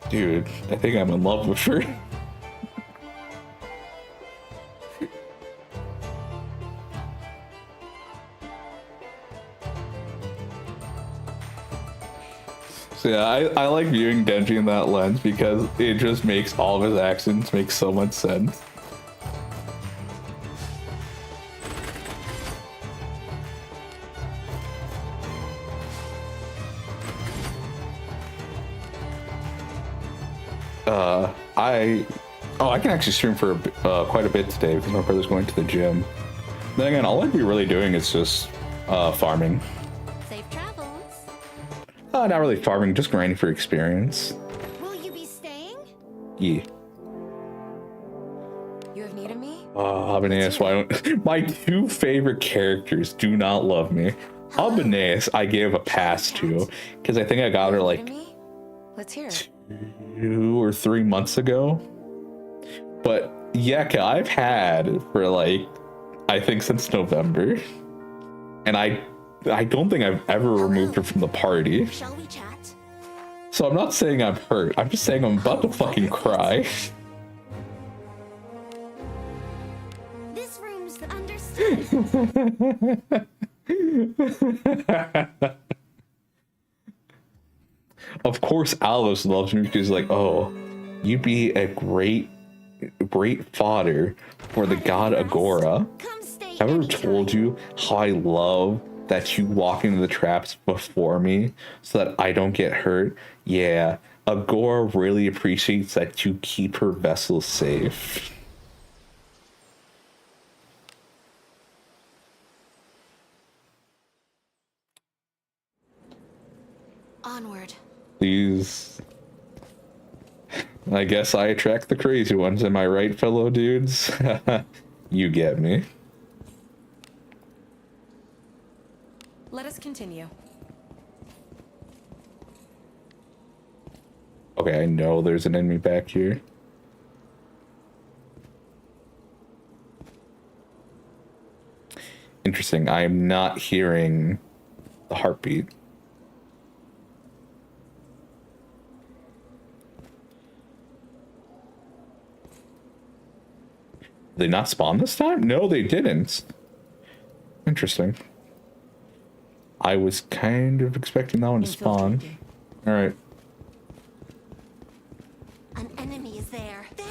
S1: dude, I think I'm in love with her. So yeah, I like viewing Denji in that lens because it just makes all of his actions make so much sense. I can actually stream for quite a bit today because my brother's going to the gym. Then again, all I'd be really doing is just farming.
S3: Safe travels.
S1: Not really farming, just grinding for experience.
S3: Will you be staying?
S1: Yeah.
S4: You have need of me?
S1: Habanez, why don't my two favorite characters do not love me. Habanez, I gave a pass to because I think I got her
S4: Need
S1: like
S4: of me? Let's hear it.
S1: 2 or 3 months ago. But Yeka, I've had for like, I think since November. And I don't think I've ever removed her from the party.
S3: Shall we chat?
S1: So I'm not saying I'm hurt. I'm just saying I'm about to fucking cry.
S3: This room's understood.
S1: Of course Alice loves me because like, oh, you'd be a great fodder for the god Agora.
S3: Come stay.
S1: Have I ever
S3: anytime.
S1: told you how I love that you walk into the traps before me so that I don't get hurt? Yeah, Agora really appreciates that you keep her vessel safe.
S3: Onward.
S1: Please. I guess I attract the crazy ones, am I right, fellow dudes? You get me.
S4: Let us continue.
S1: Okay, I know there's an enemy back here. Interesting, I am not hearing the heartbeat. Did they not spawn this time? No, they didn't. Interesting. I was kind of expecting that one to spawn. Alright.
S3: An enemy is there. There.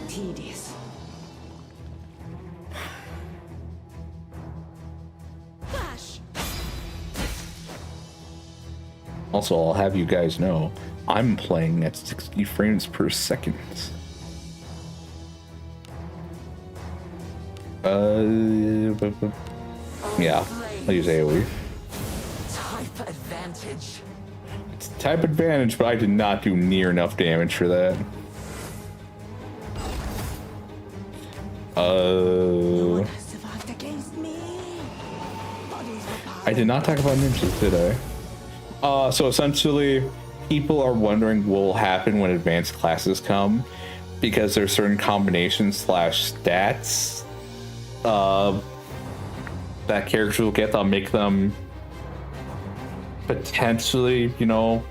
S5: Tedious.
S3: Flash.
S1: Also, I'll have you guys know, I'm playing at 60 frames per second. Yeah, I'll use AoE.
S8: Type advantage.
S1: It's type advantage, but I did not do near enough damage for that.
S5: Survived against me. Bodies were
S1: I did not talk about ninjas, did I? So essentially, people are wondering what will happen when advanced classes come, because there's certain combinations / stats that characters will get that'll make them potentially, you know,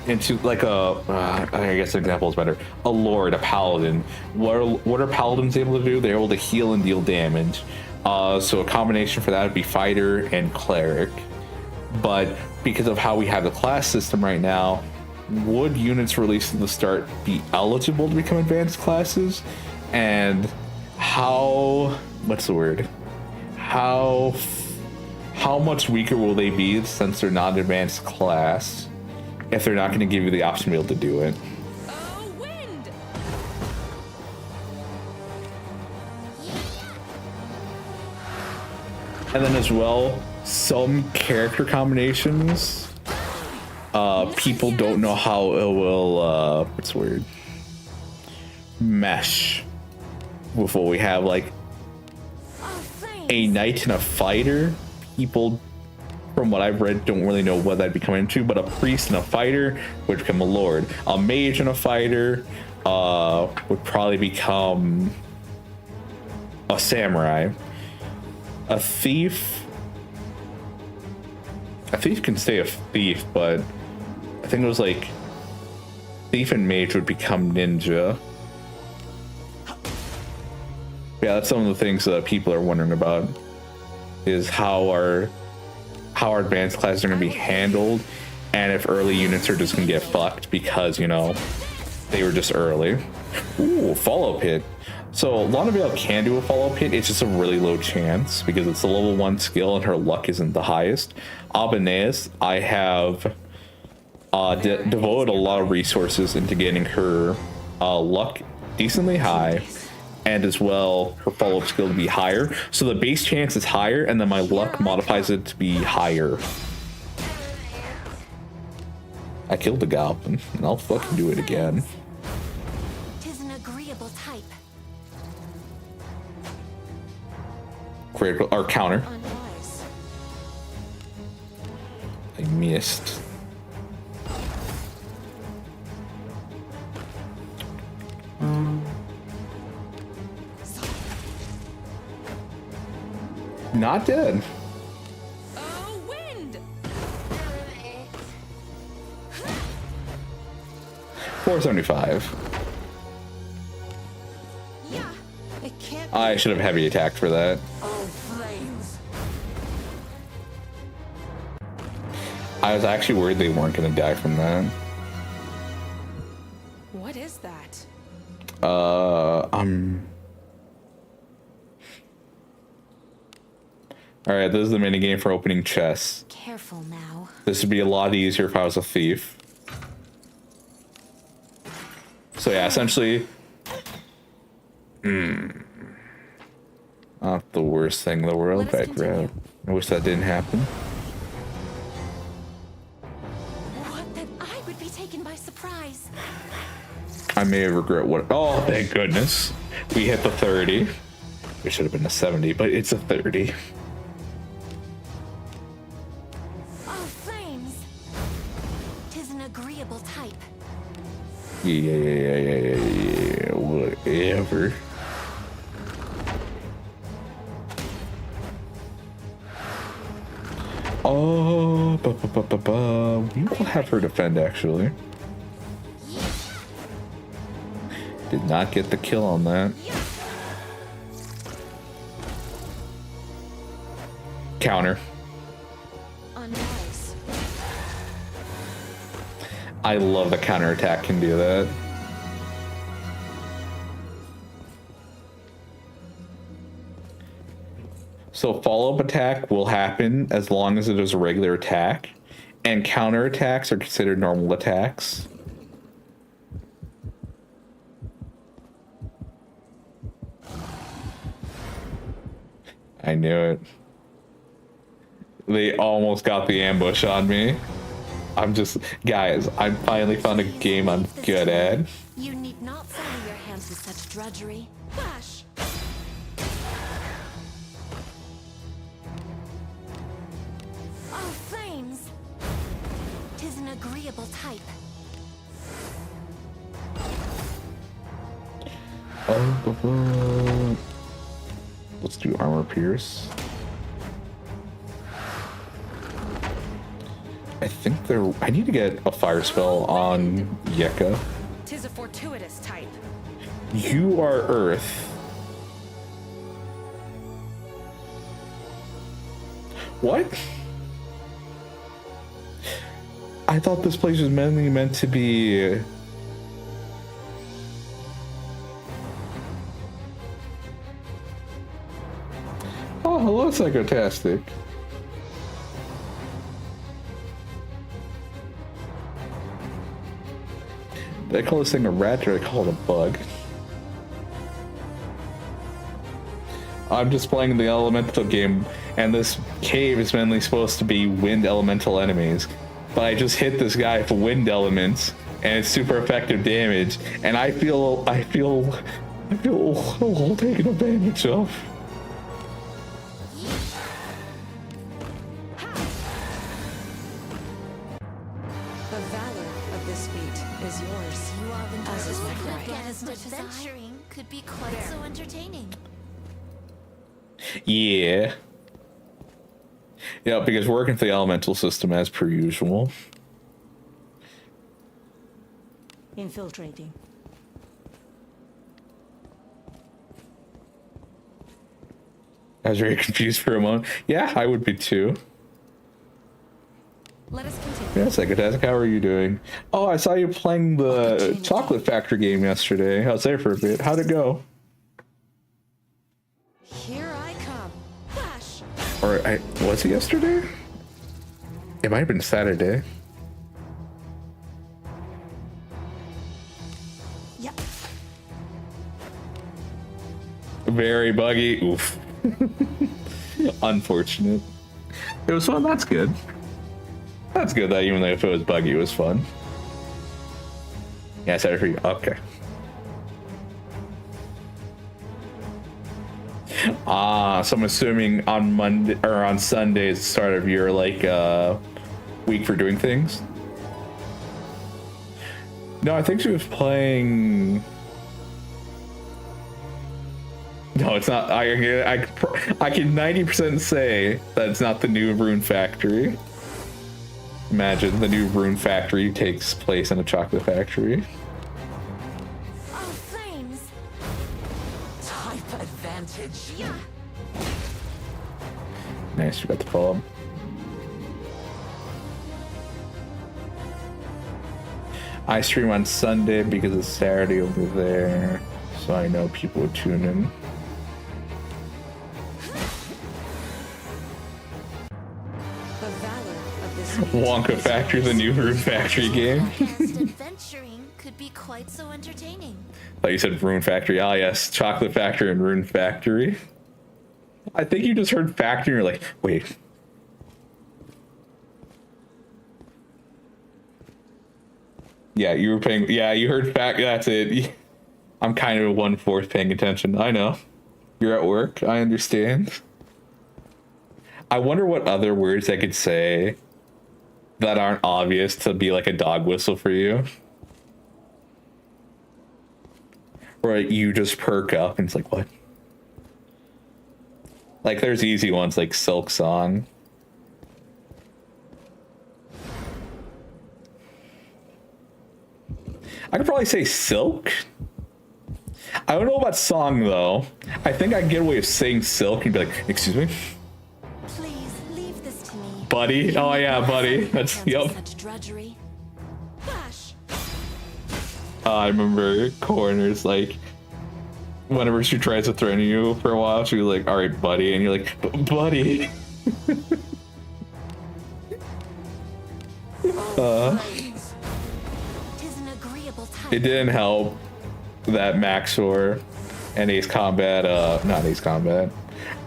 S1: into like a I guess an example is better. A lord, a paladin. What are paladins able to do? They're able to heal and deal damage. So a combination for that would be fighter and cleric. But because of how we have the class system right now, would units released at the start be eligible to become advanced classes? And how, what's the word? How much weaker will they be since they're not an advanced class if they're not going to give you the option to be able to do it?
S4: Oh, wind!
S1: And then as well, some character combinations, people don't know how it will, what's the word? mesh with what we have. Like a knight and a fighter, people from what I've read don't really know what that'd be coming into, but a priest and a fighter would become a lord. A mage and a fighter would probably become a samurai. A thief can stay a thief, but I think it was like thief and mage would become ninja. Yeah, that's some of the things that people are wondering about, is how our advanced classes are going to be handled, and if early units are just going to get fucked because, you know, they were just early. Ooh, follow pit. So Lonavale can do a follow pit, it's just a really low chance because it's a level 1 skill and her luck isn't the highest. Abaneus, I have devoted a lot of resources into getting her luck decently high, and as well her follow-up skill to be higher, so the base chance is higher and then my luck modifies it to be higher. I killed the goblin and I'll fucking do it again.
S3: Tis an agreeable type.
S1: Critical or counter.
S4: Unwise.
S1: I missed. Not dead.
S4: Oh, wind!
S1: 475.
S4: Yeah, it can't.
S1: I should have heavy attacked for that.
S8: Oh, flames.
S1: I was actually worried they weren't going to die from that.
S4: What is that?
S1: Alright, this is the minigame for opening chests.
S3: Careful now.
S1: This would be a lot easier if I was a thief. So yeah, essentially... Not the worst thing in the world,
S3: Let us
S1: but
S3: continue.
S1: I wish that didn't happen.
S3: What that I would be taken by surprise.
S1: I may regret what... Oh, thank goodness. We hit the 30. It should have been a 70, but it's a 30.
S3: Oh, flames. Tis an agreeable type.
S1: Yeah, whatever. Oh, we will have her defend, actually. Did not get the kill on that. Counter.
S4: Unwise.
S1: I love the counterattack can do that. So follow-up attack will happen as long as it is a regular attack, and counterattacks are considered normal attacks. I knew it. They almost got the ambush on me. Guys, I finally found a game I'm good at.
S3: You need not sully your hands with such drudgery.
S4: Flash!
S3: Oh, flames. Tis an agreeable type.
S1: Let's do armor pierce. I think I need to get a fire spell on Yeka.
S4: Tis a fortuitous type.
S1: You are Earth. What? I thought this place was mainly meant to be... Oh, hello, Psychotastic. Did I call this thing a rat or did I call it a bug? I'm just playing the elemental game, and this cave is mainly supposed to be wind elemental enemies. But I just hit this guy for wind elements, and it's super effective damage, and I feel a little taken advantage of.
S4: The valor of this feat is yours.
S3: You are the
S4: As is my
S3: look
S4: pride.
S3: at as much adventuring could be quite so entertaining.
S1: Yeah. Yeah, because working for the elemental system as per usual.
S5: Infiltrating.
S1: I was very confused for a moment. Yeah, I would be too.
S4: Let us continue.
S1: Yeah, Psychotastic, how are you doing? Oh, I saw you playing the Chocolate Factory game yesterday. I was there for a bit. How'd it go?
S4: Here I come. Flash!
S1: Or was it yesterday? It might have been Saturday.
S5: Yep.
S1: Very buggy. Oof. Unfortunate. It was fun. That's good. That's good that even though if it was buggy, it was fun. Yeah, Saturday for you. Okay. So I'm assuming on Monday or on Sunday is the start of your like week for doing things. No, I think she was playing. No, it's not. I can 90% say that it's not the new Rune Factory. Imagine the new Rune Factory takes place in a chocolate factory.
S3: Oh, flames!
S8: Type advantage.
S3: Yeah.
S1: Nice, you got the follow. I stream on Sunday because it's Saturday over there, so I know people would tune in.
S4: The valor of this feat
S1: Wonka
S4: is
S1: Factory, the
S4: yours.
S1: new Rune Factory game.
S3: Podcast adventuring could be quite so entertaining.
S1: Like you said, Rune Factory. Ah, yes, Chocolate Factory and Rune Factory. I think you just heard Factory and you're like, wait. Yeah, you were paying. Yeah, you heard Factory. That's it. I'm kind of 1/4 paying attention. I know. You're at work. I understand. I wonder what other words I could say that aren't obvious to be like a dog whistle for you. Or you just perk up and it's like, what? Like there's easy ones like Silk Song. I could probably say silk. I don't know about song though. I think I can get away with saying silk and be like, excuse me?
S3: Please leave this to me.
S1: Buddy? Oh yeah, buddy. That's, yep.
S3: Such drudgery.
S4: Flash!
S1: I remember Corner's like, whenever she tries to threaten you for a while, she was like, all right, buddy. And you're like, buddy.
S3: Tis an agreeable time.
S1: It didn't help that Maxor and Ace Combat, not Ace Combat,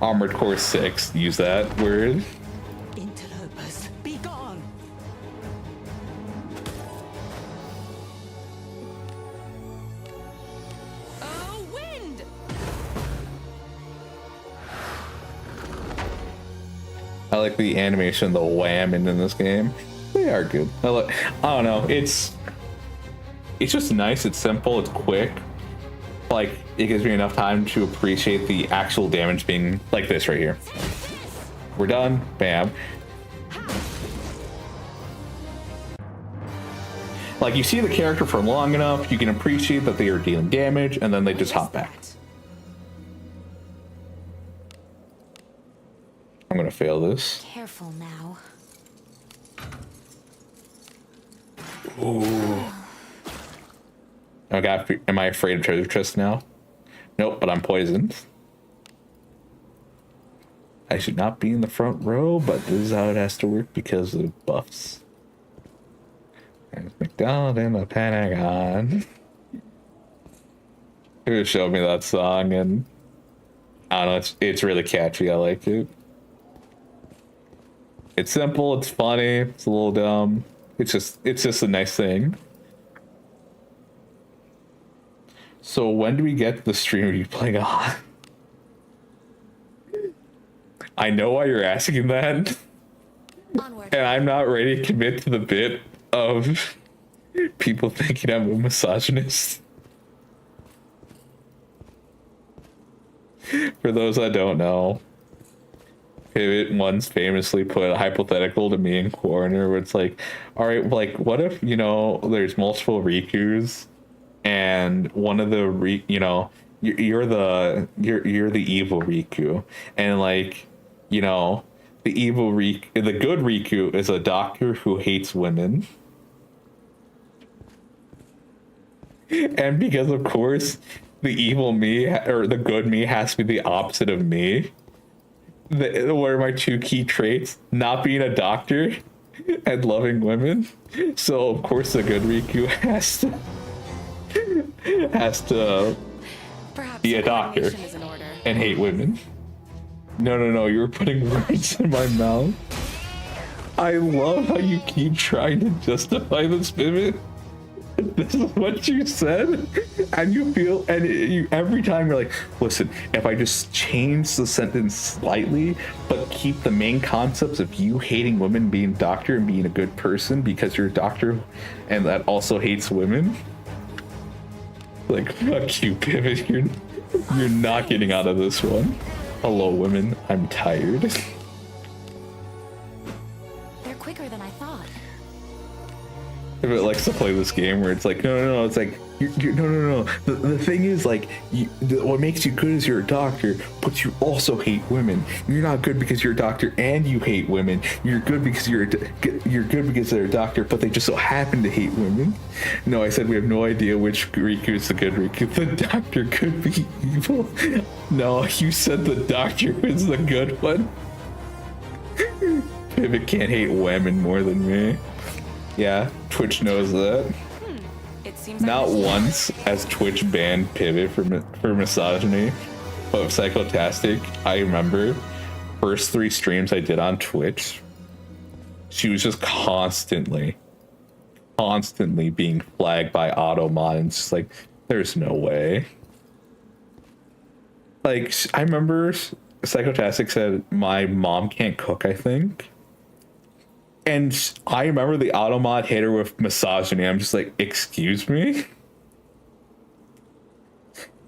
S1: Armored Core 6 use that word.
S5: Interlopers, be gone.
S4: Oh, wind!
S1: I like the animation, the whamming in this game. They are good. I don't know. It's just nice. It's simple. It's quick. Like it gives me enough time to appreciate the actual damage being like this right here. We're done. Bam. Like you see the character for long enough, you can appreciate that they are dealing damage, and then they just hop back. I'm gonna fail this.
S3: Careful now.
S1: Ooh. Okay, am I afraid of treasure chests now? Nope, but I'm poisoned. I should not be in the front row, but this is how it has to work because of the buffs. There's McDonald in the Pentagon. Who showed me that song, and I don't know, it's really catchy. I like it. It's simple, it's funny, it's a little dumb. It's just a nice thing. So when do we get the stream you playing on? I know why you're asking that,
S3: Onward.
S1: and I'm not ready to commit to the bit of people thinking I'm a misogynist. For those that don't know, Pivot once famously put a hypothetical to me in Corner where it's like, all right, like, what if, you know, there's multiple Rikus and one of the you're the evil Riku, and like, you know, the good Riku is a doctor who hates women. And because of course the evil me or the good me has to be the opposite of me. What are my two key traits? Not being a doctor and loving women. So of course the good Riku has to
S3: Perhaps
S1: be a doctor
S3: coordination is in order.
S1: and hate women. No, you were putting words in my mouth. I love how you keep trying to justify this pivot. This is what you said, and you feel, and you every time you're like, listen, if I just change the sentence slightly, but keep the main concepts of you hating women, being a doctor, and being a good person because you're a doctor, and that also hates women. Like, fuck you, pivot. You're not getting out of this one. Hello, women. I'm tired.
S3: They're quicker than I thought.
S1: Pivot likes to play this game where it's like, no, it's like, no. The thing is, like, what makes you good is you're a doctor, but you also hate women. You're not good because you're a doctor and you hate women. You're good because you're good because they're a doctor, but they just so happen to hate women. No, I said we have no idea which Riku is the good Riku. The doctor could be evil. No, you said the doctor is the good one. Pivot can't hate women more than me. Yeah, Twitch knows that.
S3: It seems
S1: Not once has Twitch banned Pivot for misogyny, but Psychotastic, I remember first 3 streams I did on Twitch, she was just constantly being flagged by Automod, and it's just like, there's no way. Like, I remember Psychotastic said, my mom can't cook, I think. And I remember the Automod hit her with misogyny. I'm just like, excuse me?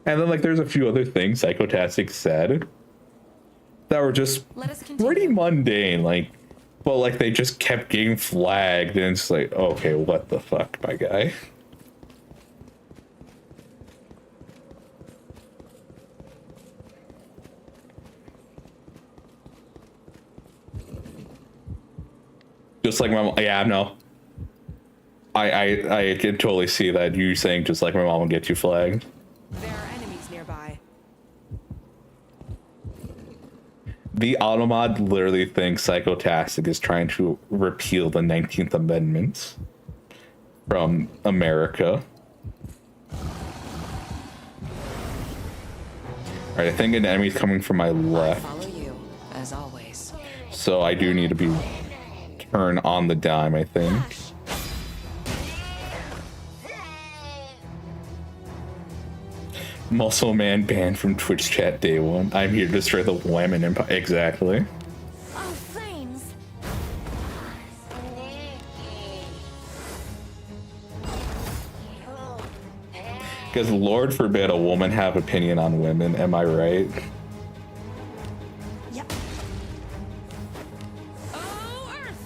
S1: And then, like, there's a few other things Psychotastic said that were just pretty mundane, like, but, like, they just kept getting flagged, and it's like, okay, what the fuck, my guy? Just like my mom, yeah, no. I can totally see that you saying just like my mom will get you flagged.
S4: There are enemies nearby.
S1: The Automod literally thinks Psychotastic is trying to repeal the 19th Amendment from America. Alright, I think an enemy's coming from my left.
S4: Follow you, as always.
S1: So I do need to be turn on the dime, I think. Muscle Man banned from Twitch chat day 1. I'm here to destroy the women empire. Exactly.
S3: Oh, flames!
S1: Because Lord forbid a woman have opinion on women, am I right?
S5: Yep.
S3: Oh, Earth!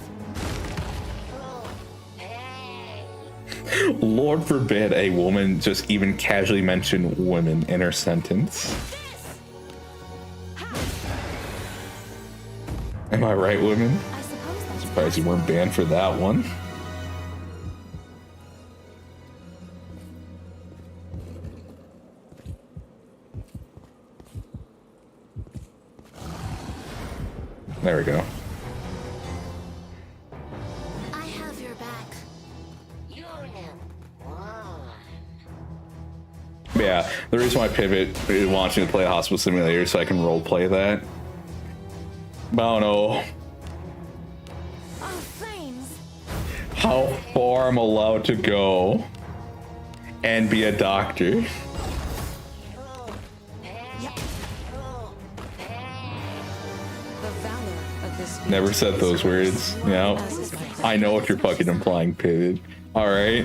S1: Lord forbid a woman just even casually mention women in her sentence. Am I right, women?
S3: I suppose that's
S1: Surprised you weren't banned for that one. There we go.
S3: I have your back.
S1: Yeah, the reason why Pivot wants me to play Hospital Simulator so I can roleplay that. But I don't know
S3: Oh, flames!
S1: how far I'm allowed to go and be a doctor. Never said those words. You know, I know what you're fucking implying, Pivot. All right.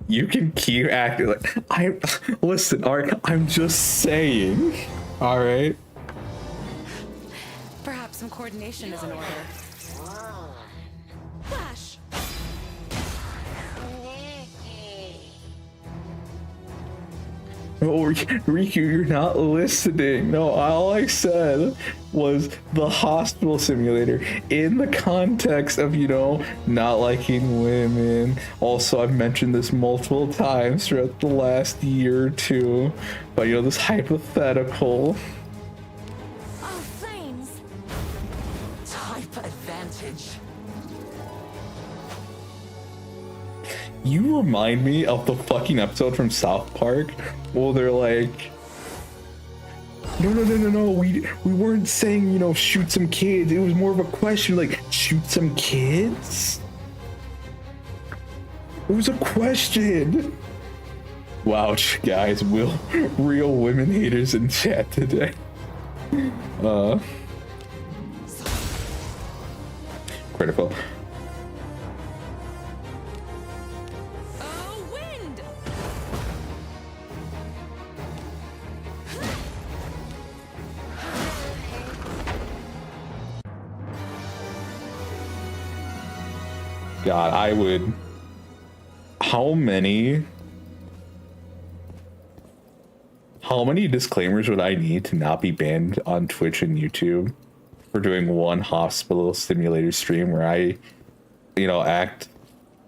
S1: You can keep acting like listen. All right, I'm just saying. All right.
S4: Perhaps some coordination is in order. Flash!
S1: Oh, Rikku, you're not listening. No, all I said was the hospital simulator in the context of, you know, not liking women. Also, I've mentioned this multiple times throughout the last year or two, but, you know, this hypothetical.
S3: Oh, flames!
S8: Type advantage.
S1: You remind me of the fucking episode from South Park where they're like, no, we weren't saying, you know, shoot some kids. It was more of a question, like, shoot some kids? It was a question. Wow, guys, real women haters in chat today. Critical.
S4: Oh, wind!
S1: God, I would. How many disclaimers would I need to not be banned on Twitch and YouTube for doing one hospital simulator stream where I, you know, act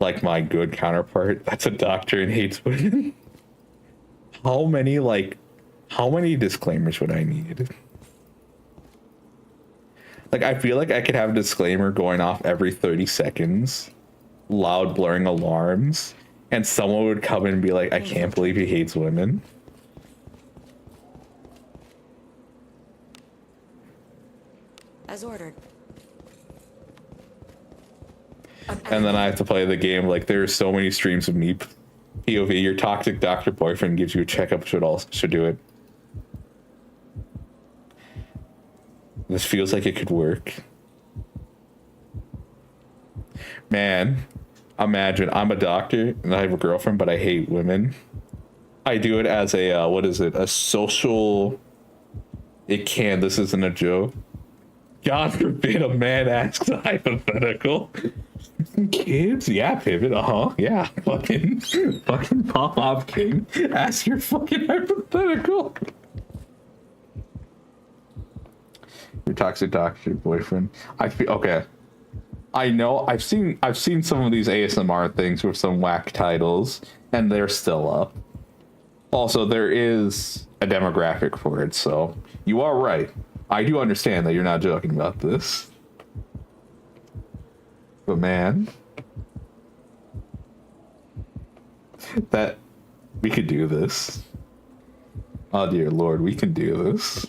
S1: like my good counterpart that's a doctor and hates women? How many disclaimers would I need? Like, I feel like I could have a disclaimer going off every 30 seconds, loud blurring alarms, and someone would come in and be like, I can't believe he hates women.
S4: As ordered.
S1: And then I have to play the game like there are so many streams of me. POV, your toxic doctor boyfriend gives you a checkup, should do it. This feels like it could work. Man, imagine I'm a doctor and I have a girlfriend, but I hate women. I do it as a, what is it? A social... This isn't a joke. God forbid a man asks a hypothetical. Kids? Yeah, Pivot. Yeah. Fucking pop-off king. Ask your fucking hypothetical. Your toxic doctor boyfriend. I feel okay. I know I've seen some of these ASMR things with some whack titles, and they're still up. Also, there is a demographic for it, so you are right. I do understand that you're not joking about this. But man, that we could do this. Oh dear Lord, we can do this.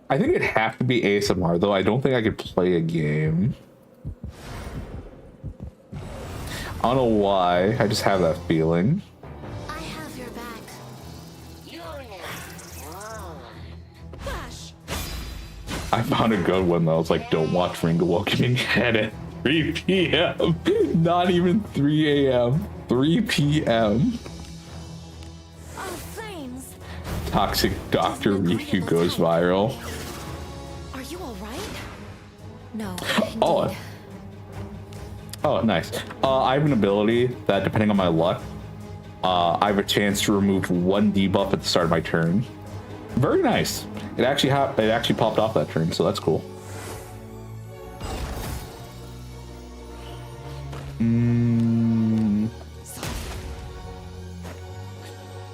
S1: I think it'd have to be ASMR though. I don't think I could play a game. I don't know why. I just have that feeling.
S3: I have your back.
S4: Flash!
S1: I found a good one though. It's like, don't watch Ring Awakening head at 3 p.m. Not even 3 a.m. 3 p.m.
S3: Oh, flames!
S1: Toxic Dr. Rikku goes viral.
S3: Are you all right? No.
S1: Oh.
S3: indeed.
S1: Oh, nice. I have an ability that, depending on my luck, I have a chance to remove one debuff at the start of my turn. Very nice. It actually popped off that turn, so that's cool.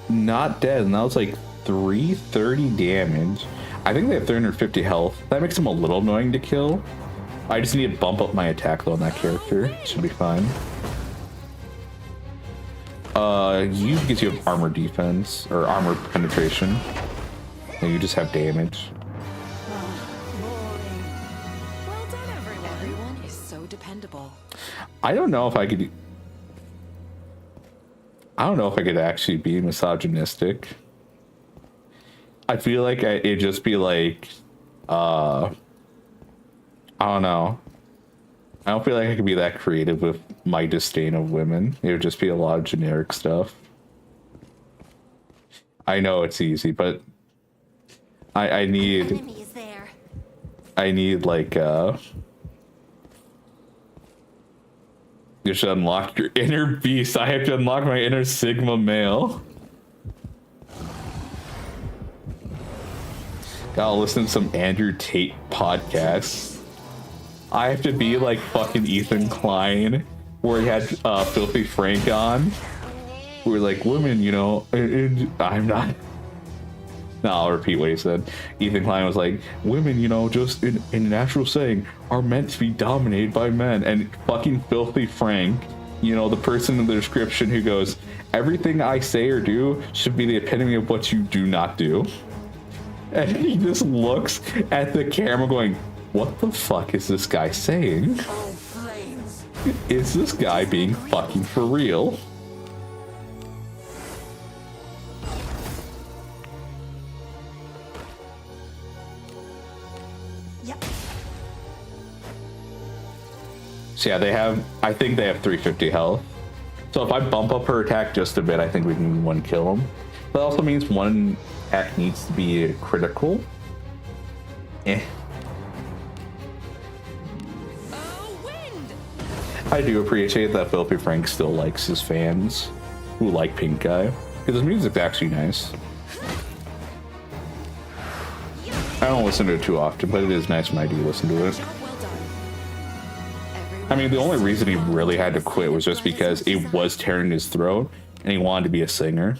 S1: Not dead, and that was like 330 damage. I think they have 350 health. That makes them a little annoying to kill. I just need to bump up my attack though on that character. Should be fine. You gives you armor defense or armor penetration. And you just have damage.
S4: Well done, everyone. Everyone is so dependable.
S1: I don't know if I could actually be misogynistic. I feel like it'd just be like, I don't know. I don't feel like I could be that creative with my disdain of women. It would just be a lot of generic stuff. I know it's easy, but I need
S3: Enemy is there.
S1: like you should unlock your inner beast. I have to unlock my inner Sigma male. Gotta listen to some Andrew Tate podcasts. I have to be like fucking Ethan Klein, where he had Filthy Frank on. We're like, women, you know, I'm not. No, I'll repeat what he said. Ethan Klein was like, women, you know, just in a natural saying, are meant to be dominated by men. And fucking Filthy Frank, you know, the person in the description who goes, everything I say or do should be the epitome of what you do not do. And he just looks at the camera going, what the fuck is this guy saying?
S8: All flames.
S1: Is this guy being fucking for real?
S5: Yep.
S1: So yeah, they have, I think they have 350 health. So if I bump up her attack just a bit, I think we can one kill him. That also means one attack needs to be critical. Eh.
S4: Oh, wind!
S1: I do appreciate that Filthy Frank still likes his fans who like Pink Guy, because his music's actually nice. I don't listen to it too often, but it is nice when I do listen to it.
S4: Job well done.
S1: I mean, the only reason he really had to quit was just because it was tearing his throat, and he wanted to be a singer.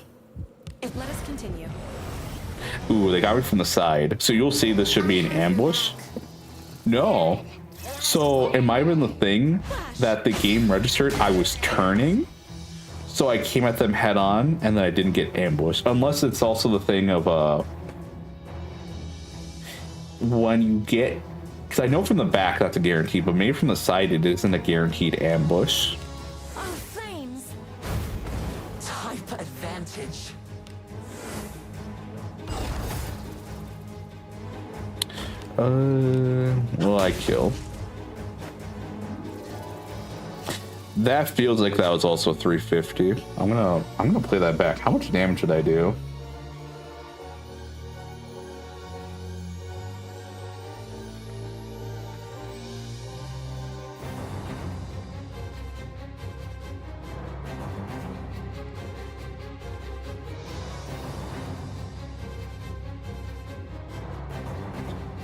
S4: Let us continue.
S1: Ooh, they got me from the side. So you'll see this should be an ambush. No. So it might have been the thing that the game registered I was turning. So I came at them head on and then I didn't get ambushed. Unless it's also the thing of when you get, because I know from the back that's a guarantee, but maybe from the side it isn't a guaranteed ambush.
S3: Oh, flames.
S8: Type advantage.
S1: Well, I kill. That feels like that was also 350. I'm gonna play that back. How much damage did I do?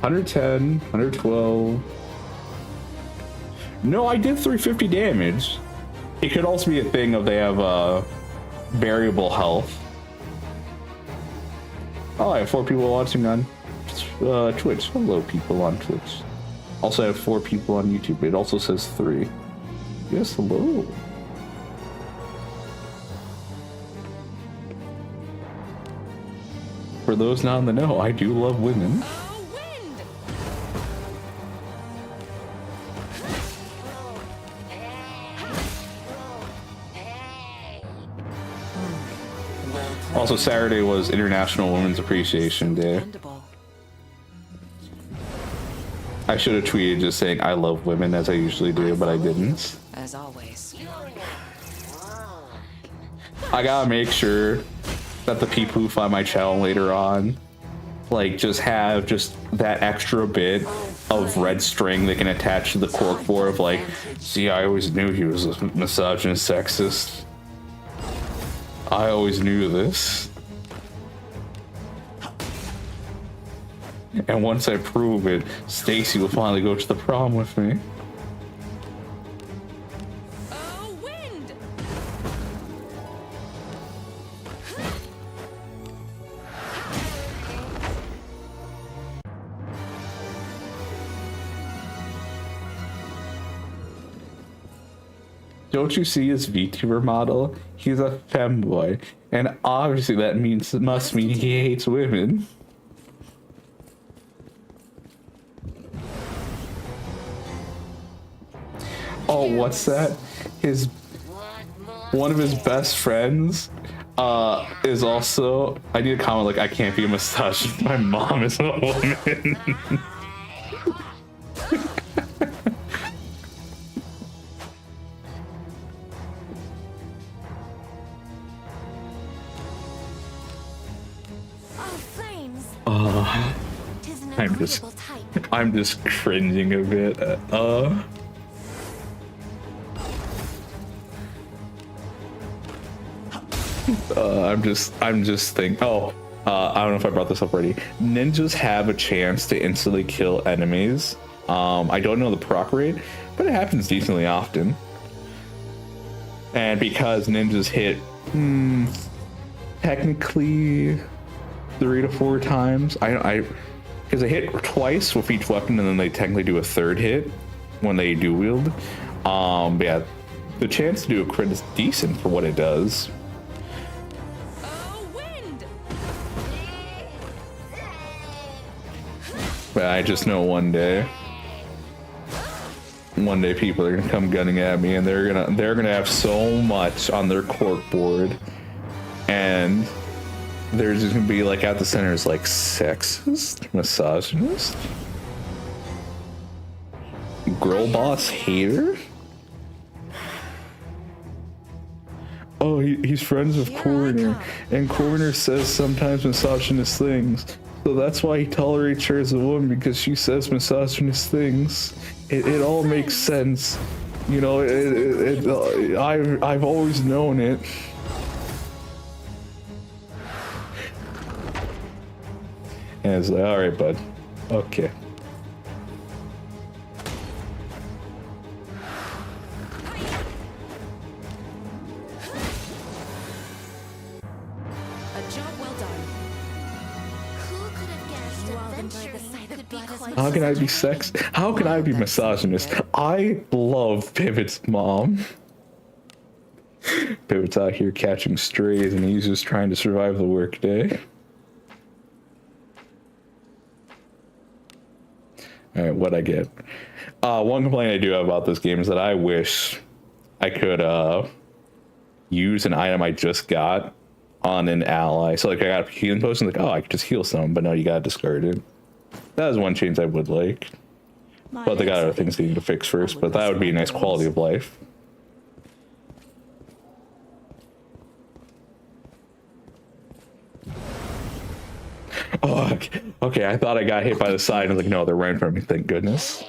S1: $110, $112. No, I did 350 damage. It could also be a thing of they have variable health. Oh, I have 4 people watching on Twitch. Hello, people on Twitch. Also, I have 4 people on YouTube. It also says 3. Yes, hello. For those not in the know, I do love women.
S4: Oh, wind!
S1: Also, Saturday was International Women's Appreciation Day.
S4: Commendable.
S1: I should have tweeted just saying I love women as I usually do, but I didn't.
S4: As always.
S1: I gotta make sure that the people who find my channel later on, like, just have just that extra bit of red string they can attach to the corkboard of like, see, I always knew he was a misogynist, sexist. I always knew this. And once I prove it, Stacy will finally go to the prom with me.
S4: Oh, wind!
S1: Don't you see his VTuber model? He's a femboy, and obviously that must mean he hates women. Oh, what's that? One of his best friends is also, I need to comment like, I can't be a misogynist. My mom is a woman.
S3: agreeable type.
S1: I'm just cringing a bit. I'm just thinking. Oh, I don't know if I brought this up already. Ninjas have a chance to instantly kill enemies. I don't know the proc rate, but it happens decently often. And because ninjas hit, technically 3 to 4 times. Because they hit twice with each weapon, and then they technically do a third hit when they do wield. But yeah, the chance to do a crit is decent for what it does.
S4: Oh, wind!
S1: But I just know one day people are gonna come gunning at me, and they're gonna have so much on their cork board, and there's just gonna be like at the center is like sexist, misogynist, girl boss hater. Oh, he's friends with Coroner, and Coroner says sometimes misogynist things, so that's why he tolerates her as a woman, because she says misogynist things. It all makes sense, you know. I've always known it. And it's like, all right, bud, okay.
S4: A job well done.
S3: Who could have guessed adventuring could be quite
S1: How can I be sex? How can I be misogynist? I love Pivot's mom. Pivot's out here catching strays, and he's just trying to survive the workday. All right, what I get. One complaint I do have about this game is that I wish I could use an item I just got on an ally. So like I got a healing potion, like, oh, I could just heal some, but no, you gotta discard it. That is one change I would like. But they got other things they need to fix first, but that would be a nice quality of life. Oh, okay, I thought I got hit by the side, and I was like, no, they're right in front of me, thank goodness.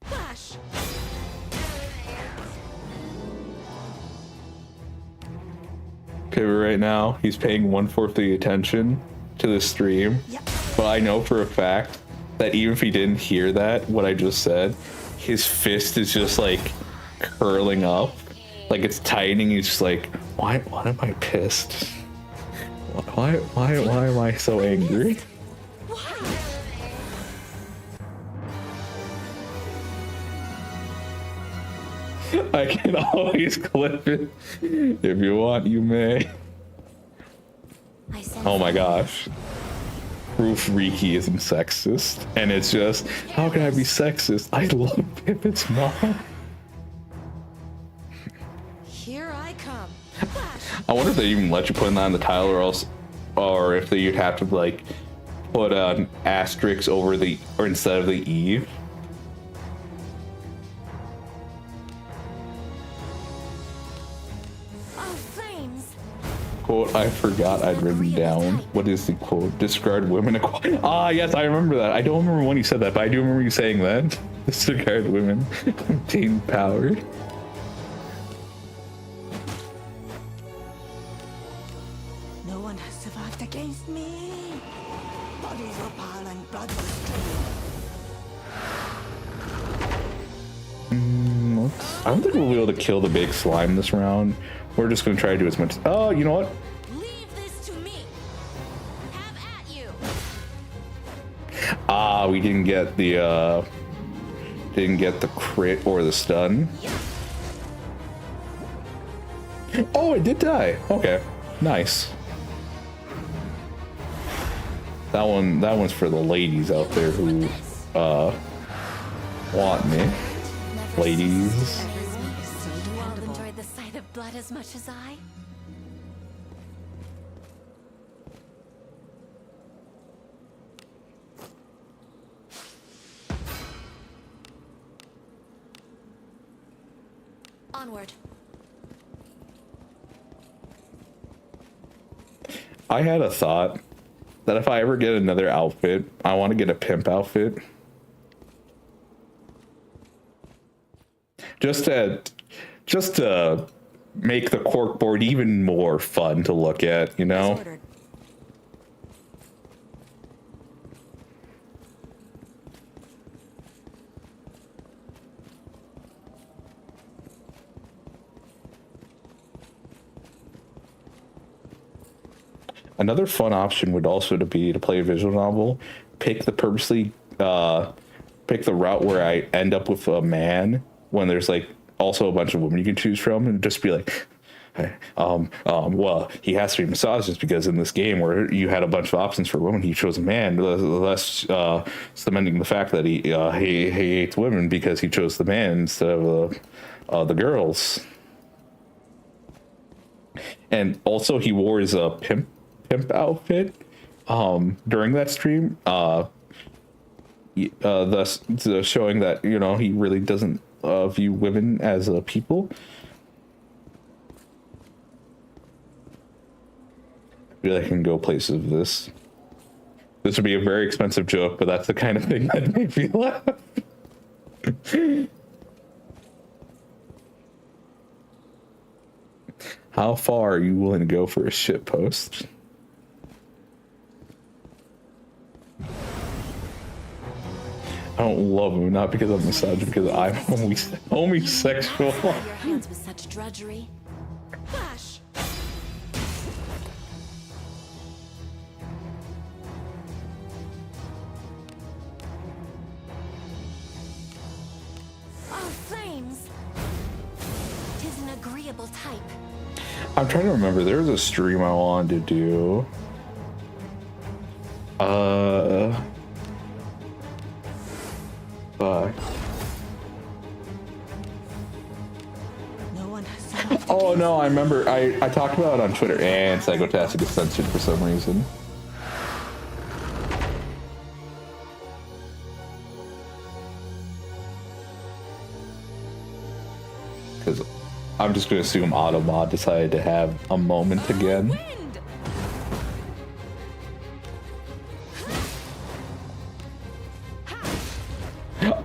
S4: Flash!
S1: Pivot right now, he's paying 1/4 of the attention to the stream, but I know for a fact that even if he didn't hear that, what I just said, his fist is just like curling up, like it's tightening. He's just like, why am I pissed? Why am I so angry? I can always clip it. If you want, you may. Oh my gosh. Proof Rikki isn't sexist. And it's just, how can I be sexist? I love Pipit's mom.
S4: Here I come. Flash!
S1: I wonder if they even let you put that on the tile, or else, or if you'd have to like put an asterisk over the, or instead of the E.
S3: Oh, flames!
S1: Quote, I forgot I'd written down. What is the quote? Discard women equality. Ah, yes, I remember that. I don't remember when you said that, but I do remember you saying that. Discard women. Obtain power.
S5: No one has survived against me. Bodies will pile and blood will stream.
S1: I don't think we'll be able to kill the big slime this round. We're just going to try to do as much. Oh, you know what?
S3: Leave this to me. Have at you.
S1: Ah, we didn't get the crit or the stun. Oh, it did die. Okay, nice. That one's for the ladies out there who want me. Ladies.
S3: So you all enjoyed the sight of blood as much as I? Onward.
S1: I had a thought that if I ever get another outfit, I want to get a pimp outfit. Just to make the corkboard even more fun to look at, you know?
S4: Ordered.
S1: Another fun option would also to be to play a visual novel, pick the route where I end up with a man when there's like also a bunch of women you can choose from, and just be like, well, he has to be misogynist because in this game where you had a bunch of options for women, he chose a man, thus cementing the fact that he hates women because he chose the man instead of the girls. And also he wore his pimp outfit during that stream, thus showing that, you know, he really doesn't view women as people. I feel like I can go places with this. This would be a very expensive joke, but that's the kind of thing that made me laugh. How far are you willing to go for a shit post? I don't love him, not because I'm misogynist, because I'm homosexual.
S4: Your hands with such drudgery. Flash.
S3: Oh, flames! 'Tis an agreeable type.
S1: I'm trying to remember, there was a stream I wanted to do. Fuck.
S5: No one has survived
S1: Oh no, I remember, I talked about it on Twitter, and Psychotastic is censored for some reason. Because I'm just going to assume Automod decided to have a moment again.
S4: Wind.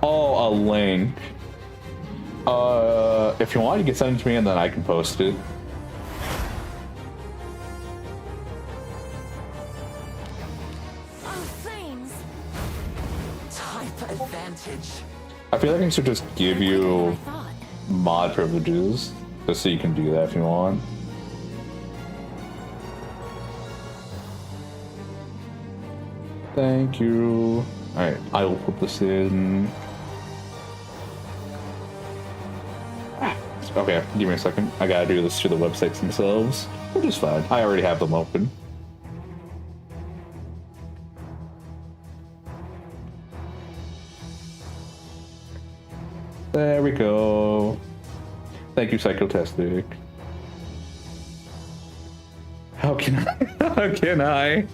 S1: Oh, a link. If you want, you can send it to me and then I can post it.
S3: Oh, flames!
S8: Type advantage.
S1: I feel like I should just give
S3: Quicker than
S1: you
S3: I thought.
S1: mod privileges, just so you can do that if you want. Thank you. Alright, I will put this in. Okay, give me a second. I gotta do this to the websites themselves, which is fine. I already have them open. There we go. Thank you, Psychotastic. How can I? How can I?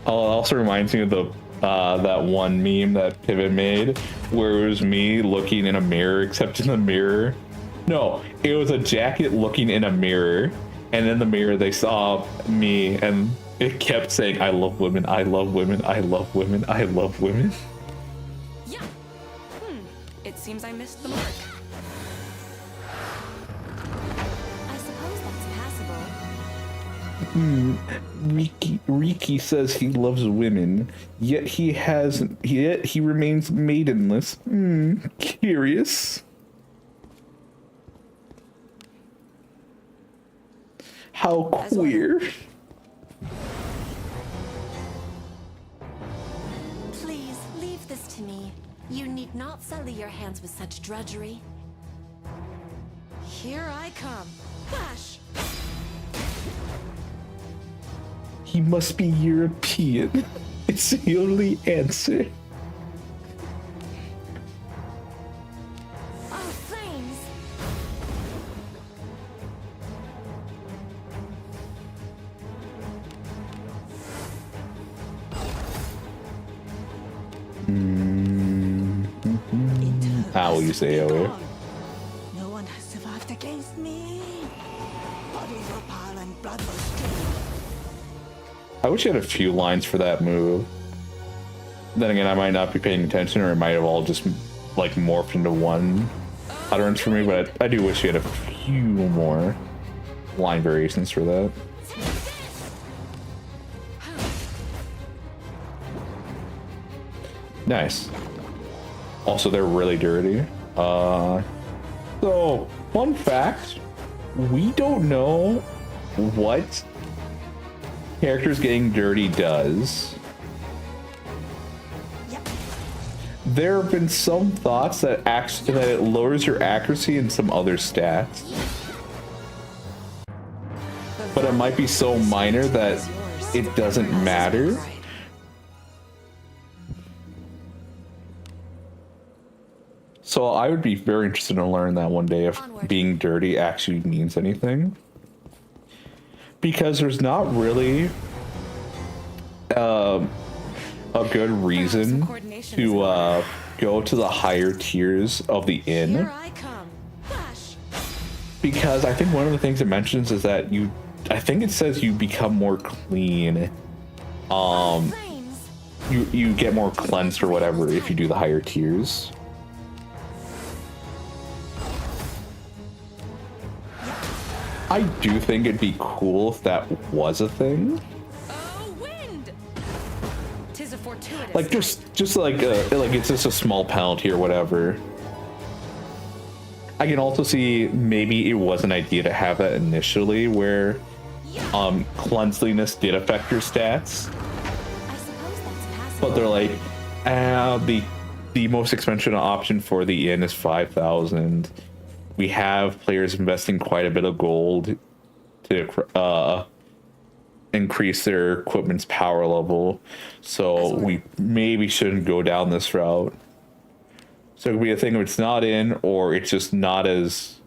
S1: Oh, it also reminds me of the that one meme that Pivot made, where it was me looking in a mirror, except in the mirror. No, it was a jacket looking in a mirror, and in the mirror they saw me, and it kept saying, "I love women, I love women, I love women, I love women."
S4: Yeah. It seems I missed the mark.
S3: I suppose that's passable.
S1: Riki says he loves women, yet he remains maidenless. Curious. How queer.
S3: Please, leave this to me. You need not sully your hands with such drudgery.
S4: Here I come. Flash.
S1: He must be European. It's the only answer.
S3: Oh, flames!
S1: How will you say it?
S5: No one has survived against me. Bodies are piled
S1: I wish you had a few lines for that move. Then again, I might not be paying attention, or it might have all just like morphed into one utterance for me, but I do wish you had a few more line variations for that. Nice. Also, they're really dirty. So, fun fact, we don't know what characters getting dirty does. There have been some thoughts that it lowers your accuracy and some other stats. But it might be so minor that it doesn't matter. So I would be very interested to learn that one day if being dirty actually means anything. Because there's not really a good reason to go to the higher tiers of the inn.
S4: Here I come. Flash.
S1: Because I think one of the things it mentions is that I think it says you become more clean. You get more cleansed or whatever if you do the higher tiers. I do think it'd be cool if that was a thing.
S4: Oh, wind! 'Tis a fortuitous
S1: Like just like it's just a small penalty or whatever. I can also see maybe it was an idea to have that initially where cleanliness did affect your stats.
S3: I suppose that's passable.
S1: But they're like, the most expensive option for the inn is 5,000. We have players investing quite a bit of gold to increase their equipment's power level, so we maybe shouldn't go down this route. So it could be a thing if it's not in, or it's just not as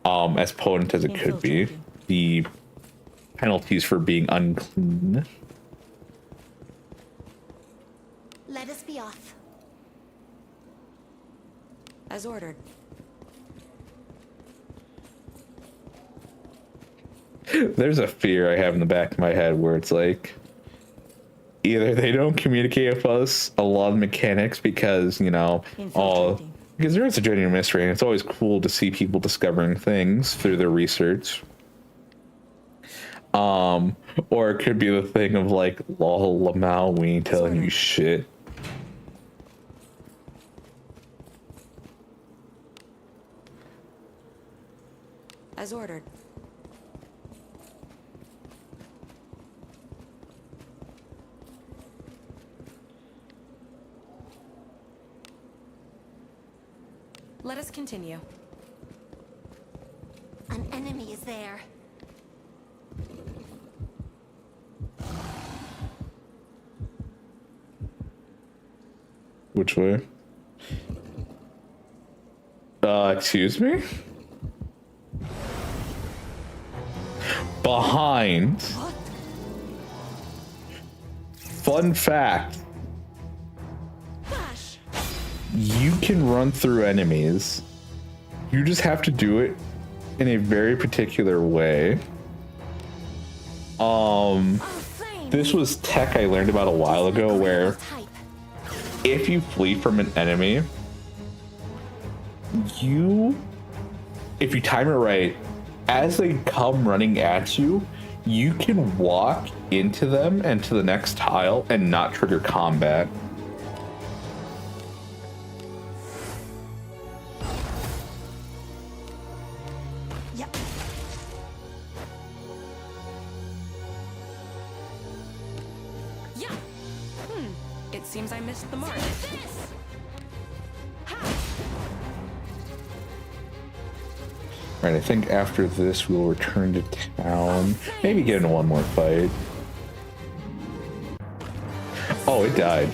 S1: potent as it could be. The penalties for being unclean.
S3: Let us be off.
S4: As ordered.
S1: There's a fear I have in the back of my head where it's like, either they don't communicate with us a lot of mechanics because, because there is a genuine mystery, and it's always cool to see people discovering things through their research. Or it could be the thing of like, lol, Lamau, we ain't telling you shit.
S4: As ordered. Let us continue.
S3: An enemy is there.
S1: Which way? Excuse me? Behind.
S5: What?
S1: Fun fact.
S4: Flash.
S1: You can run through enemies. You just have to do it in a very particular way. This was tech I learned about a while ago where if you flee from an enemy, if you time it right, as they come running at you, you can walk into them and to the next tile and not trigger combat.
S5: Yep.
S4: Yeah. It seems I missed the mark.
S1: Right, I think after this we'll return to town. Maybe get into one more fight. Oh, it died.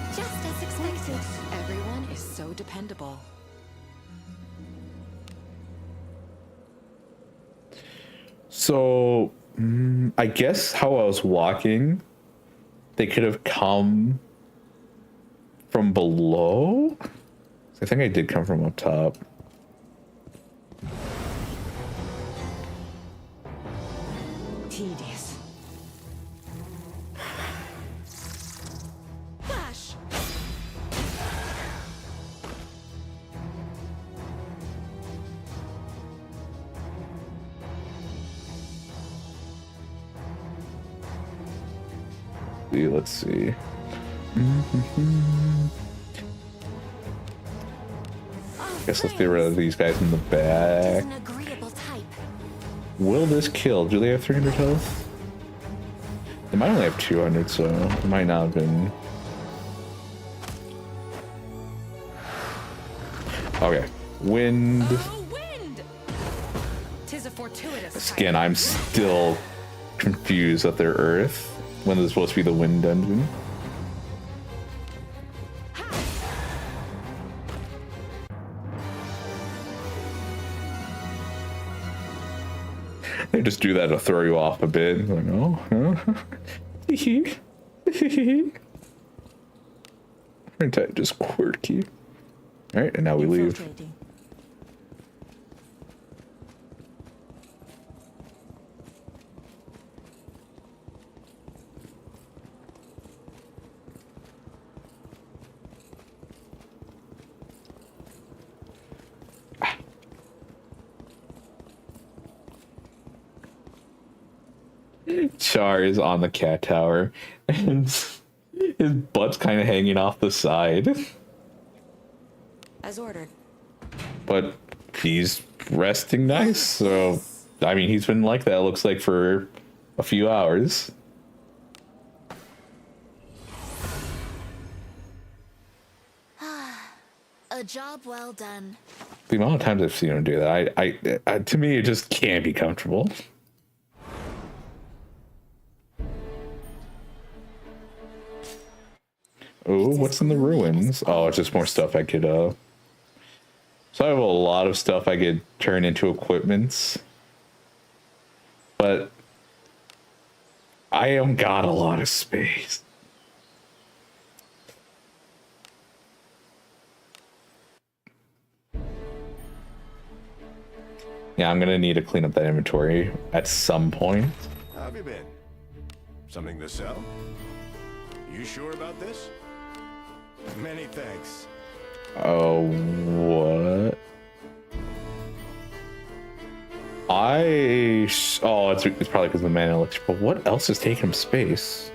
S3: Just as expected.
S4: Everyone is so dependable.
S1: So, I guess how I was walking, they could have come from below? I think I did come from up top.
S5: Tedious.
S1: see. Let's see. Guess let's get rid of these guys in the back.
S3: An agreeable type.
S1: Will this kill? Do they have 300 health? They might only have 200, so it might not have been. Okay. Wind.
S4: Oh, wind! 'Tis a fortuitous
S1: Again,
S4: type.
S1: I'm still confused that they're Earth when this is supposed to be the Wind Dungeon. They just do that to throw you off a bit. Like, oh, aren't I just quirky? All right, and now we leave.
S5: Infiltrating.
S1: Char is on the cat tower, and his butt's kind of hanging off the side.
S4: As ordered.
S1: But he's resting nice, so I mean he's been like that, looks like, for a few hours.
S3: A job well done.
S1: The amount of times I've seen him do that, I to me it just can't be comfortable. Oh, what's in the ruins? Oh, it's just more stuff I could so I have a lot of stuff I could turn into equipments. But I am got a lot of space. Yeah, I'm gonna need to clean up that inventory at some point.
S7: How have you been? Something to sell? You sure about this? Many thanks.
S1: Oh, what? Oh, it's probably because of the mana elixir. But what else is taking up space?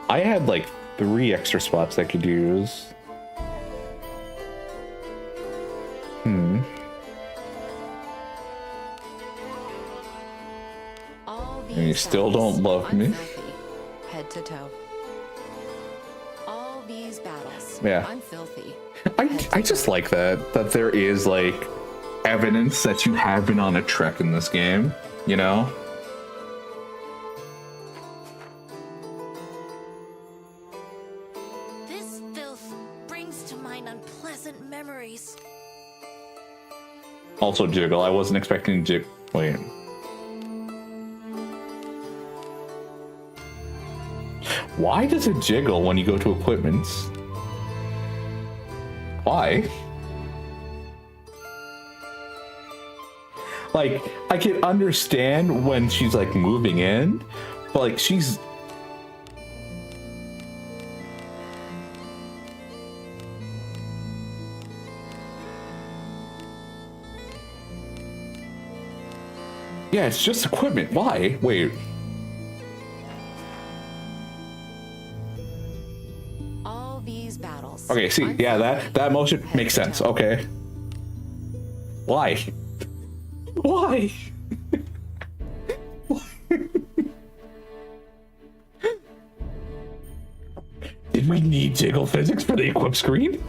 S1: I had like 3 extra spots I could use.
S4: All
S1: And you
S4: these
S1: still
S4: battles,
S1: don't love
S4: I'm
S1: me?
S4: filthy, head to toe. All these battles.
S1: Yeah.
S4: I'm filthy.
S1: I just like that there is like evidence that you have been on a trek in this game, you know?
S3: This filth brings to mind unpleasant memories.
S1: Also jiggle. I wasn't expecting wait. Why does it jiggle when you go to equipments? Why? Like, I can understand when she's like moving in, but like she's... Yeah, it's just equipment. Why? Wait.
S4: All these battles.
S1: Okay, see, yeah, that motion makes sense. Okay. Why? Why? Did we need jiggle physics for the equip screen?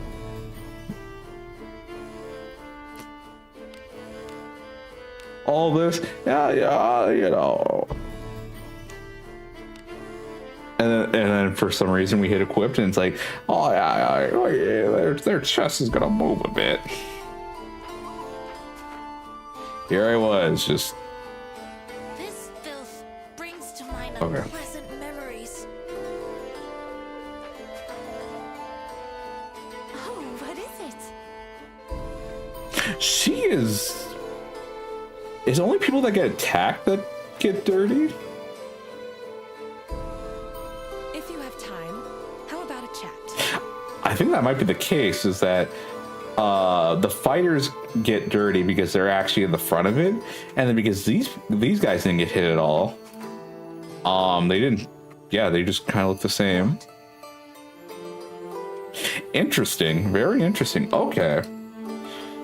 S1: All this, yeah, you know. And then for some reason we hit equipped and it's like, oh yeah, their chest is gonna move a bit. Here I was, just...
S3: This filth brings to mind
S1: Okay.
S3: unpleasant memories. Oh, what is it?
S1: She is... Is it only people that get attacked that get dirty?
S4: If you have time, how about a chat?
S1: I think that might be the case, is that the fighters get dirty because they're actually in the front of it, and then because these guys didn't get hit at all, they didn't. Yeah, they just kind of look the same. Interesting, very interesting. Okay,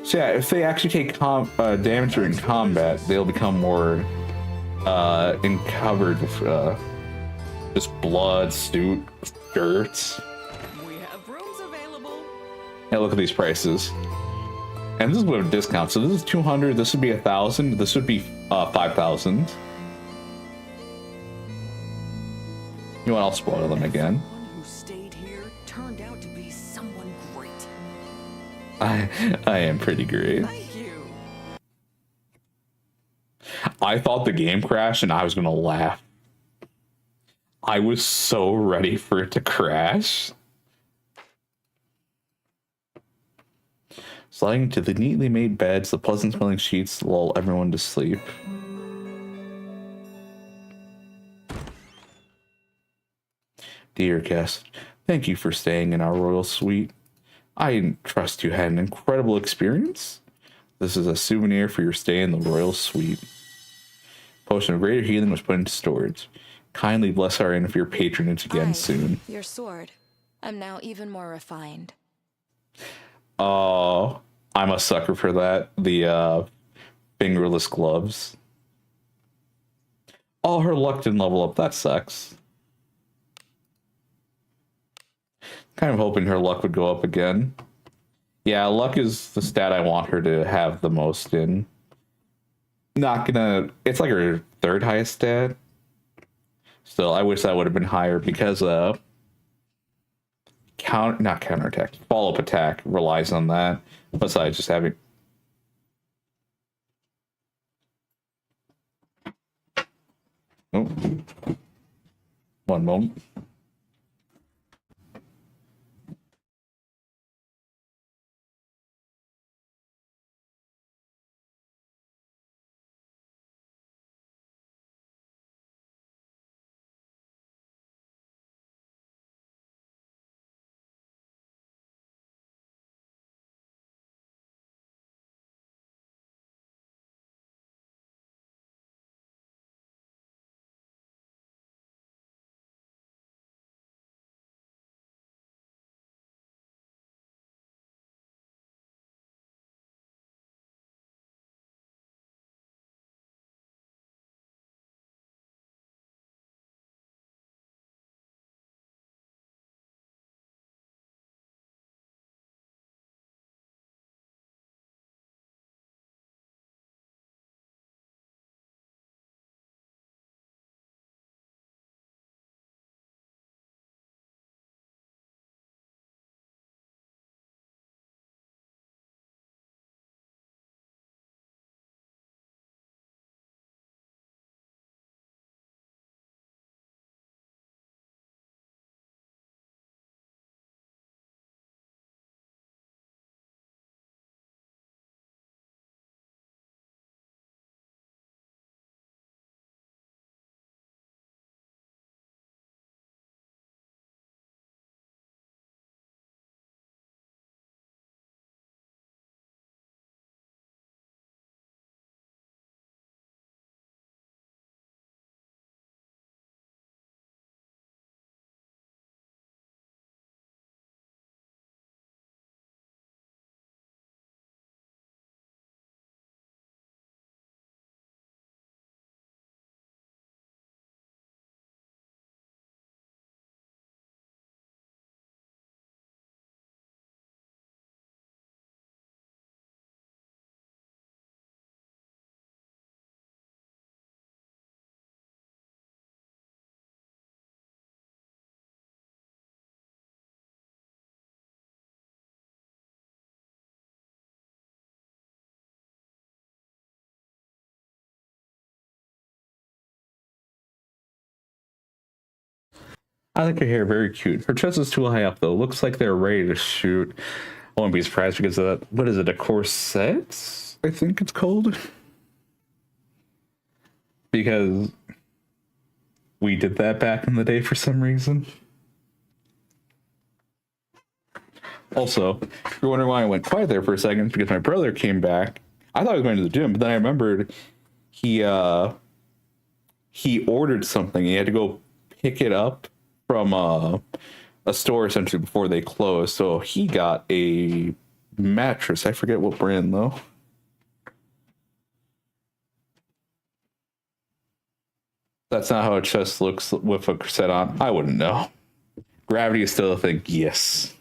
S1: so yeah, if they actually take damage during combat, they'll become more covered with just blood, dirt.
S4: We have rooms available.
S1: And look at these prices. And this is with a discount. So this is 200. This would be 1,000. This would be 5,000. You want? I'll spoil them again.
S4: Everyone who stayed here turned out to be someone great.
S1: I am pretty great.
S4: Thank you.
S1: I thought the game crashed and I was gonna laugh. I was so ready for it to crash. Sliding to the neatly made beds, the pleasant smelling sheets lull everyone to sleep. Dear guest, thank you for staying in our royal suite. I trust you had an incredible experience. This is a souvenir for your stay in the royal suite. Potion of greater healing was put into storage. Kindly bless our inn for your patronage again soon.
S3: Your sword. I'm now even more refined.
S1: Oh, I'm a sucker for that. The fingerless gloves. Oh, her luck didn't level up. That sucks. Kind of hoping her luck would go up again. Yeah, luck is the stat I want her to have the most in. Not gonna... It's like her third highest stat. Still, I wish that would have been higher because not counterattack, follow-up attack relies on that. Besides just having... Oh. One moment. I like her hair, very cute. Her chest is too high up though. Looks like they're ready to shoot. I won't be surprised because of that. What is it, a corset? I think it's called. Because we did that back in the day for some reason. Also, if you're wondering why I went quiet there for a second, because my brother came back. I thought he was going to the gym, but then I remembered he ordered something. He had to go pick it up from a store essentially before they closed. So he got a mattress. I forget what brand though. That's not how a chest looks with a set on. I wouldn't know. Gravity is still a thing. Yes.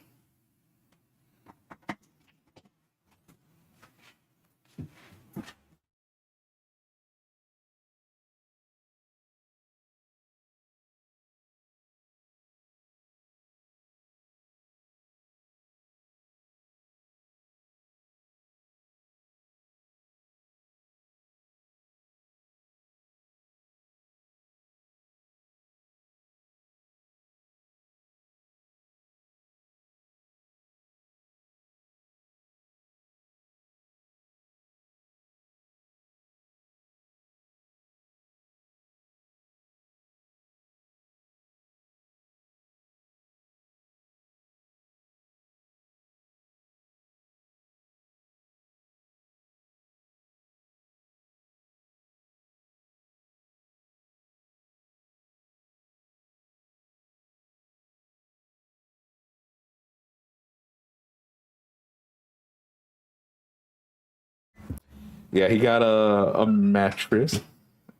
S1: Yeah, he got a mattress.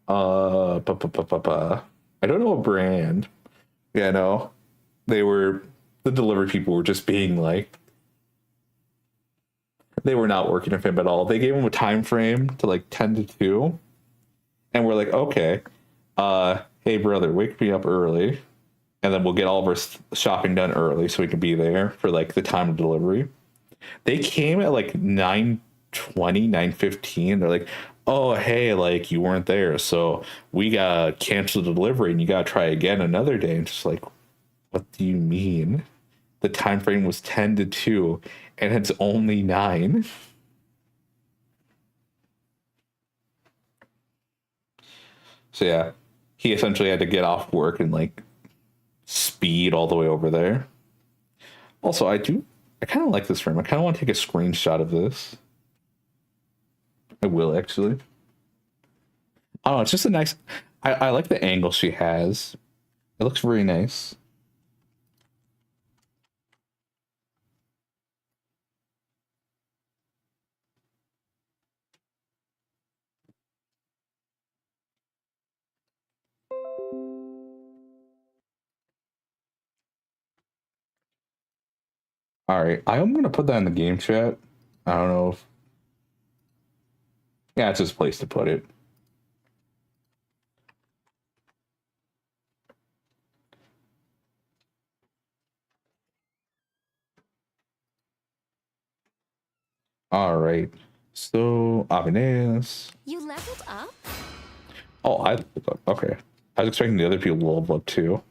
S1: I don't know what brand. Yeah, no. The delivery people were just being like, they were not working with him at all. They gave him a time frame to like 10 to 2. And we're like, okay, hey brother, wake me up early. And then we'll get all of our shopping done early so we can be there for like the time of delivery. They came at like 9:20, 9:15. They're like, oh, hey, like you weren't there. So we gotta cancel the delivery and you gotta try again another day. And just like, what do you mean? The time frame was 10 to 2 and it's only 9. So yeah, he essentially had to get off work and like speed all the way over there. Also, I kind of like this frame. I kind of want to take a screenshot of this. I will actually. Oh, it's just a nice. I like the angle she has. It looks very nice. All right, I'm gonna put that in the game chat. I don't know if. Yeah, it's just a place to put it. All right. So, Avines.
S3: You leveled up?
S1: Oh, I leveled up. Okay. I was expecting the other people to level up too.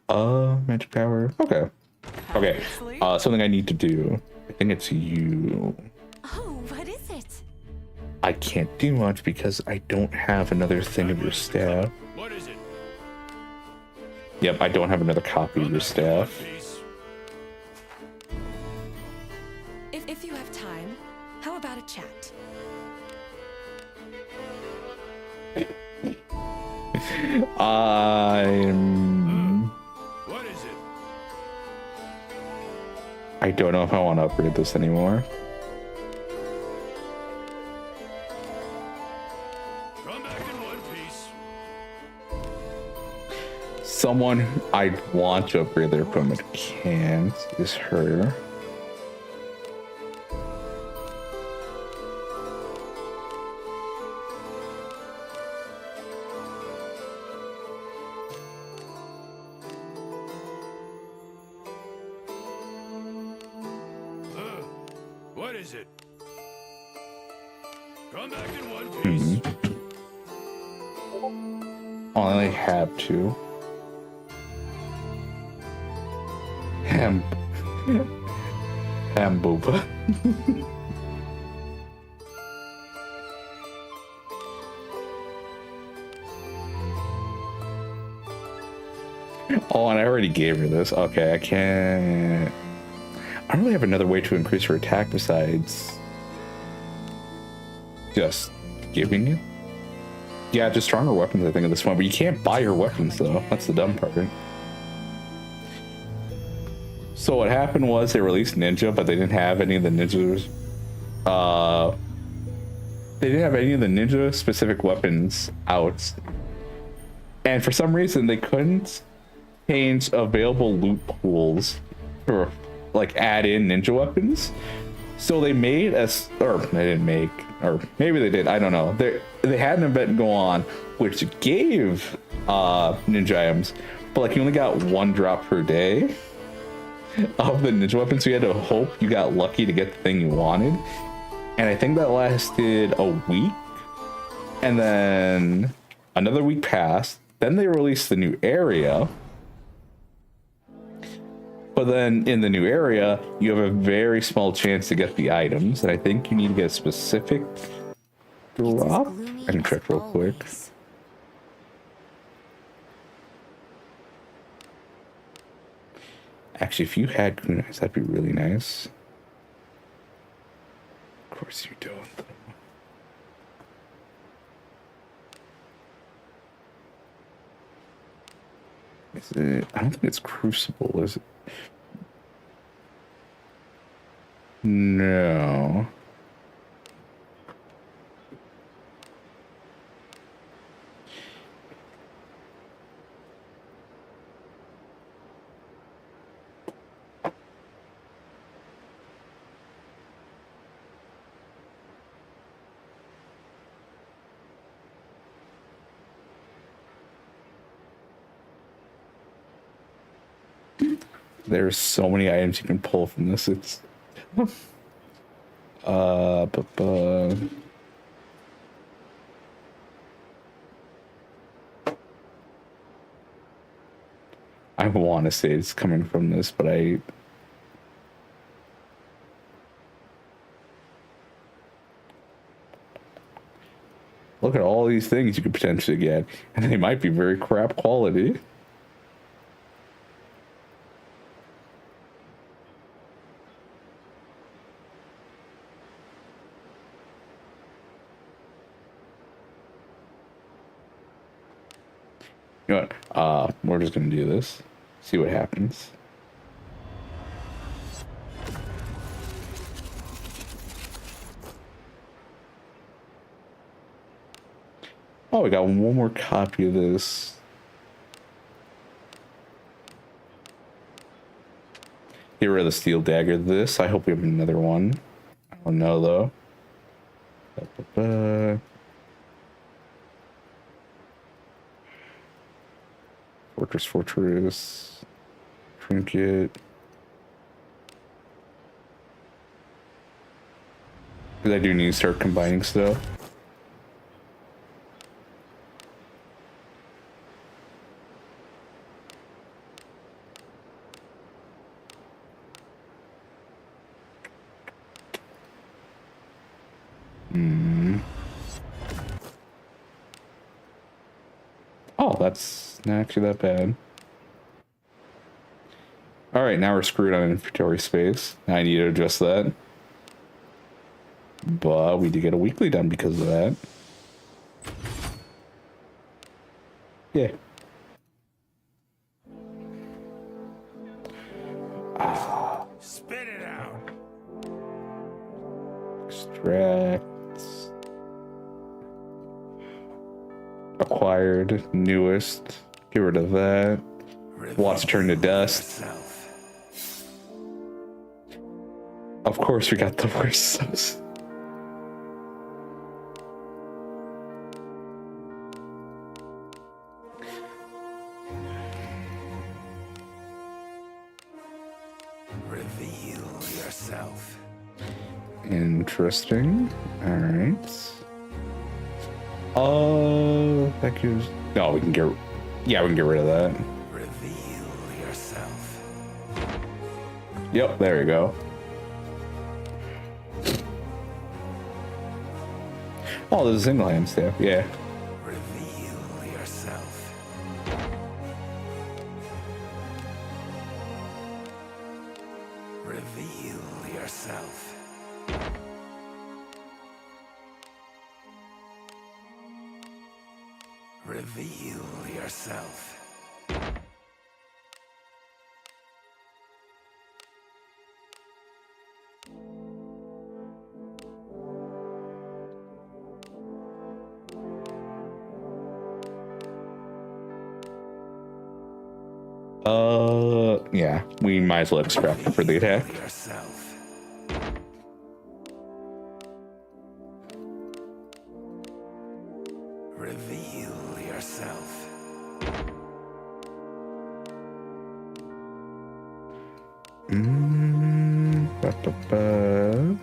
S1: Magic power. Okay. Okay. Something I need to do. I think it's you.
S3: Oh, what is it?
S1: I can't do much because I don't have another thing of your staff.
S7: What is it?
S1: Yep, I don't have another copy of your staff.
S4: If you have time, how about a chat?
S7: What is it?
S1: I don't know if I want to upgrade this anymore.
S7: Come back in one piece.
S1: Someone I'd want to upgrade their equipment can't is her.
S7: What is it? Come back in one piece.
S1: I only have 2. Booba. Oh, and I already gave her this. Okay, I can't. I don't really have another way to increase her attack besides just giving it. Yeah, just stronger weapons, I think, at this point. But you can't buy her weapons, though. That's the dumb part. So what happened was they released Ninja, but they didn't have any of the Ninjas. They didn't have any of the Ninja specific weapons out. And for some reason, they couldn't change available loot pools or like add in ninja weapons. So they made or they didn't make, or maybe they did, I don't know. They had an event go on which gave ninja items, but like you only got 1 drop per day of the ninja weapon, so you had to hope you got lucky to get the thing you wanted. And I think that lasted a week, and then another week passed. Then they released the new area. But then in the new area, you have a very small chance to get the items. And I think you need to get a specific drop. I can check real quick. Actually, if you had kunais, that'd be really nice. Of course you don't. Is it? I don't think it's Crucible, is it? No. There's so many items you can pull from this. It's I want to say it's coming from this, but look at all these things you could potentially get, and they might be very crap quality. You know what? We're just gonna do this. See what happens. Oh, we got one more copy of this. Get rid of the steel dagger. This, I hope we have another one. I don't know though. Fortress, trinket. Because I do need to start combining stuff. Oh, that's not actually that bad. Alright, now we're screwed on inventory space. I need to adjust that. But we did get a weekly done because of that. Yeah.
S7: Spit it out.
S1: Extract. Acquired. Newest. Get rid of that. Watch turn to dust. Of course we got the worst.
S7: Reveal yourself.
S1: Interesting. Alright. That gives... No, we can get... Yeah, we can get rid of that.
S7: Reveal yourself.
S1: Yep, there we go. Oh, there's a single hand staff, yeah.
S7: Reveal yourself.
S2: Reveal yourself.
S1: Yeah, we might as well extract it for the attack.
S2: Yourself. Reveal yourself.
S1: Ba, ba, ba.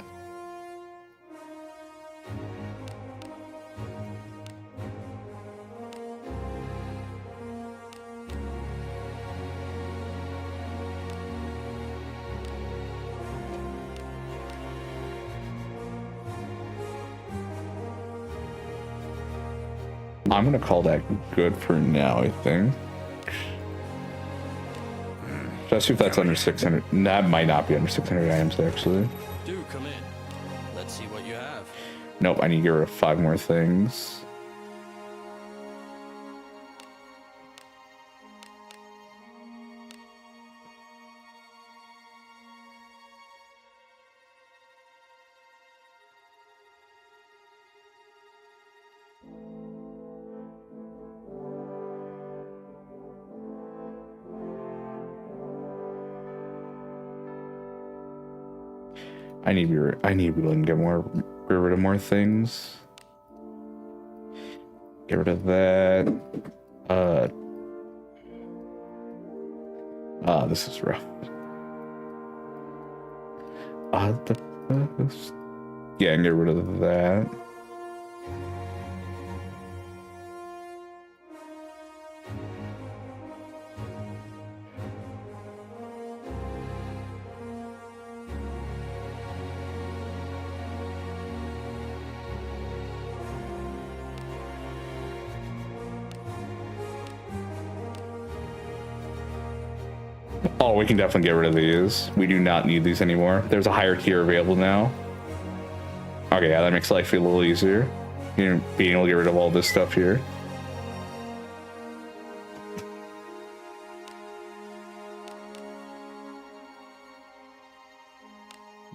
S1: I'm gonna call that good for now, I think. Just see if that's under 600. That might not be under 600 items, actually.
S6: Do come in. Let's see what you have.
S1: Nope, I need to get rid of 5 more things. I need to be willing to get rid of more things. Get rid of that. This is rough. Yeah, and get rid of that. Oh, we can definitely get rid of these. We do not need these anymore. There's a higher tier available now. Okay, yeah, that makes life feel a little easier. You know, being able to get rid of all this stuff here.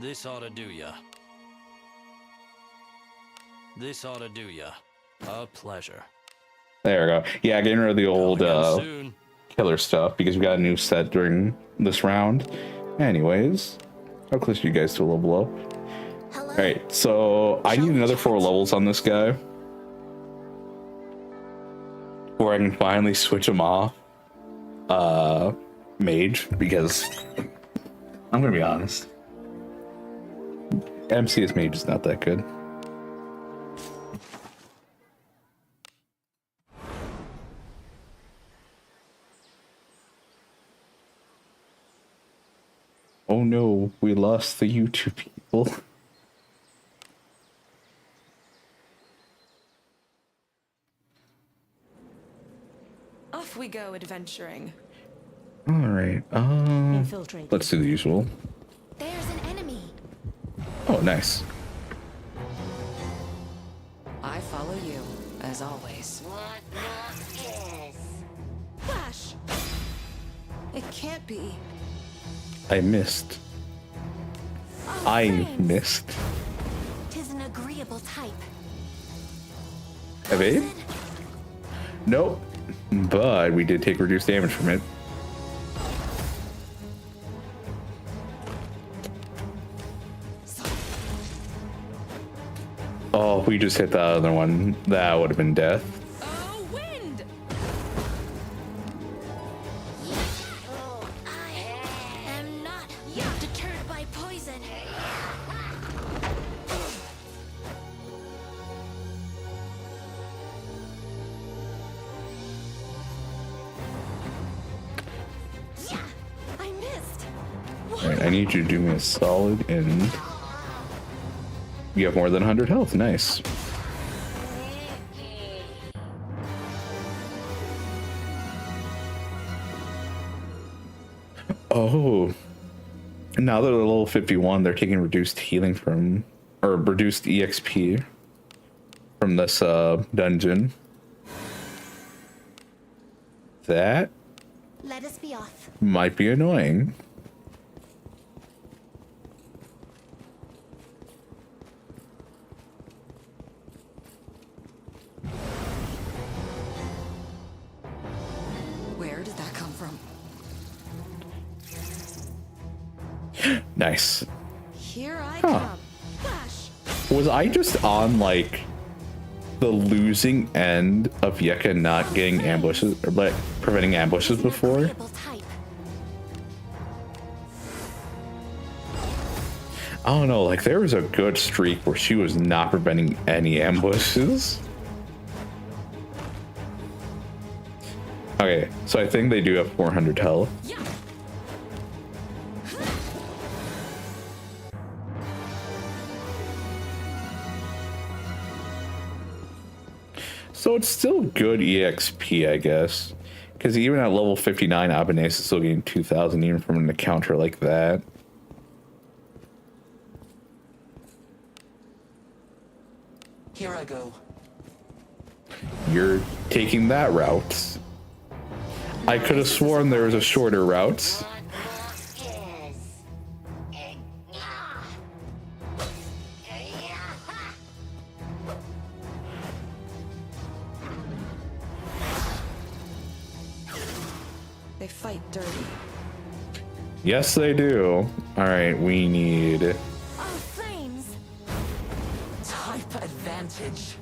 S6: This ought to do ya. This ought to do ya. A pleasure.
S1: There we go. Yeah, getting rid of the old
S6: Soon.
S1: killer stuff because we got a new set during this round. Anyways, how close are you guys to a level up?
S3: Hello?
S1: Alright, so I need another 4 levels on this guy. Where I can finally switch him off. Mage, because I'm gonna be honest. MCS Mage is not that good. Oh no, we lost the YouTube people.
S4: Off we go adventuring.
S1: Alright,
S5: Infiltrate.
S1: let's do the usual.
S3: There's an enemy.
S1: Oh, nice.
S4: I follow you, as always. Flash! It can't be.
S1: I missed.
S3: Oh,
S1: I
S3: thanks.
S1: missed.
S3: 'Tis an agreeable type.
S1: Evade? Nope. But we did take reduced damage from it. Oh, we just hit that other one. That would have been death.
S4: Oh, wind!
S3: I am not deterred by poison. Yeah, I missed.
S1: Alright, I need you to do me a solid and you have more than 100 health. Nice. Oh, now that they're level 51, they're taking reduced healing from, or reduced EXP from this dungeon. that
S3: Let us be off.
S1: might be annoying.
S4: Where did that come from?
S1: Nice.
S4: Here I
S1: Huh.
S4: come. Flash!
S1: Was I just on like the losing end of Yeka not getting ambushes or like preventing ambushes before?
S3: Agreeable type.
S1: I don't know, like there was a good streak where she was not preventing any ambushes. Okay, so I think they do have 400 health.
S4: Yeah!
S1: So it's still good EXP, I guess. Because even at level 59, Abanes is still getting 2,000 even from an encounter like that.
S8: Here I go.
S1: You're taking that route. I could have sworn there was a shorter route.
S4: They fight dirty.
S1: Yes, they do. All right, we need...
S3: Oh, flames!
S8: Type advantage.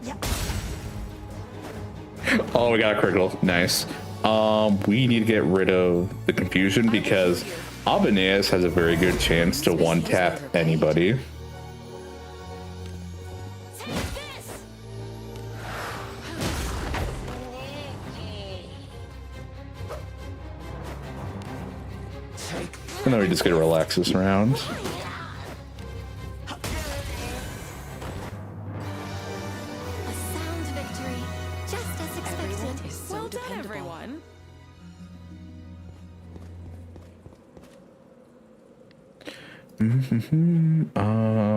S5: Yeah.
S1: Oh, we got a critical. Nice. We need to get rid of the confusion because Abanes has a very good chance to one-tap anybody.
S3: Take this!
S8: Take
S1: And then we just get to relax this round.
S3: A sound victory, just as
S4: Everyone
S3: expected.
S4: is so
S3: Well done,
S4: dependable.
S3: everyone.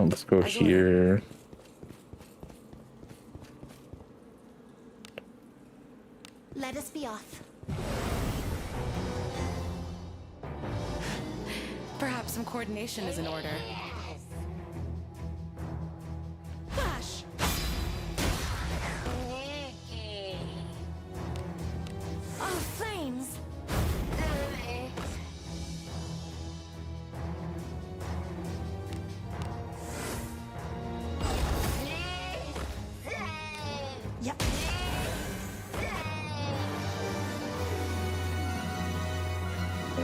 S1: Let's go here.
S3: Let us be off.
S4: Perhaps some coordination is in order. Flash!
S3: Oh, flames!
S5: Yeah.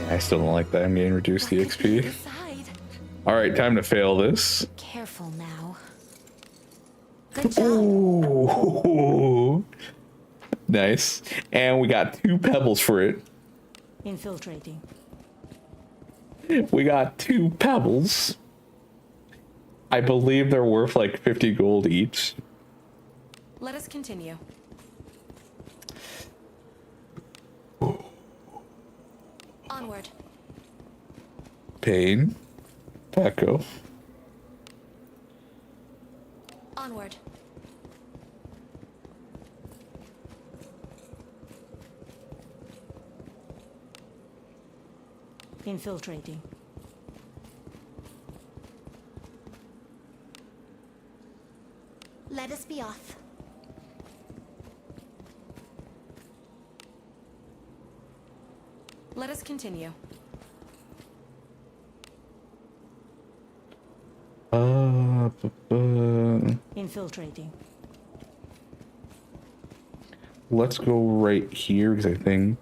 S1: I still don't like that I'm getting reduced
S3: What could be
S1: EXP.
S3: inside?
S1: All right, time to fail this.
S3: Careful now. Good job.
S1: Ooh. Nice. And we got 2 pebbles for it.
S5: Infiltrating.
S1: We got 2 pebbles. I believe they're worth like 50 gold each.
S4: Let us continue.
S3: Onward.
S1: Pain. Echo.
S3: Onward.
S5: Infiltrating.
S3: Let us be off.
S4: Let us continue.
S5: Infiltrating.
S1: Let's go right here because I think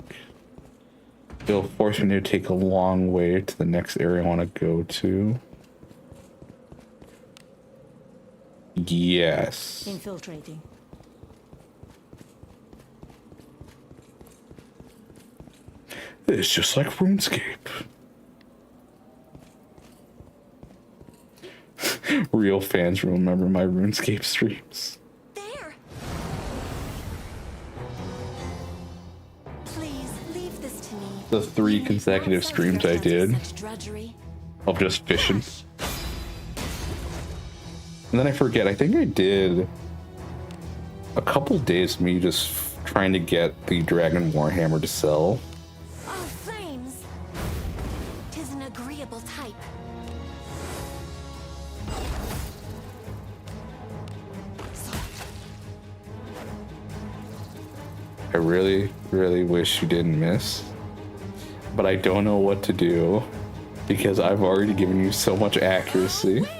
S1: it'll force me to take a long way to the next area I want to go to. Yes.
S5: Infiltrating.
S1: It's just like RuneScape. Real fans remember my RuneScape streams.
S3: There! Please leave this to me.
S1: The 3 consecutive streams I did
S3: Such drudgery.
S1: of just fishing. And then I forget, I think I did a couple days of me just trying to get the Dragon Warhammer to sell.
S3: Oh, flames! 'Tis an agreeable type.
S1: I really, really wish you didn't miss. But I don't know what to do because I've already given you so much accuracy.
S3: Wind!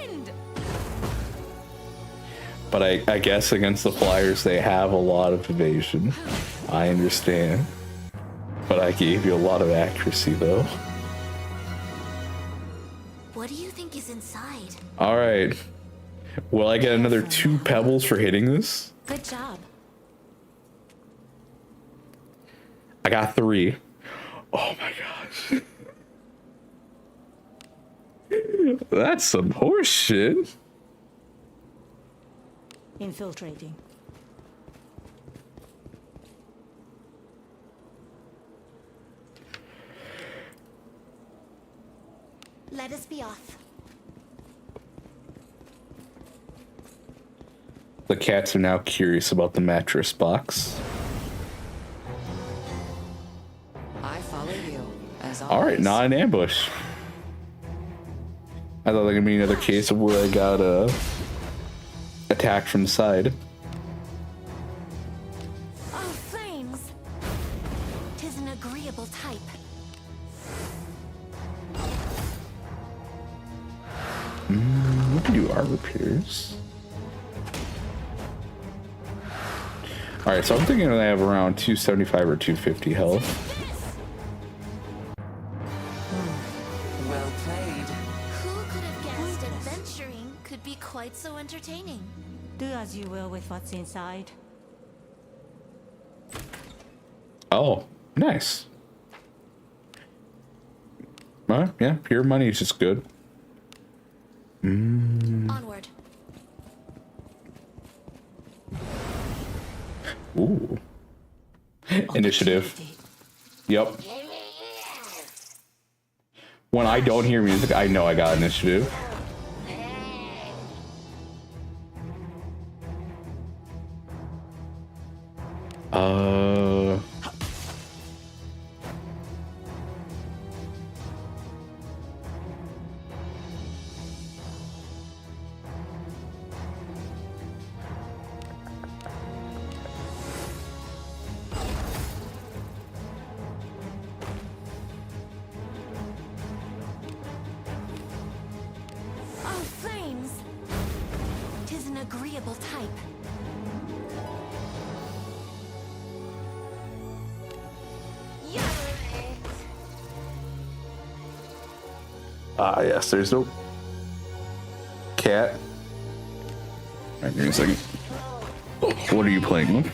S1: But I guess against the Flyers, they have a lot of evasion. I understand. But I gave you a lot of accuracy, though.
S3: What do you think is inside?
S1: All right. Will I get another 2 pebbles for hitting this?
S3: Good job.
S1: I got 3. Oh my gosh. That's some horse shit.
S5: Infiltrating.
S3: Let us be off.
S1: The cats are now curious about the mattress box.
S8: I follow you, as always.
S1: All right, not an ambush. I thought there could be another case of where I got attacked from the side.
S3: Oh, flames! 'Tis an agreeable type.
S1: We can do armor pierce. All right, so I'm thinking I have around 275 or 250 health.
S8: Well played.
S3: Who could have guessed adventuring could be quite so entertaining?
S5: Do as you will with what's inside.
S1: Oh, nice. Yeah, pure money is just good.
S3: Onward.
S1: Ooh. Initiative. Yep. When I don't hear music, I know I got initiative.
S3: Oh, flames! 'Tis an agreeable type.
S1: Ah, yes, there's no cat. Alright, give me a second. What are you playing with?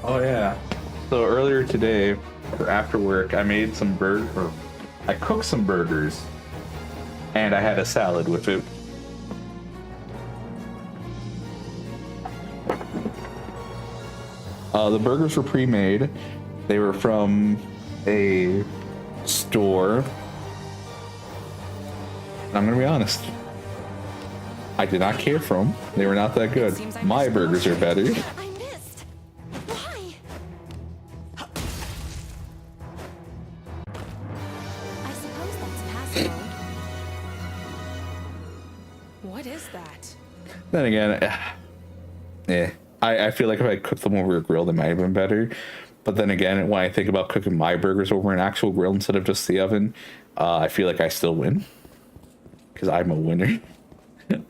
S1: Oh yeah. So earlier today, or after work, I made some I cooked some burgers, and I had a salad with it. The burgers were pre-made. They were from a store. And I'm gonna be honest. I did not care for them. They were not that good. My burgers are better.
S3: I missed. Why? I suppose that's pass mode.
S4: What is that?
S1: Then again, I feel like if I cooked them over a grill, they might have been better. But then again, when I think about cooking my burgers over an actual grill instead of just the oven, I feel like I still win. Because I'm a winner.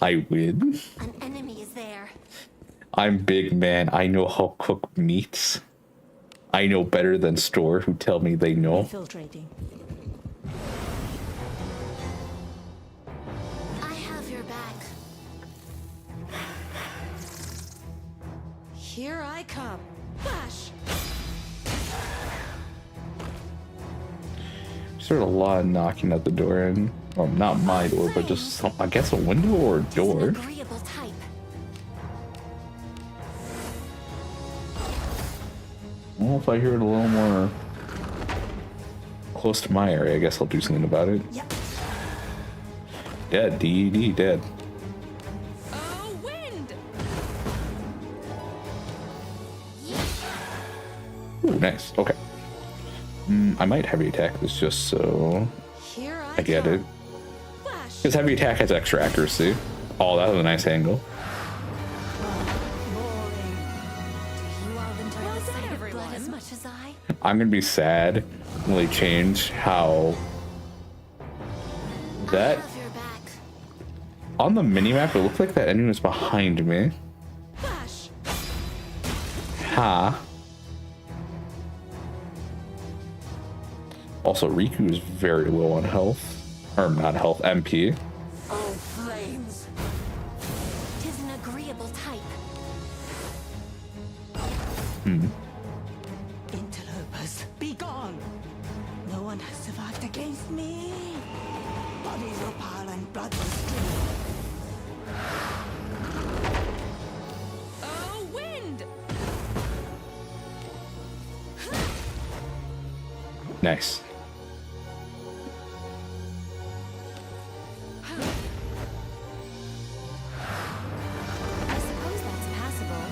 S1: I win.
S3: An enemy is there.
S1: I'm big man. I know how to cook meats. I know better than store who tell me they know.
S5: Infiltrating.
S3: I have your back.
S4: Here I come. Flash!
S1: Just heard a lot of knocking at the door, and well, not my door, but just some, I guess a window or a door.
S3: Agreeable type.
S1: Well, if I hear it a little more close to my area, I guess I'll do something about it.
S5: Yep.
S1: Dead, DED, dead.
S3: Oh, wind!
S1: Ooh, nice. Okay. I might heavy attack this just so
S4: Here
S1: I get
S4: come.
S1: it.
S4: Flash.
S1: Because heavy attack has extra accuracy. Oh, that was a nice angle.
S5: Boring.
S3: You all enjoy
S4: Well
S3: the
S4: done,
S3: sight of
S4: everyone.
S3: blood as much as I.
S1: I'm gonna be sad when they change how that
S3: I have your back.
S1: on the minimap. It looked like that enemy was behind me.
S4: Flash.
S1: Ha. Also, Rikku is very low on health. Or not health, MP.
S8: Oh, flames!
S3: Tis an agreeable type.
S5: Interlopers, be gone! No one has survived against me. Bodies will pile and blood will stream.
S4: Oh, wind!
S1: Nice.
S3: I suppose that's passable.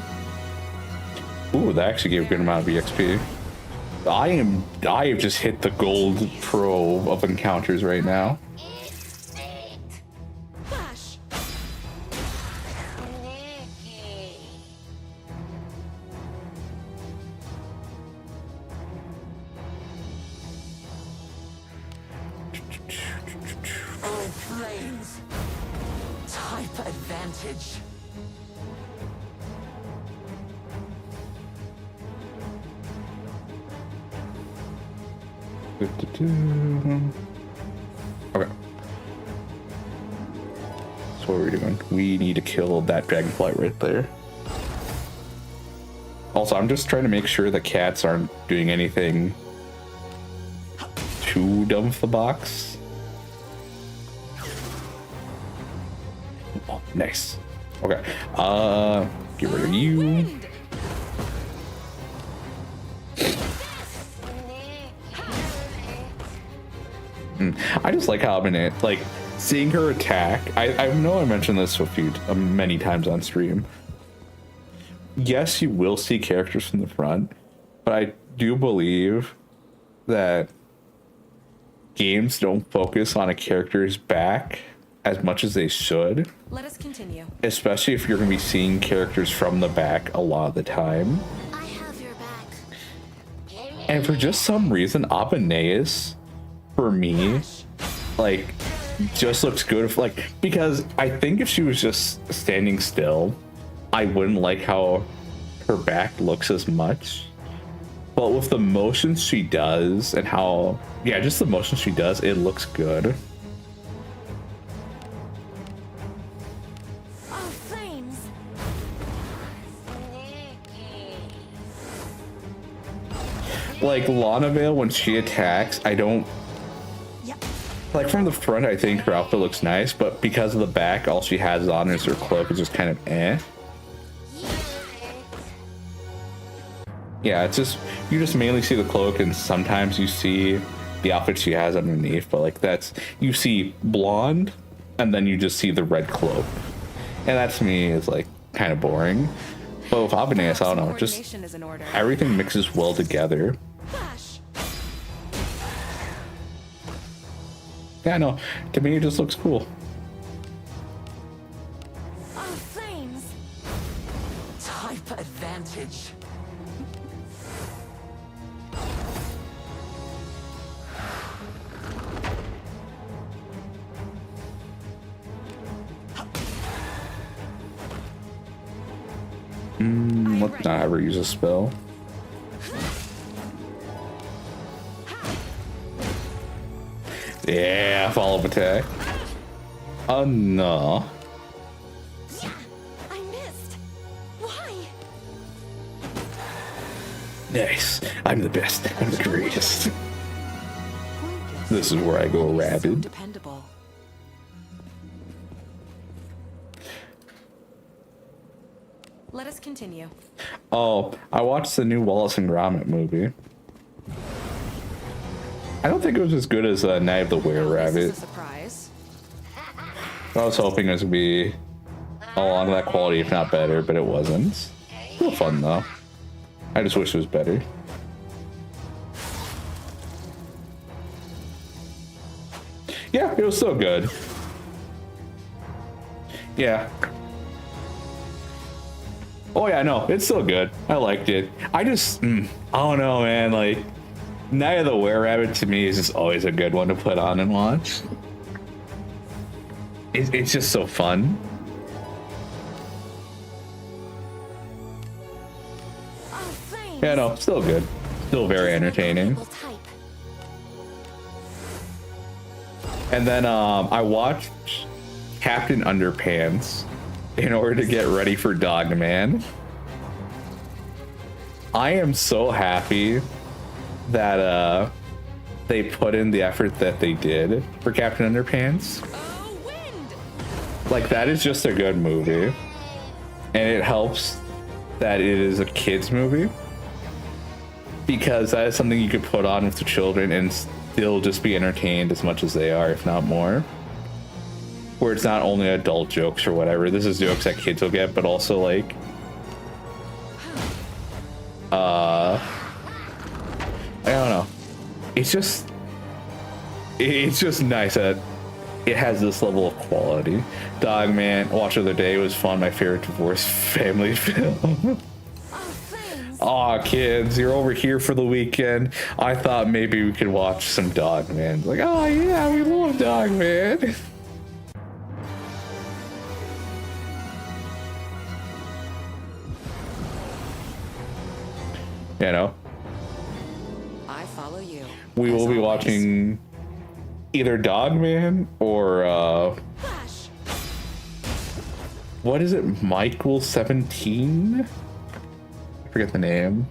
S1: Ooh, that actually gave a good amount of EXP. I have just hit the gold pro of encounters right now.
S4: Flash.
S8: Oh, flames! Type advantage.
S1: Okay. So what are we doing? We need to kill that dragonfly right there. Also, I'm just trying to make sure the cats aren't doing anything too dumb for the box. Oh, nice. Okay. Get rid of you.
S4: Wind.
S1: I just like how I'm in it. Like, seeing her attack. I know I mentioned this many times on stream. Yes, you will see characters from the front, but I do believe that games don't focus on a character's back as much as they should,
S4: Let us continue.
S1: especially if you're going to be seeing characters from the back a lot of the time.
S3: I have your back.
S1: And for just some reason, Abaneus, for me, like, just looks good. Like, because I think if she was just standing still, I wouldn't like how her back looks as much. But with the motions she does and how, yeah, just the motions she does, it looks good.
S3: Oh, flames!
S1: Like, Lanavale, when she attacks, I don't,
S5: Yep.
S1: like, from the front, I think her outfit looks nice, but because of the back, all she has on is her cloak, is just kind of eh. Yeah, it's just, you just mainly see the cloak, and sometimes you see the outfit she has underneath, but like that's, you see blonde, and then you just see the red cloak. And that to me is like kind of boring. But with Abaneus, I don't know, just
S4: Coordination is in order.
S1: everything mixes well together.
S4: Flash.
S1: Yeah, no, to me it just looks cool.
S3: Oh, flames!
S8: Type advantage.
S1: Let's not ever use a spell. Yeah, follow-up attack. Oh no.
S3: I missed! Why?
S1: Nice. I'm the best. I'm the greatest.
S5: Pointless.
S1: This is where I go
S4: So
S1: rabid.
S4: dependable. Let us continue.
S1: Oh, I watched the new Wallace and Gromit movie. I don't think it was as good as Night of the Were-Rabbit.
S4: This is a surprise.
S1: I was hoping it was gonna be along that quality, if not better, but it wasn't. Still fun though. I just wish it was better. Yeah, it was still good. Yeah. Oh yeah, no, it's still good. I liked it. I just, I don't know, man. Like, Night of the Were-Rabbit to me is just always a good one to put on and watch. It's just so fun.
S3: Oh, flames.
S1: Yeah, no, still good. Still very entertaining.
S3: Type.
S1: And then I watched Captain Underpants in order to get ready for Dogman. I am so happy that they put in the effort that they did for Captain Underpants.
S4: Oh, wind!
S1: Like, that is just a good movie. And it helps that it is a kid's movie. Because that is something you could put on with the children and still just be entertained as much as they are, if not more. Where it's not only adult jokes or whatever. This is jokes that kids will get, but also like I don't know. It's just nice that it has this level of quality. Dogman, watch the other day, was fun. My favorite divorce family film. Aw, kids, you're over here for the weekend. I thought maybe we could watch some Dogman. Like, oh yeah, we love Dogman. You know,
S4: I follow you.
S1: we will
S4: As
S1: be
S4: always.
S1: watching either Dogman or
S4: Flash.
S1: what is it? Michael 17? I forget the name.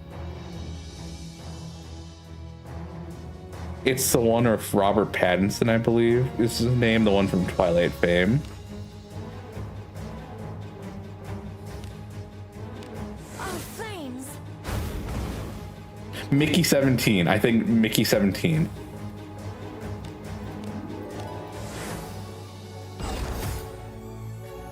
S1: It's the one with Robert Pattinson, I believe. This is his name, the one from Twilight fame.
S3: Oh, flames.
S1: Mickey 17. I think Mickey 17.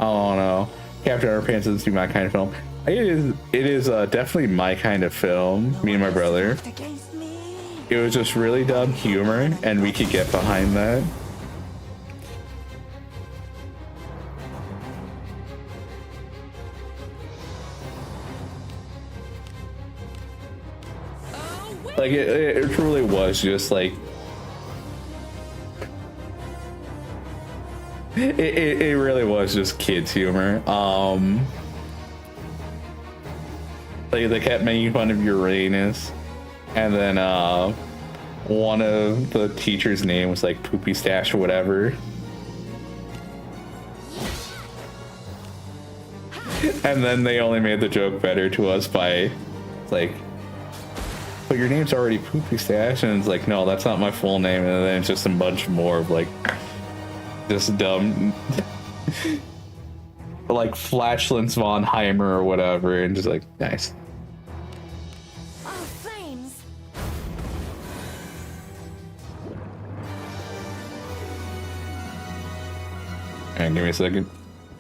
S1: Oh no. Captain Underpants doesn't seem my kind of film. It is definitely my kind of film, me and my brother.
S5: Against me.
S1: It was just really dumb humor, and we could get behind that.
S4: Oh, wind!
S1: Like, it truly was just like... It really was just kids humor. Like, they kept making fun of Uranus, and then one of the teachers' name was like Poopy Stash or whatever. And then they only made the joke better to us by like, but your name's already Poopy Stash, and it's like, no, that's not my full name. And then it's just a bunch more of like just dumb like flatulence von Heimer or whatever, and just like, nice.
S3: Oh, flames.
S1: And give me a second.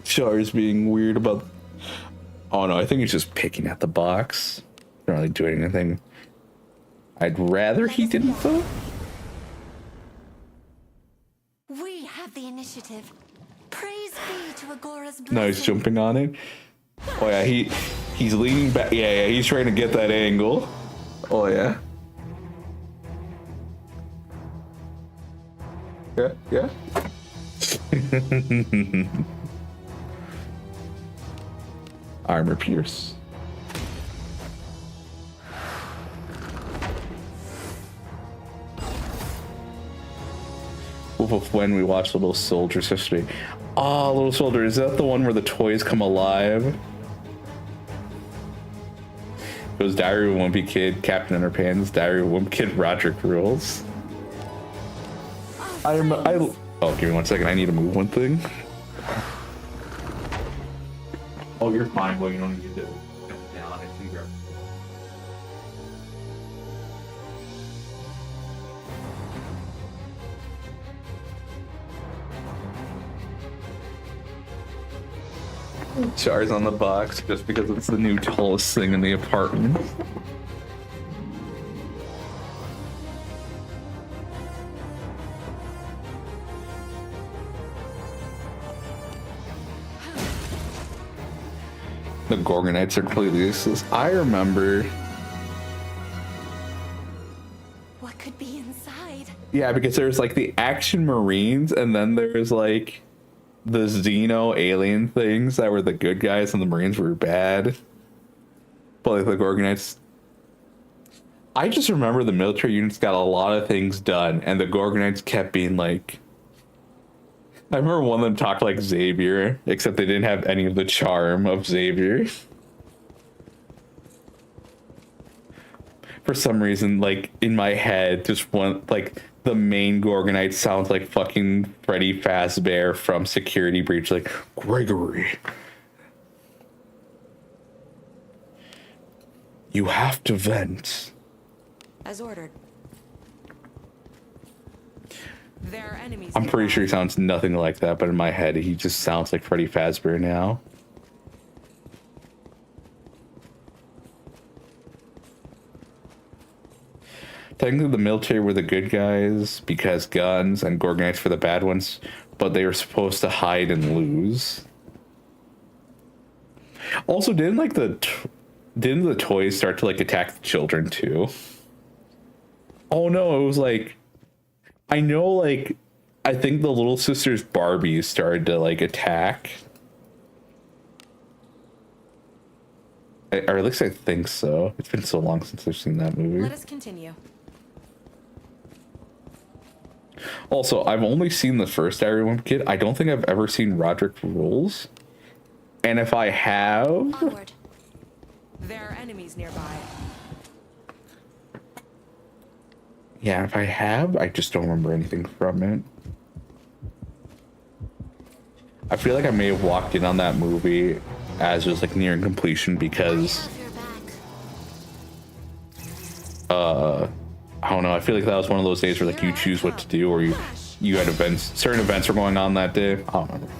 S1: Char's being weird about... Oh no, I think he's just picking at the box. Not really doing anything. I'd rather he didn't though.
S3: We have the initiative. Praise be to Agora's blessing.
S1: No, he's jumping on it. Oh yeah, he's leaning back. Yeah, he's trying to get that angle. Oh yeah. Yeah. Armor pierce. When we watched Little Soldiers yesterday. Ah, Little Soldier, is that the one where the toys come alive? It was Diary of a Wimpy Kid, Captain Underpants, Diary of a Wimpy Kid, Roderick Rules. Oh, give me 1 second. I need to move one thing. Oh, you're fine. Well, you don't need to jump down. I see. Char's on the box just because it's the new tallest thing in the apartment. The Gorgonites are completely useless. I remember.
S3: What could be inside?
S1: Yeah, because there's like the Action Marines, and then there's like the Xeno alien things that were the good guys, and the Marines were bad. But like the Gorgonites. I just remember the military units got a lot of things done, and the Gorgonites kept being like. I remember one of them talked like Xavier, except they didn't have any of the charm of Xavier. For some reason, like, in my head, just one, like, the main Gorgonite sounds like fucking Freddy Fazbear from Security Breach, like, Gregory. You have to vent.
S4: As ordered. There are enemies.
S1: I'm pretty sure he sounds nothing like that, but in my head, he just sounds like Freddy Fazbear now. Technically, the military were the good guys because guns and Gorgonites were the bad ones, but they were supposed to hide and lose. Also, didn't the toys start to like attack the children too? Oh no, it was like. I know, like, I think the little sister's Barbies started to, like, attack. Or at least I think so. It's been so long since I've seen that movie.
S4: Let us continue.
S1: Also, I've only seen the first Diary of a Wimpy Kid. I don't think I've ever seen Roderick Rules. And if I have...
S3: Onward.
S4: There are enemies nearby.
S1: Yeah, if I have, I just don't remember anything from it. I feel like I may have walked in on that movie as it was like nearing completion because I don't know, I feel like that was one of those days where like you choose what to do, or you had events, certain events were going on that day. I don't remember.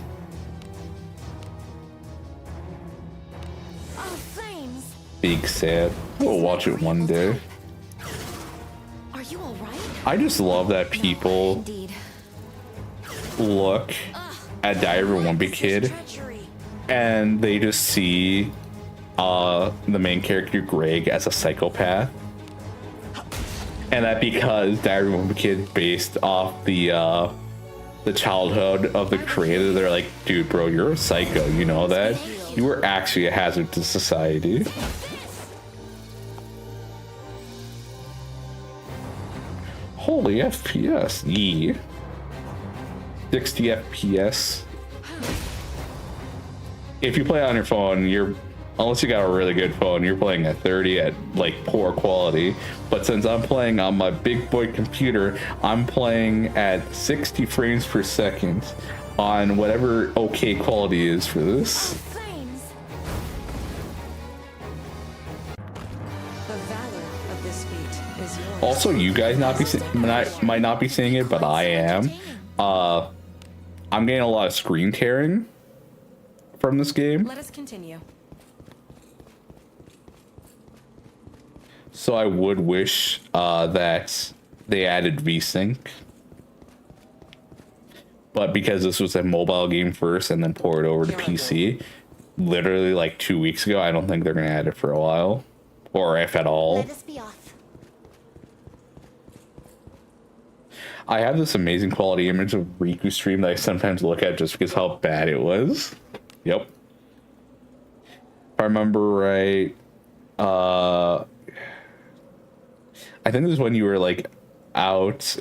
S3: Oh, flames.
S1: Big sad. We'll watch it one day.
S3: Are you all right?
S1: I just love that people
S3: Indeed.
S1: look at Diary of a Wimpy Kid and they just see the main character Greg as a psychopath, and that because Diary of a Wimpy Kid based off the childhood of the creator, they're like, dude, bro, you're a psycho, you know that? You were actually a hazard to society. Holy FPS, yeah. 60 FPS. If you play on your phone, unless you got a really good phone, you're playing at 30 at like poor quality. But since I'm playing on my big boy computer, I'm playing at 60 frames per second on whatever okay quality is for this.
S3: Flames.
S4: The valor of this feat is yours.
S1: Also, you guys might not be seeing it, but I am. I'm getting a lot of screen tearing from this game.
S4: Let us continue.
S1: So I would wish that they added VSync. But because this was a mobile game first and then port it over to PC, literally like 2 weeks ago, I don't think they're going to add it for a while. Or if at all.
S3: Let us be off.
S1: I have this amazing quality image of Riku's stream that I sometimes look at just because how bad it was. Yep. If I remember right, I think this is when you were like out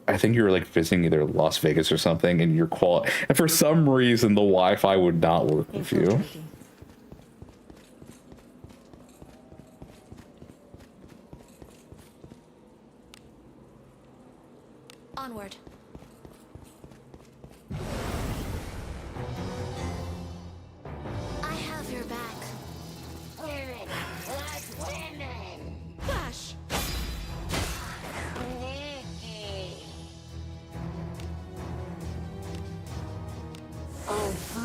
S1: I think you were like visiting either Las Vegas or something, and your quality, and for some reason the Wi-Fi would not work with you.
S4: Infiltrating.
S3: Onward.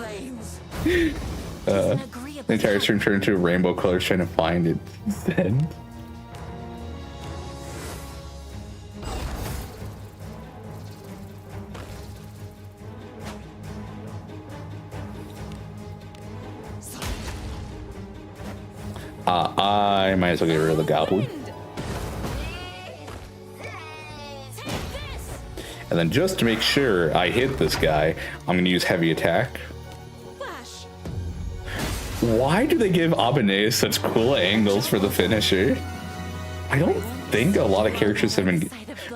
S8: flames.
S3: An agreeable
S1: The entire stream turned into a rainbow colors trying to find it. Then I might as well get rid of the goblin. And then just to make sure I hit this guy, I'm gonna use heavy attack.
S4: Flash.
S1: Why do they give Abene such cool angles for the finisher? I don't think a lot of characters have been.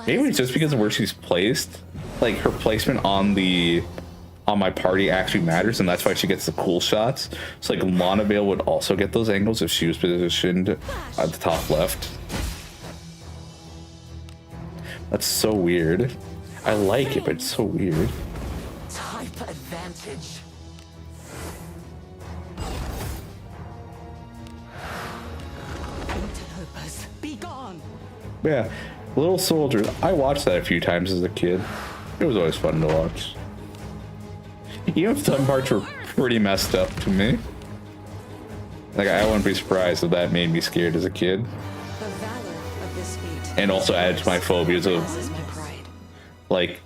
S1: Maybe it's just because of where she's placed. Like her placement on my party actually matters, and that's why she gets the cool shots. So like Lana Vale would also get those angles if she was positioned at the top left. That's so weird. I like it, but it's so weird.
S8: Type advantage.
S5: Interlopers, be gone.
S1: Yeah, Little Soldiers. I watched that a few times as a kid. It was always fun to watch. Even if some parts were pretty messed up to me. Like, I wouldn't be surprised if that made me scared as a kid.
S4: The valor of this feat.
S1: And also added to my phobias of,
S4: This is my pride.
S1: like,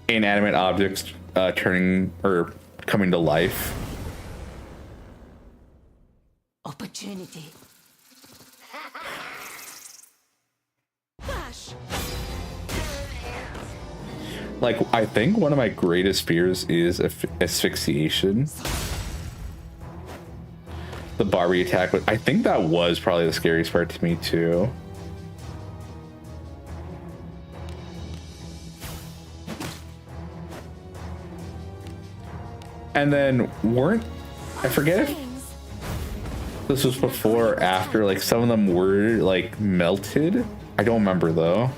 S1: inanimate objects turning or coming to life.
S5: Opportunity.
S4: Flash.
S1: Like, I think one of my greatest fears is asphyxiation. The Barbie attack, but I think that was probably the scariest part to me too. And then I forget if this was before or after, like some of them were like melted. I don't remember though.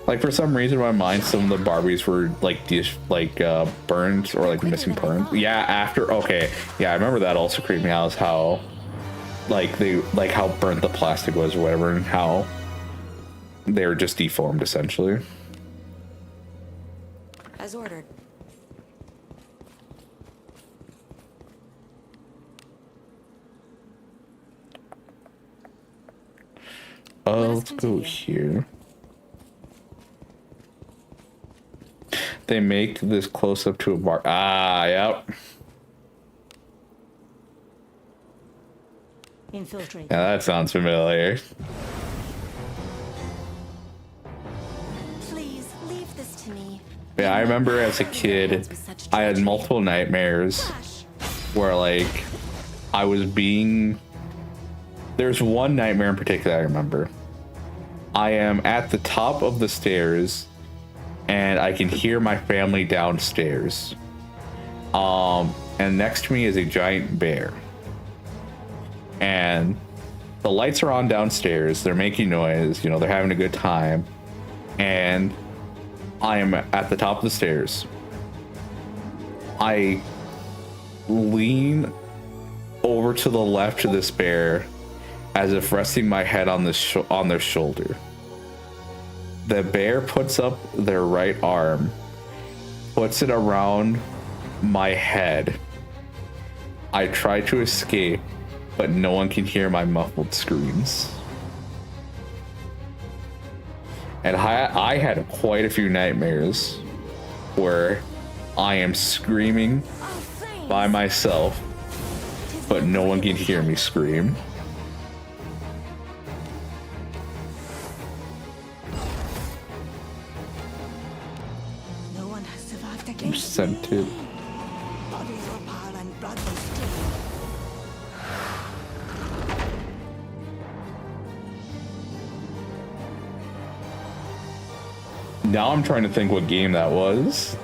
S1: Like for some reason in my mind, some of the Barbies were like burned or like missing parts. Yeah, okay, yeah, I remember that also creeped me out, is how how burnt the plastic was or whatever, and how they were just deformed essentially.
S4: As ordered.
S1: Let's go here. They make this close up to a bar. Ah, yep.
S5: Infiltrate.
S1: Yeah, that sounds familiar.
S3: Please leave this to me.
S1: Yeah, I remember as a kid, I had multiple nightmares where like I was being. There's one nightmare in particular I remember. I am at the top of the stairs and I can hear my family downstairs. And next to me is a giant bear. And the lights are on downstairs. They're making noise, they're having a good time. And I am at the top of the stairs. I lean over to the left of this bear as if resting my head on their shoulder. The bear puts up their right arm, puts it around my head. I try to escape, but no one can hear my muffled screams. And I had quite a few nightmares where I am screaming by myself, but no one can hear me scream.
S5: No one has survived against
S1: Sent
S5: me.
S1: it.
S5: Bodies will pile and blood will stream.
S1: Now I'm trying to think what game that was.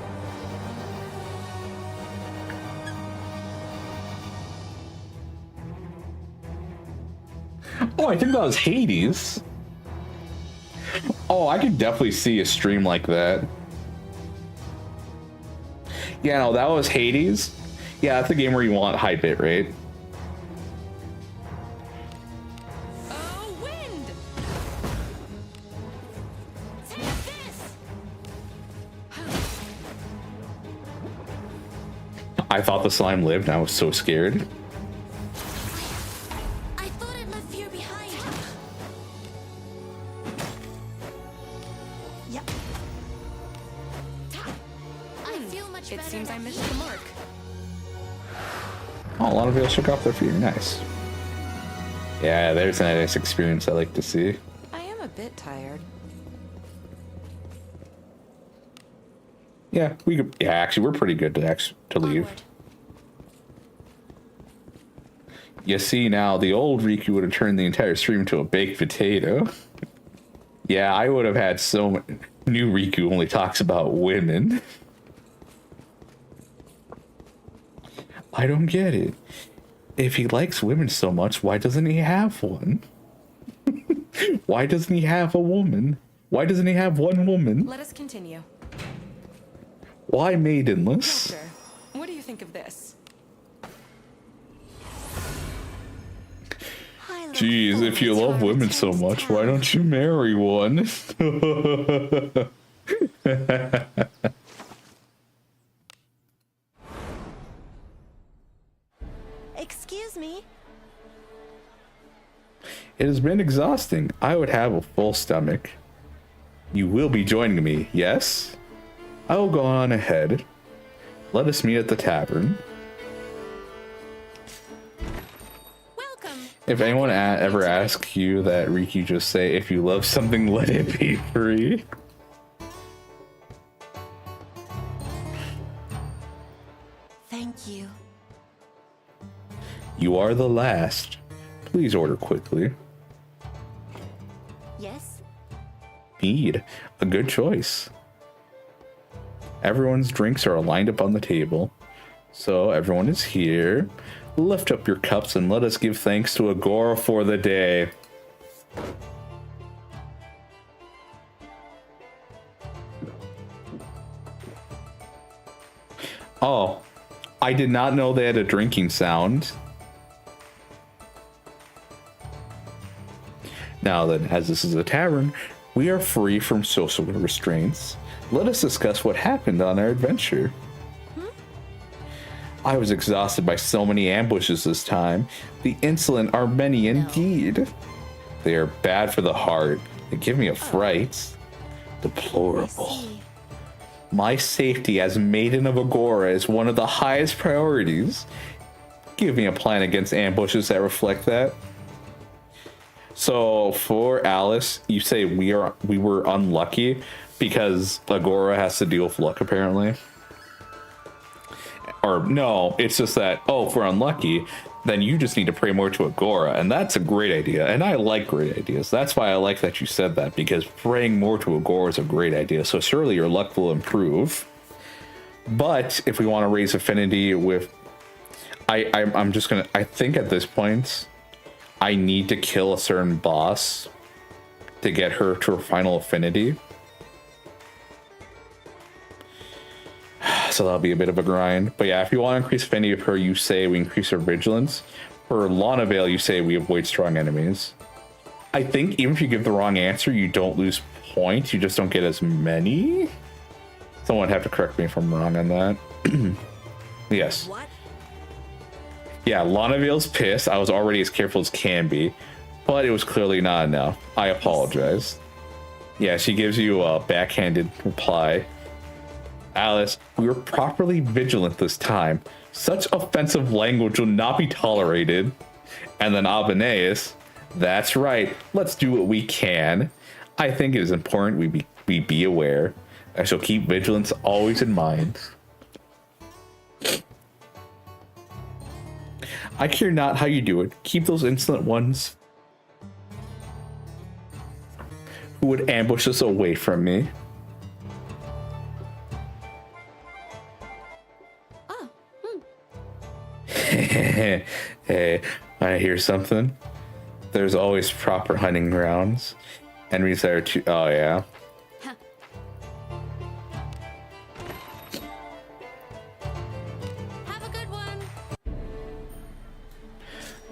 S1: Oh, I think that was Hades. Oh, I could definitely see a stream like that. Yeah, no, that was Hades. Yeah, that's the game where you want high bit rate.
S4: Oh, win!
S1: I thought the slime lived and I was so scared.
S3: I thought I'd left fear behind.
S5: Yep.
S3: I feel much better.
S4: It seems I
S3: now.
S4: missed the mark.
S1: Oh, a lot of people shook off their fear. Nice. Yeah, there's a nice experience I like to see.
S4: I am a bit tired.
S1: Yeah, we could. Yeah, actually, we're pretty good to leave.
S3: Onward.
S1: You see, now the old Rikku would have turned the entire stream into a baked potato. Yeah, I would have had so much. New Rikku only talks about women. I don't get it. If he likes women so much, why doesn't he have one? Why doesn't he have a woman? Why doesn't he have one woman?
S4: Let us continue.
S1: Why maidenless?
S4: Doctor, what do you think of this?
S1: Jeez, if you love women so much, why don't you marry one?
S3: Excuse me.
S1: It has been exhausting. I would have a full stomach. You will be joining me, yes? I will go on ahead. Let us meet at the tavern.
S3: Welcome.
S1: If anyone ever asks you that, Rikku, just say, if you love something, let it be free.
S3: Thank you.
S1: You are the last. Please order quickly.
S3: Yes.
S1: Mead, a good choice. Everyone's drinks are lined up on the table. So everyone is here. Lift up your cups and let us give thanks to Agora for the day. Oh, I did not know they had a drinking sound. Now then, as this is a tavern, we are free from social restraints. Let us discuss what happened on our adventure. I was exhausted by so many ambushes this time. The insolent are many indeed. They are bad for the heart. They give me a fright. Deplorable. My safety as Maiden of Agora is one of the highest priorities. Give me a plan against ambushes that reflect that. So for Alice, you say we were unlucky because Agora has to deal with luck apparently. Or no, it's just that, oh, if we're unlucky, then you just need to pray more to Agora. And that's a great idea. And I like great ideas. That's why I like that you said that, because praying more to Agora is a great idea. So surely your luck will improve. But if we want to raise affinity with, I'm just going to, I think at this point, I need to kill a certain boss to get her to her final affinity. So that'll be a bit of a grind. But yeah, if you want to increase affinity of her, you say we increase her vigilance. For Lana Vale, you say we avoid strong enemies. I think even if you give the wrong answer, you don't lose points. You just don't get as many. Someone would have to correct me if I'm wrong on that. Yes.
S4: What?
S1: Yeah, Lana Vale's pissed. I was already as careful as can be, but it was clearly not enough. I apologize. Yeah, she gives you a backhanded reply. Alice, we were properly vigilant this time. Such offensive language will not be tolerated. And then Aveneus, that's right. Let's do what we can. I think it is important we be aware. I shall keep vigilance always in mind. I care not how you do it. Keep those insolent ones who would ambush us away from me. Hey, I hear something. There's always proper hunting grounds. Enemies there too. Oh yeah.
S3: Have a good one.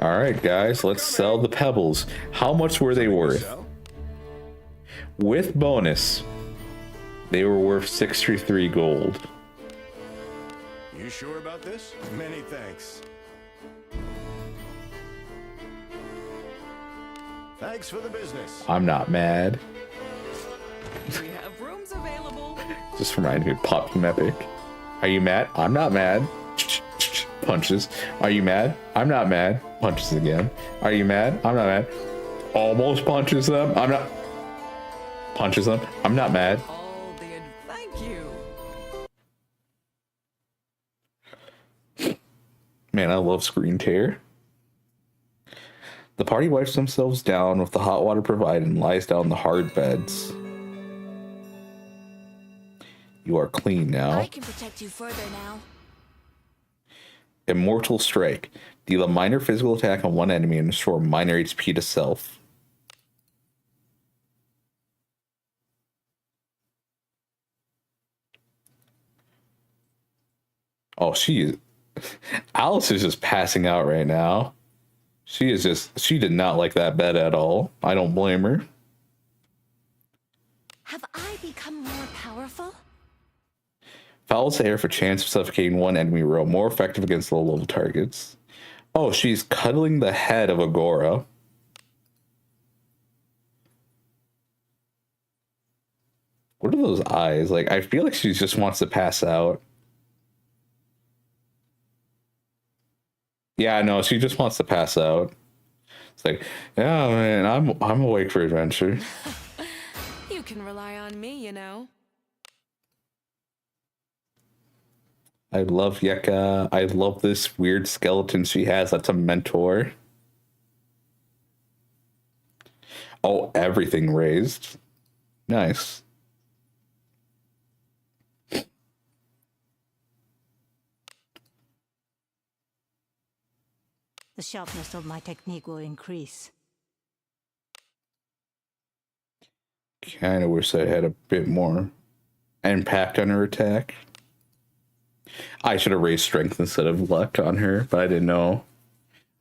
S1: All right, guys, let's sell the pebbles. How much were they worth? With bonus, they were worth 63 gold.
S7: You sure about this? Many thanks. Thanks for the business.
S1: I'm not mad.
S5: We have rooms available.
S1: Just reminded me of Pop Team Epic. Are you mad? I'm not mad. Punches. Are you mad? I'm not mad. Punches again. Are you mad? I'm not mad. Almost punches them. I'm not. Punches them. I'm not mad.
S5: All the thank you.
S1: Man, I love screen tear. The party wipes themselves down with the hot water provided and lies down the hard beds. You are clean now.
S3: I can protect you further now.
S1: Immortal Strike. Deal a minor physical attack on one enemy and restore minor HP to self. Oh, Alice is just passing out right now. She did not like that bed at all. I don't blame her.
S3: Have I become more powerful?
S1: Fouls air for chance of suffocating one enemy row. More effective against low level targets. Oh, she's cuddling the head of Agora. What are those eyes? Like, I feel like she just wants to pass out. Yeah, no, she just wants to pass out. It's like, yeah, man, I'm awake for adventure.
S4: You can rely on me, you know.
S1: I love Yeka. I love this weird skeleton she has. That's a mentor. Oh, everything raised. Nice.
S5: The sharpness of my technique will increase.
S1: Kind of wish I had a bit more impact on her attack. I should have raised strength instead of luck on her, but I didn't know.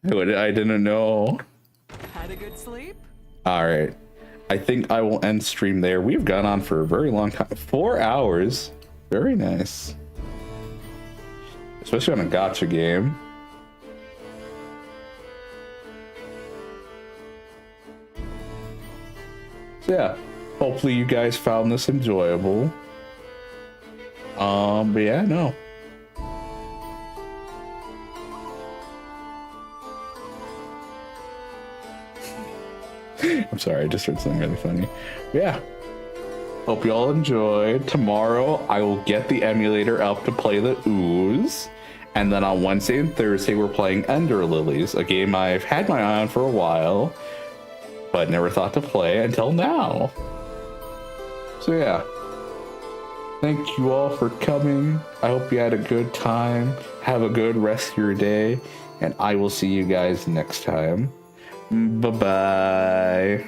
S1: I didn't know.
S5: Had a good sleep?
S1: All right. I think I will end stream there. We've gone on for a very long time. 4 hours. Very nice. Especially on a gacha game. So yeah, hopefully you guys found this enjoyable. But yeah, no. I'm sorry, I just heard something really funny. But yeah. Hope you all enjoyed. Tomorrow I will get the emulator up to play the Ooze. And then on Wednesday and Thursday we're playing Ender Lilies, a game I've had my eye on for a while, but never thought to play until now. So yeah. Thank you all for coming. I hope you had a good time. Have a good rest of your day. And I will see you guys next time. Bye-bye.